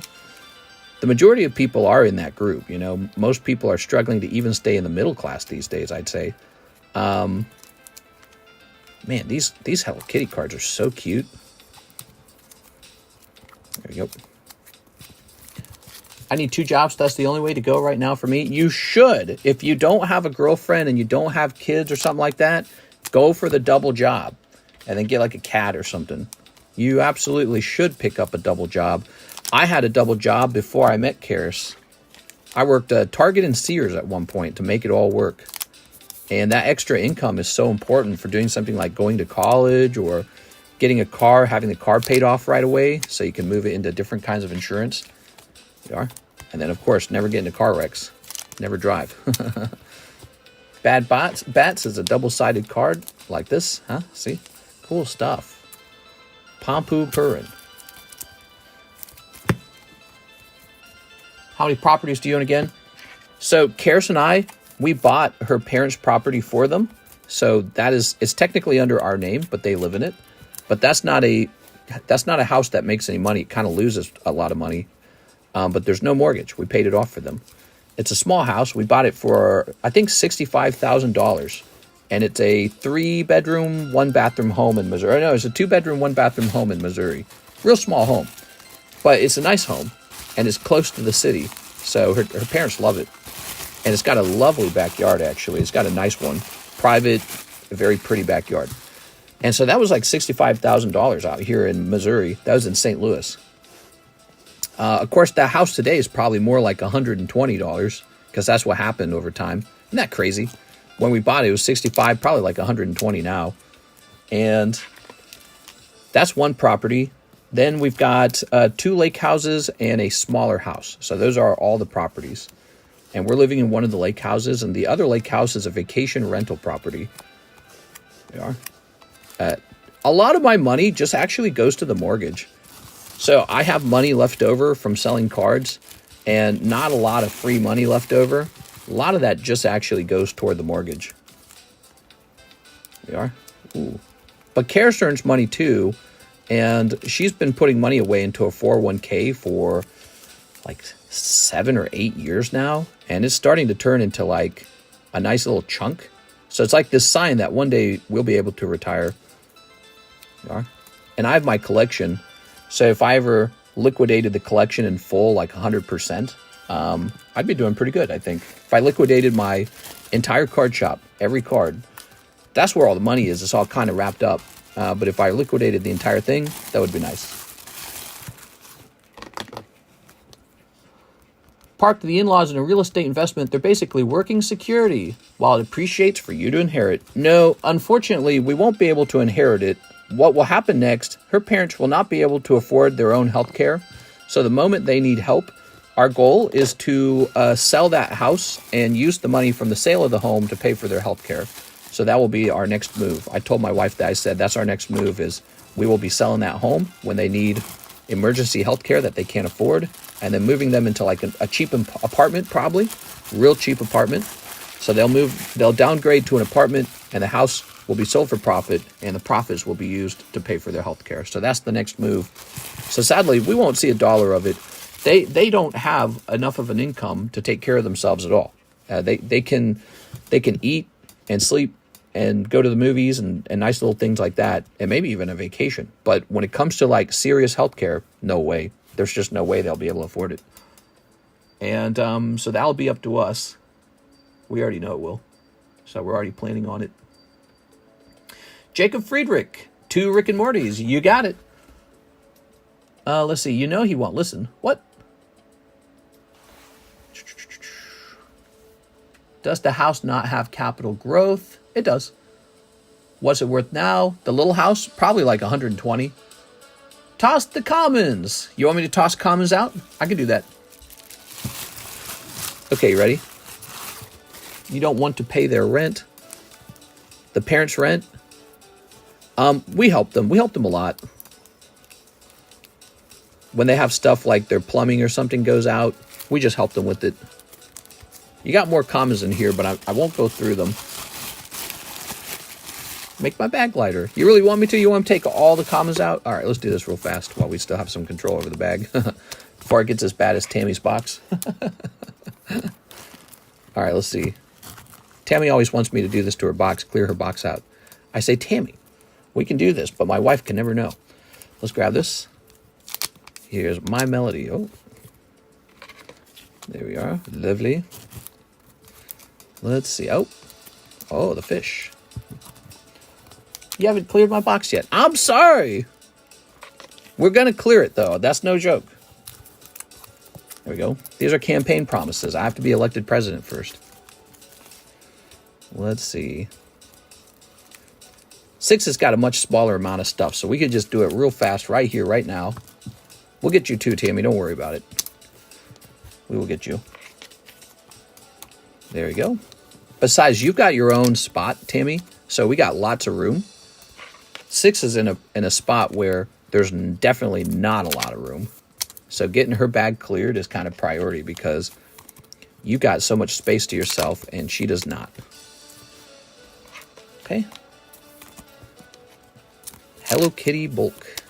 The majority of people are in that group, you know. Most people are struggling to even stay in the middle class these days, I'd say. Man, these Hello Kitty cards are so cute. There you go. I need 2 jobs. That's the only way to go right now for me. You should. If you don't have a girlfriend and you don't have kids or something like that, go for the double job and then get like a cat or something. You absolutely should pick up a double job. I had a double job before I met Karis. I worked Target and Sears at one point to make it all work. And that extra income is so important for doing something like going to college or getting a car, having the car paid off right away so you can move it into different kinds of insurance. You are. And then, of course, never get into car wrecks. Never drive. Bad Bats is a double-sided card like this. Huh? See? Cool stuff. Pompu Purin. How many properties do you own again? So, Karis and I, we bought her parents' property for them. So it's technically under our name, but they live in it. But that's not a house that makes any money. It kind of loses a lot of money. But there's no mortgage. We paid it off for them. It's a small house. We bought it for, I think, $65,000. And it's a 3-bedroom, 1-bathroom home in Missouri. No, it's a 2-bedroom, 1-bathroom home in Missouri. Real small home. But it's a nice home. And it's close to the city. So her parents love it. And it's got a lovely backyard, actually. It's got a nice one. Private, a very pretty backyard. And so that was like $65,000 out here in Missouri. That was in St. Louis. Of course, that house today is probably more like $120 because that's what happened over time. Isn't that crazy? When we bought it, it was $65, probably like $120 now. And that's one property. Then we've got 2 lake houses and a smaller house. So those are all the properties. And we're living in one of the lake houses, and the other lake house is a vacation rental property. They are. A lot of my money just actually goes to the mortgage. So I have money left over from selling cards and not a lot of free money left over. A lot of that just actually goes toward the mortgage. They are. Ooh. But Karis earns money too, and she's been putting money away into a 401k for like 7 or 8 years now, and it's starting to turn into like a nice little chunk. So it's like this sign that one day we'll be able to retire. They are. And I have my collection. So if I ever liquidated the collection in full, like 100%, I'd be doing pretty good, I think. If I liquidated my entire card shop, every card, that's where all the money is. It's all kind of wrapped up. But if I liquidated the entire thing, that would be nice. Park to the in-laws in a real estate investment, they're basically working security while it appreciates for you to inherit. No, unfortunately, we won't be able to inherit it what will happen next, her parents will not be able to afford their own health care. So the moment they need help, our goal is to sell that house and use the money from the sale of the home to pay for their health care. So that will be our next move. I told my wife that. I said that's our next move is we will be selling that home when they need emergency health care that they can't afford, and then moving them into like a cheap apartment, probably real cheap apartment. So they'll downgrade to an apartment, and the house will be sold for profit, and the profits will be used to pay for their health care. So that's the next move. So sadly, we won't see a dollar of it. They don't have enough of an income to take care of themselves at all. They can eat and sleep and go to the movies and nice little things like that, and maybe even a vacation. But when it comes to like serious healthcare, no way. There's just no way they'll be able to afford it. And so that'll be up to us. We already know it will. So we're already planning on it. Jacob Friedrich, 2 Rick and Mortys. You got it. Let's see. You know he won't listen. What? Does the house not have capital growth? It does. What's it worth now? The little house? Probably like 120. Toss the commons. You want me to toss commons out? I can do that. Okay, you ready? You don't want to pay their rent. The parents' rent. We help them. We help them a lot. When they have stuff like their plumbing or something goes out, we just help them with it. You got more commons in here, but I won't go through them. Make my bag lighter. You really want me to? You want to take all the commons out? All right, let's do this real fast while we still have some control over the bag. Before it gets as bad as Tammy's box. All right, let's see. Tammy always wants me to do this to her box, clear her box out. I say, Tammy, we can do this, but my wife can never know. Let's grab this. Here's my melody. Oh, there we are. Lovely. Let's see. Oh, the fish. You haven't cleared my box yet. I'm sorry. We're going to clear it, though. That's no joke. There we go. These are campaign promises. I have to be elected president first. Let's see. 6 has got a much smaller amount of stuff, so we could just do it real fast right here, right now. We'll get you too, Tammy. Don't worry about it. We will get you. There you go. Besides, you've got your own spot, Tammy, so we got lots of room. 6 is in a spot where there's definitely not a lot of room. So getting her bag cleared is kind of priority because you've got so much space to yourself and she does not. Okay. Hello Kitty bulk.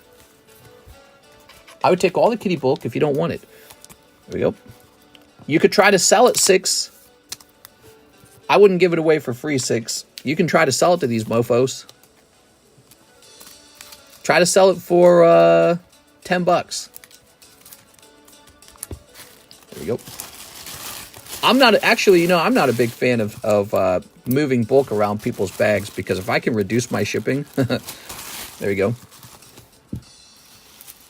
I would take all the kitty bulk if you don't want it. There we go. You could try to sell it, 6. I wouldn't give it away for free, 6. You can try to sell it to these mofos. Try to sell it for $10. There we go. I'm not a big fan of moving bulk around people's bags because if I can reduce my shipping, there you go.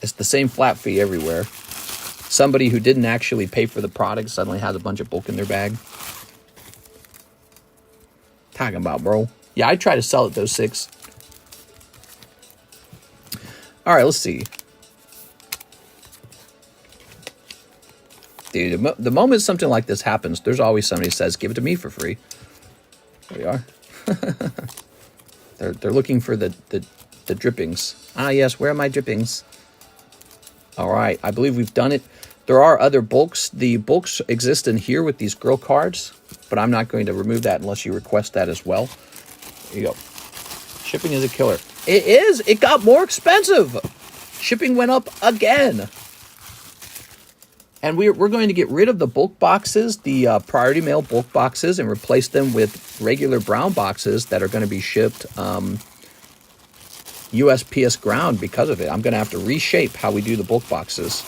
It's the same flat fee everywhere. Somebody who didn't actually pay for the product suddenly has a bunch of bulk in their bag. Talking about, bro. Yeah, I try to sell it, those 6. All right, let's see. Dude, the moment something like this happens, there's always somebody who says, give it to me for free. There we are. They're looking for the drippings. Ah, yes, where are my drippings? All right, I believe we've done it. There are other bulks. The bulks exist in here with these grill cards, but I'm not going to remove that unless you request that as well. There you go. Shipping is a killer. It is. It got more expensive. Shipping went up again. And we're going to get rid of the bulk boxes, the priority mail bulk boxes, and replace them with regular brown boxes that are going to be shipped USPS ground because of it. I'm going to have to reshape how we do the bulk boxes.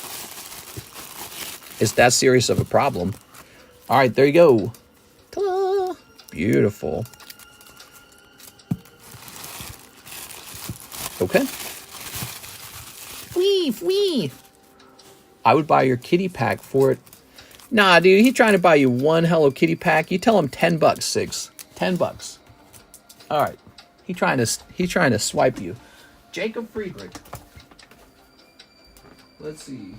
It's that serious of a problem. All right, there you go. Ta-da! Beautiful. Okay. Wee. I would buy your kitty pack for it. Nah, dude, he's trying to buy you one Hello Kitty pack. You tell him $10, 6. $10. All right. He's trying to swipe you. Jacob Friedrich. Let's see.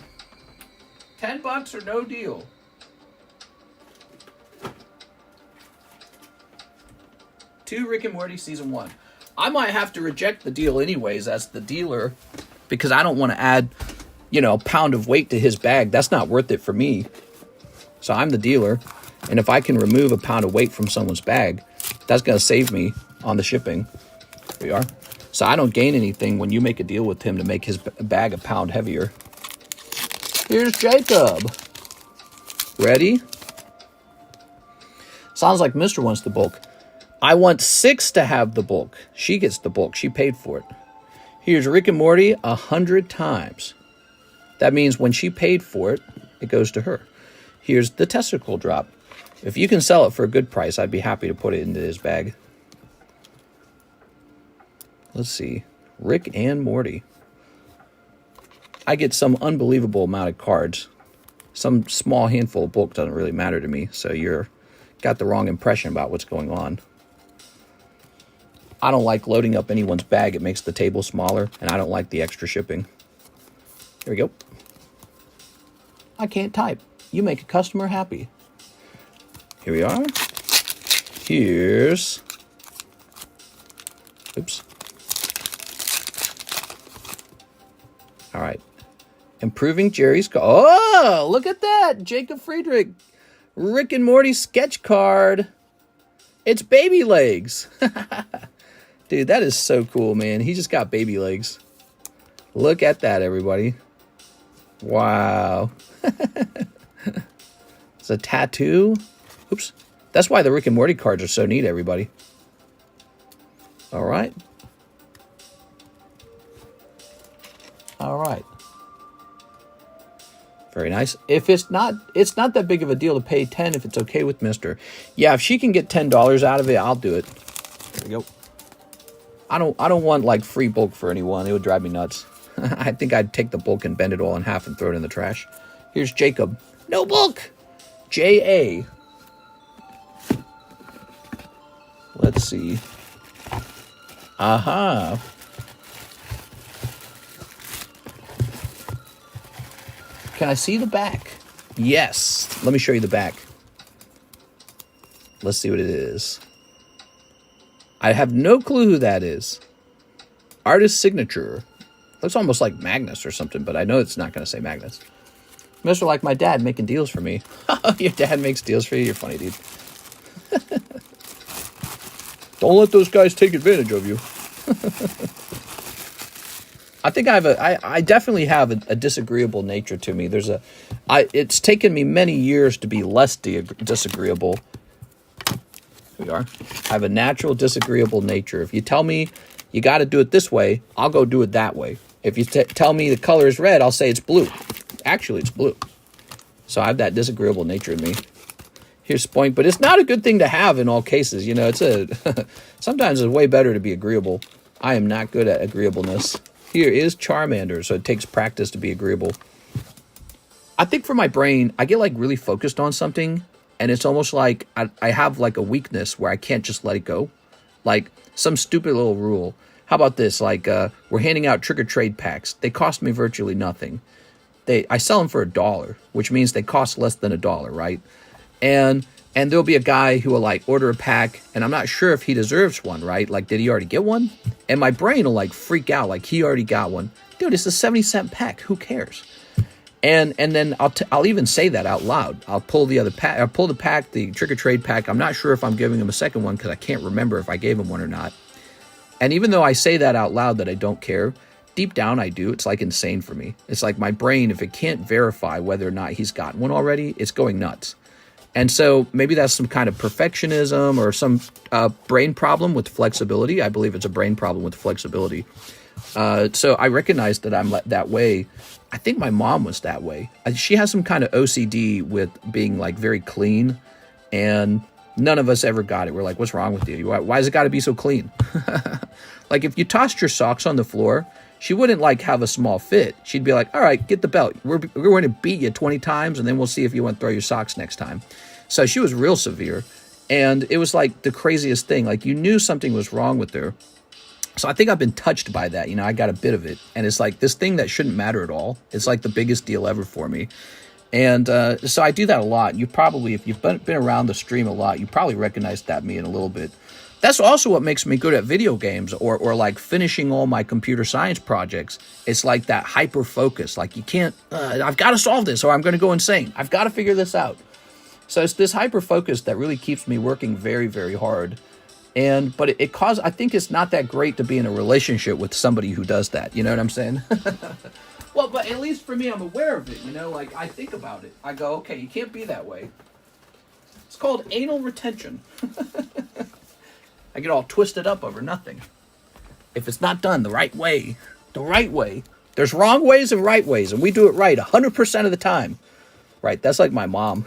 $10 or no deal. Two Rick and Morty season 1. I might have to reject the deal anyways as the dealer because I don't want to add, you know, a pound of weight to his bag. That's not worth it for me. So I'm the dealer. And if I can remove a pound of weight from someone's bag, that's going to save me on the shipping. Here we are. So I don't gain anything when you make a deal with him to make his bag a pound heavier. Here's Jacob. Ready? Sounds like Mr. wants the bulk. I want 6 to have the bulk. She gets the bulk. She paid for it. Here's Rick and Morty 100 times. That means when she paid for it, it goes to her. Here's the testicle drop. If you can sell it for a good price, I'd be happy to put it into his bag. Let's see. Rick and Morty. I get some unbelievable amount of cards. Some small handful of bulk doesn't really matter to me, so you're got the wrong impression about what's going on. I don't like loading up anyone's bag. It makes the table smaller, and I don't like the extra shipping. Here we go. I can't type. You make a customer happy. Here we are. Here's... Oops. All right. Improving Jerry's... Oh, look at that. Jacob Friedrich. Rick and Morty sketch card. It's baby legs. Dude, that is so cool, man. He just got baby legs. Look at that, everybody. Wow. It's a tattoo. Oops. That's why the Rick and Morty cards are so neat, everybody. All right. All right. Very nice. If it's not that big of a deal to pay 10 if it's okay with Mr. Yeah, if she can get $10 out of it, I'll do it. There we go. I don't want like free bulk for anyone. It would drive me nuts. I think I'd take the bulk and bend it all in half and throw it in the trash. Here's Jacob. No bulk. J.A. Let's see. Aha. Can I see the back? Yes. Let me show you the back. Let's see what it is. I have no clue who that is. Artist signature. Looks almost like Magnus or something, but I know it's not going to say Magnus. Mr. Like my dad making deals for me. Your dad makes deals for you? You're funny, dude. Don't let those guys take advantage of you. I think I definitely have a disagreeable nature to me. It's taken me many years to be less disagreeable. Here we are. I have a natural disagreeable nature. If you tell me you got to do it this way, I'll go do it that way. If you tell me the color is red, I'll say it's blue. Actually, it's blue. So I have that disagreeable nature in me. Here's Spoink, but it's not a good thing to have in all cases. You know, sometimes it's way better to be agreeable. I am not good at agreeableness. Here is Charmander, so it takes practice to be agreeable. I think for my brain, I get like really focused on something, and it's almost like I have like a weakness where I can't just let it go. Like some stupid little rule. How about this? Like we're handing out trick-or-trade packs. They cost me virtually nothing. I sell them for $1, which means they cost less than $1, right? And there'll be a guy who will like order a pack, and I'm not sure if he deserves one, right? Like, did he already get one? And my brain will like freak out, like he already got one. Dude, it's a 70-cent pack. Who cares? And then I'll even say that out loud. I'll pull the other pack. I'll pull the pack, the trick-or-trade pack. I'm not sure if I'm giving him a second one because I can't remember if I gave him one or not. And even though I say that out loud that I don't care, deep down I do. It's like insane for me. It's like my brain, if it can't verify whether or not he's gotten one already, it's going nuts. And so maybe that's some kind of perfectionism or some brain problem with flexibility. I believe it's a brain problem with flexibility. So I recognize that I'm that way. I think my mom was that way. She has some kind of OCD with being like very clean, and none of us ever got it. We're like, what's wrong with you? Why has it got to be so clean? Like if you tossed your socks on the floor, she wouldn't like have a small fit. She'd be like, all right, get the belt. We're going to beat you 20 times, and then we'll see if you want to throw your socks next time. So she was real severe, and it was like the craziest thing. Like you knew something was wrong with her. So I think I've been touched by that. You know, I got a bit of it. And it's like this thing that shouldn't matter at all. It's like the biggest deal ever for me. And so I do that a lot. You probably, if you've been around the stream a lot, you probably recognize that me in a little bit. That's also what makes me good at video games or like finishing all my computer science projects. It's like that hyper focus. Like you can't, I've got to solve this or I'm going to go insane. I've got to figure this out. So it's this hyper focus that really keeps me working very, very hard. But it causes, I think it's not that great to be in a relationship with somebody who does that. You know what I'm saying? Well, but at least for me, I'm aware of it. You know, like I think about it. I go, okay, you can't be that way. It's called anal retention. I get all twisted up over nothing. If it's not done the right way, there's wrong ways and right ways, and we do it right 100% of the time. Right? That's like my mom.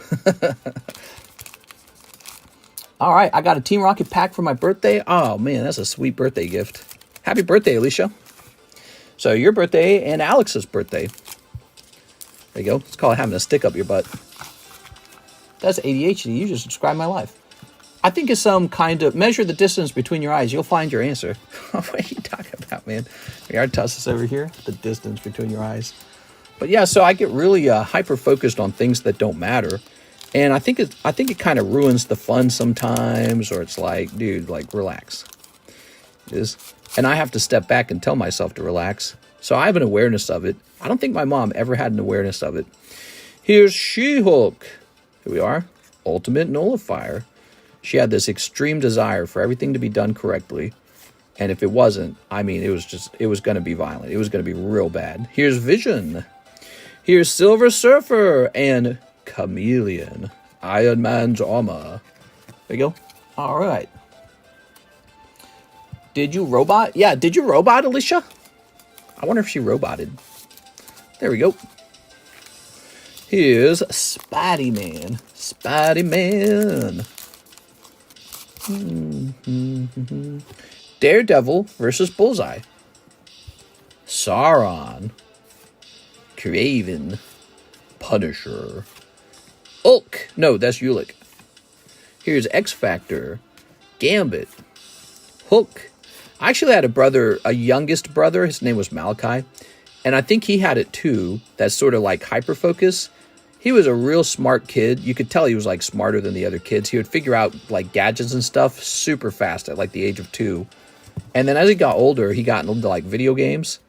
All right, I got a Team Rocket pack for my birthday. Oh, man, that's a sweet birthday gift. Happy birthday, Alicia. So your birthday and Alex's birthday. There you go. Let's call it having a stick up your butt. That's ADHD. You just described my life. I think it's some kind of measure the distance between your eyes. You'll find your answer. What are you talking about, man? We are Tussis over here. The distance between your eyes. But yeah, so I get really hyper focused on things that don't matter. And I think it kind of ruins the fun sometimes, or it's like, dude, like relax. It is. And I have to step back and tell myself to relax. So I have an awareness of it. I don't think my mom ever had an awareness of it. Here's She-Hulk. Here we are. Ultimate Nullifier. She had this extreme desire for everything to be done correctly. And if it wasn't, I mean, it was going to be violent. It was going to be real bad. Here's Vision. Here's Silver Surfer and Chameleon. Iron Man's armor. There you go. All right. Did you robot? Yeah, did you robot, Alicia? I wonder if she roboted. There we go. Here's Spidey-Man. Spidey-Man. Daredevil versus Bullseye. Sauron. Craven. Punisher. Hulk. No, that's Ulick. Here's X-Factor. Gambit. Hulk. I actually had a youngest brother. His name was Malachi. And I think he had it too. That's sort of like hyper-focus. He was a real smart kid. You could tell he was like smarter than the other kids. He would figure out like gadgets and stuff super fast at like the age of 2. And then as he got older, he got into like video games.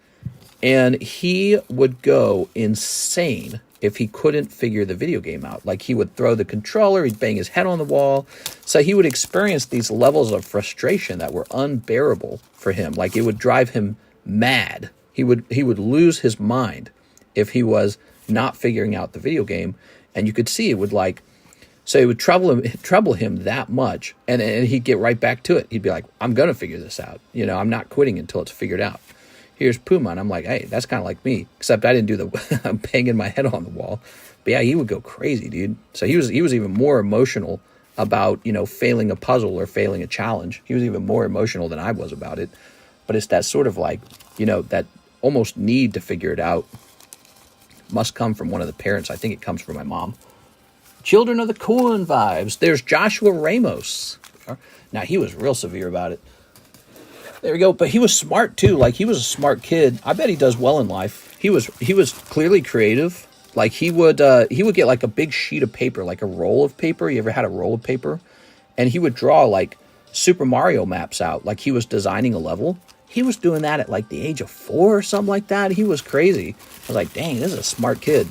And he would go insane if he couldn't figure the video game out. Like he would throw the controller, he'd bang his head on the wall. So he would experience these levels of frustration that were unbearable for him. Like it would drive him mad. He would lose his mind if he was not figuring out the video game. And you could see it would like, so it would trouble him that much. And he'd get right back to it. He'd be like, I'm going to figure this out. You know, I'm not quitting until it's figured out. Here's Puma, and I'm like, hey, that's kind of like me, except I didn't do the banging my head on the wall. But yeah, he would go crazy, dude. So he was even more emotional about, you know, failing a puzzle or failing a challenge. He was even more emotional than I was about it. But it's that sort of like, you know, that almost need to figure it out must come from one of the parents. I think it comes from my mom. Children of the Corn vibes. There's Joshua Ramos. Now, he was real severe about it. There we go. But he was smart too. Like he was a smart kid. I bet he does well in life. He was clearly creative. Like he would get like a big sheet of paper, like a roll of paper. You ever had a roll of paper? And he would draw like Super Mario maps out. Like he was designing a level. He was doing that at like the age of 4 or something like that. He was crazy. I was like, dang, this is a smart kid.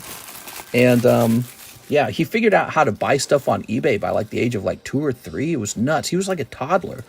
And yeah, he figured out how to buy stuff on eBay by like the age of like 2 or 3. It was nuts. He was like a toddler.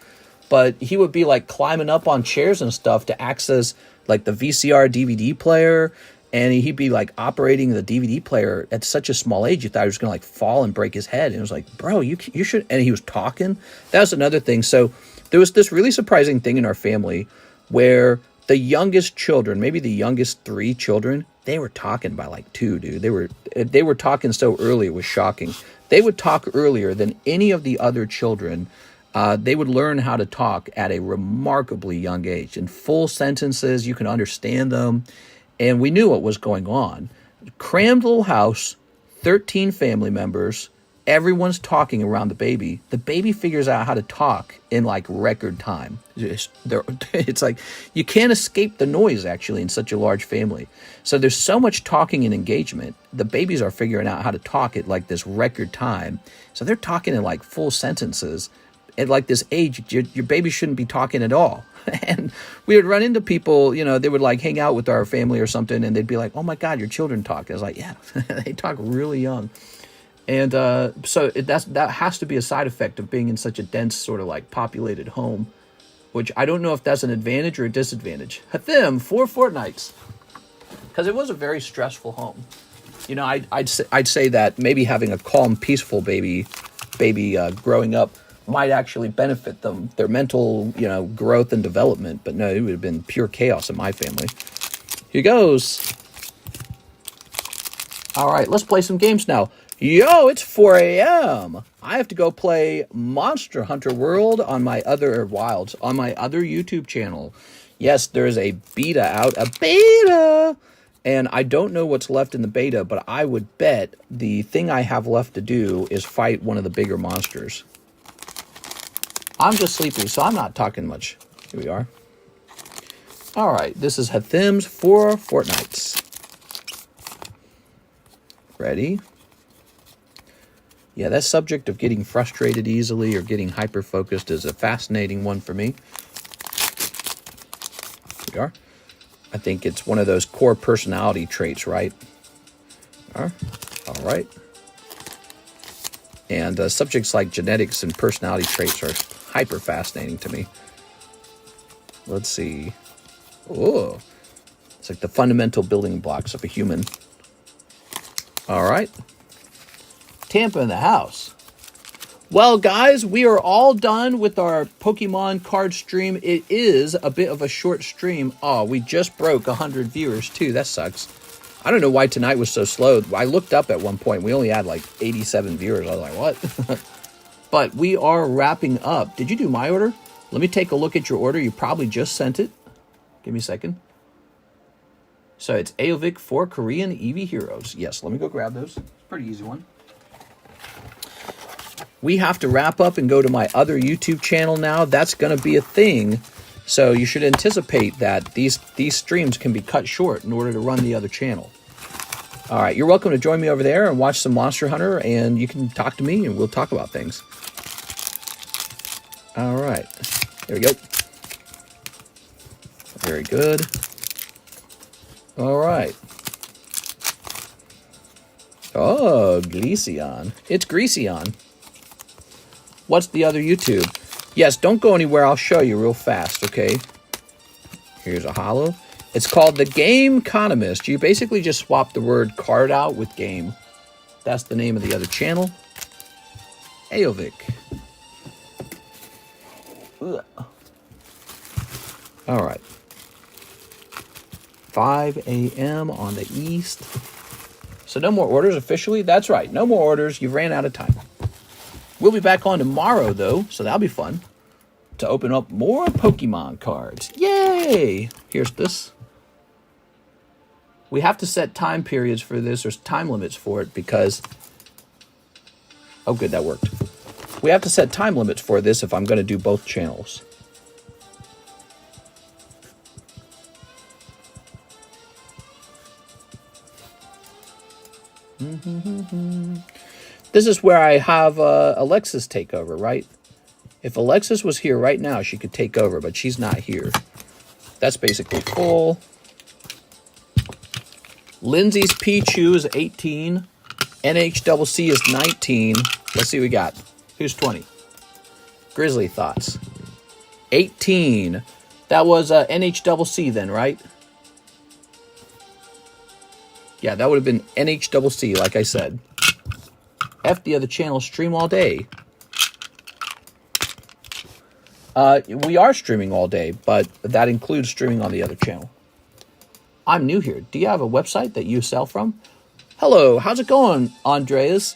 But he would be like climbing up on chairs and stuff to access like the VCR DVD player. And he'd be like operating the DVD player at such a small age. You thought he was going to like fall and break his head. And it was like, bro, you should. And he was talking. That was another thing. So there was this really surprising thing in our family where the youngest children, maybe the youngest 3 children, they were talking by like 2, dude. They were talking so early. It was shocking. They would talk earlier than any of the other children. They would learn how to talk at a remarkably young age. In full sentences, you can understand them. And we knew what was going on. Crammed little house, 13 family members, everyone's talking around the baby. The baby figures out how to talk in like record time. It's like you can't escape the noise actually in such a large family. So there's so much talking and engagement. The babies are figuring out how to talk at like this record time. So they're talking in like full sentences. At like this age, your baby shouldn't be talking at all. And we would run into people, you know, they would like hang out with our family or something, and they'd be like, "Oh my God, your children talk." I was like, "Yeah, they talk really young." And so that has to be a side effect of being in such a dense sort of like populated home, which I don't know if that's an advantage or a disadvantage. Hathim, 4 fortnights, because it was a very stressful home. You know, I'd say that maybe having a calm, peaceful baby growing up might actually benefit them, their mental, you know, growth and development. But no, it would have been pure chaos in my family. Here goes. All right, let's play some games now. Yo, it's 4 a.m. I have to go play Monster Hunter World on my other Wilds, on my other YouTube channel. Yes, there's a beta out, a beta. And I don't know what's left in the beta, but I would bet the thing I have left to do is fight one of the bigger monsters. I'm just sleepy, so I'm not talking much. Here we are. All right, this is Hathim's 4 fortnights. Ready? Yeah, that subject of getting frustrated easily or getting hyper-focused is a fascinating one for me. Here we are. I think it's one of those core personality traits, right? All right. And subjects like genetics and personality traits are hyper fascinating to me. Let's see. Oh, it's like the fundamental building blocks of a human. All right. Tampa in the house. Well, guys, we are all done with our Pokemon card stream. It is a bit of a short stream. Oh, we just broke 100 viewers, too. That sucks. I don't know why tonight was so slow. I looked up at one point. We only had like 87 viewers. I was like, what? But we are wrapping up. Did you do my order? Let me take a look at your order. You probably just sent it. Give me a second. So it's Aovic 4 Korean Eevee Heroes. Yes, let me go grab those. Pretty easy one. We have to wrap up and go to my other YouTube channel now. That's going to be a thing. So you should anticipate that these streams can be cut short in order to run the other channel. All right, you're welcome to join me over there and watch some Monster Hunter, and you can talk to me and we'll talk about things. All right, there we go. Very good. All right. Oh, Gleason. It's Greaseon. What's the other YouTube? Yes, don't go anywhere. I'll show you real fast, okay? Here's a holo. It's called TheCardconomist. You basically just swap the word card out with game. That's the name of the other channel. Aovic. Ugh. All right. 5 a.m. on the east. So no more orders officially? That's right. No more orders. You ran out of time. We'll be back on tomorrow, though, so that'll be fun. To open up more Pokemon cards. Yay! Here's this. We have to set time periods for this. There's time limits for it because... Oh, good, that worked. We have to set time limits for this if I'm going to do both channels. This is where I have Alexis take over, right? If Alexis was here right now, she could take over, but she's not here. That's basically full. Lindsay's Pichu is 18. NHCC is 19. Let's see what we got. Who's 20? Grizzly Thoughts. 18. That was NHCC then, right? Yeah, that would have been NHCC, like I said. F the other channel, stream all day. We are streaming all day, but that includes streaming on the other channel. I'm new here. Do you have a website that you sell from? Hello, how's it going, Andreas?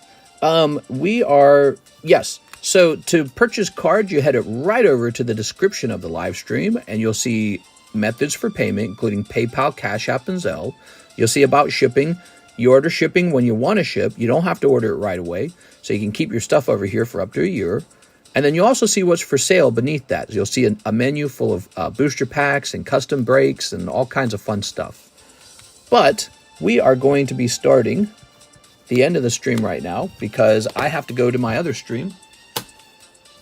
We are, yes. So to purchase cards, you head it right over to the description of the live stream, and you'll see methods for payment, including PayPal, CASHAPP, and ZELLE. You'll see about shipping. You order shipping when you want to ship. You don't have to order it right away. So you can keep your stuff over here for up to a year. And then you also see what's for sale beneath that. You'll see a menu full of booster packs and custom breaks and all kinds of fun stuff. But we are going to be starting the end of the stream right now because I have to go to my other stream,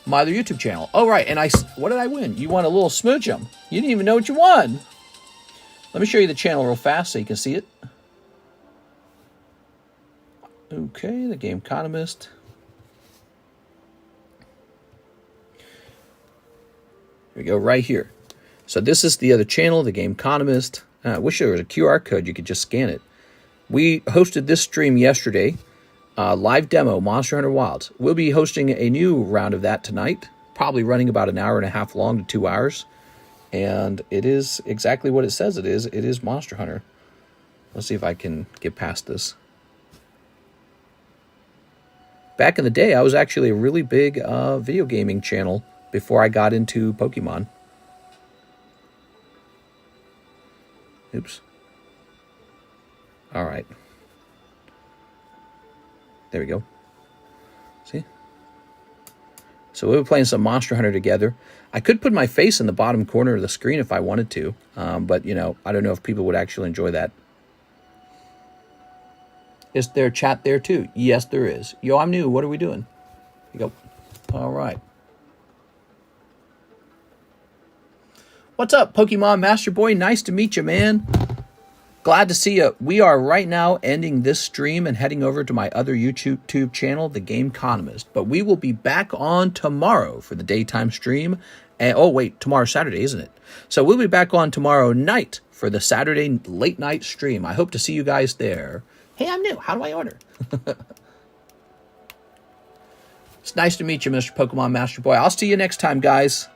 my other YouTube channel. Oh, right. And what did I win? You won a little smoochum. You didn't even know what you won. Let me show you the channel real fast so you can see it. Okay, the TheCardconomist. Here we go, right here. So this is the other channel, the TheCardconomist. I wish there was a QR code, you could just scan it. We hosted this stream yesterday, live demo, Monster Hunter Wilds. We'll be hosting a new round of that tonight, probably running about an hour and a half long to 2 hours. And it is exactly what it says it is. It is Monster Hunter. Let's see if I can get past this. Back in the day, I was actually a really big video gaming channel before I got into Pokemon. Oops. All right. There we go. See? So we were playing some Monster Hunter together. I could put my face in the bottom corner of the screen if I wanted to, but, you know, I don't know if people would actually enjoy that. Is there chat there, too? Yes, there is. Yo, I'm new. What are we doing? Here you go. All right. What's up, Pokemon Master Boy? Nice to meet you, man. Glad to see you. We are right now ending this stream and heading over to my other YouTube channel, The TheCardconomist. But we will be back on tomorrow for the daytime stream. And, oh, wait, tomorrow's Saturday, isn't it? So we'll be back on tomorrow night for the Saturday late night stream. I hope to see you guys there. Hey, I'm new. How do I order? It's nice to meet you, Mr. Pokemon Master Boy. I'll see you next time, guys.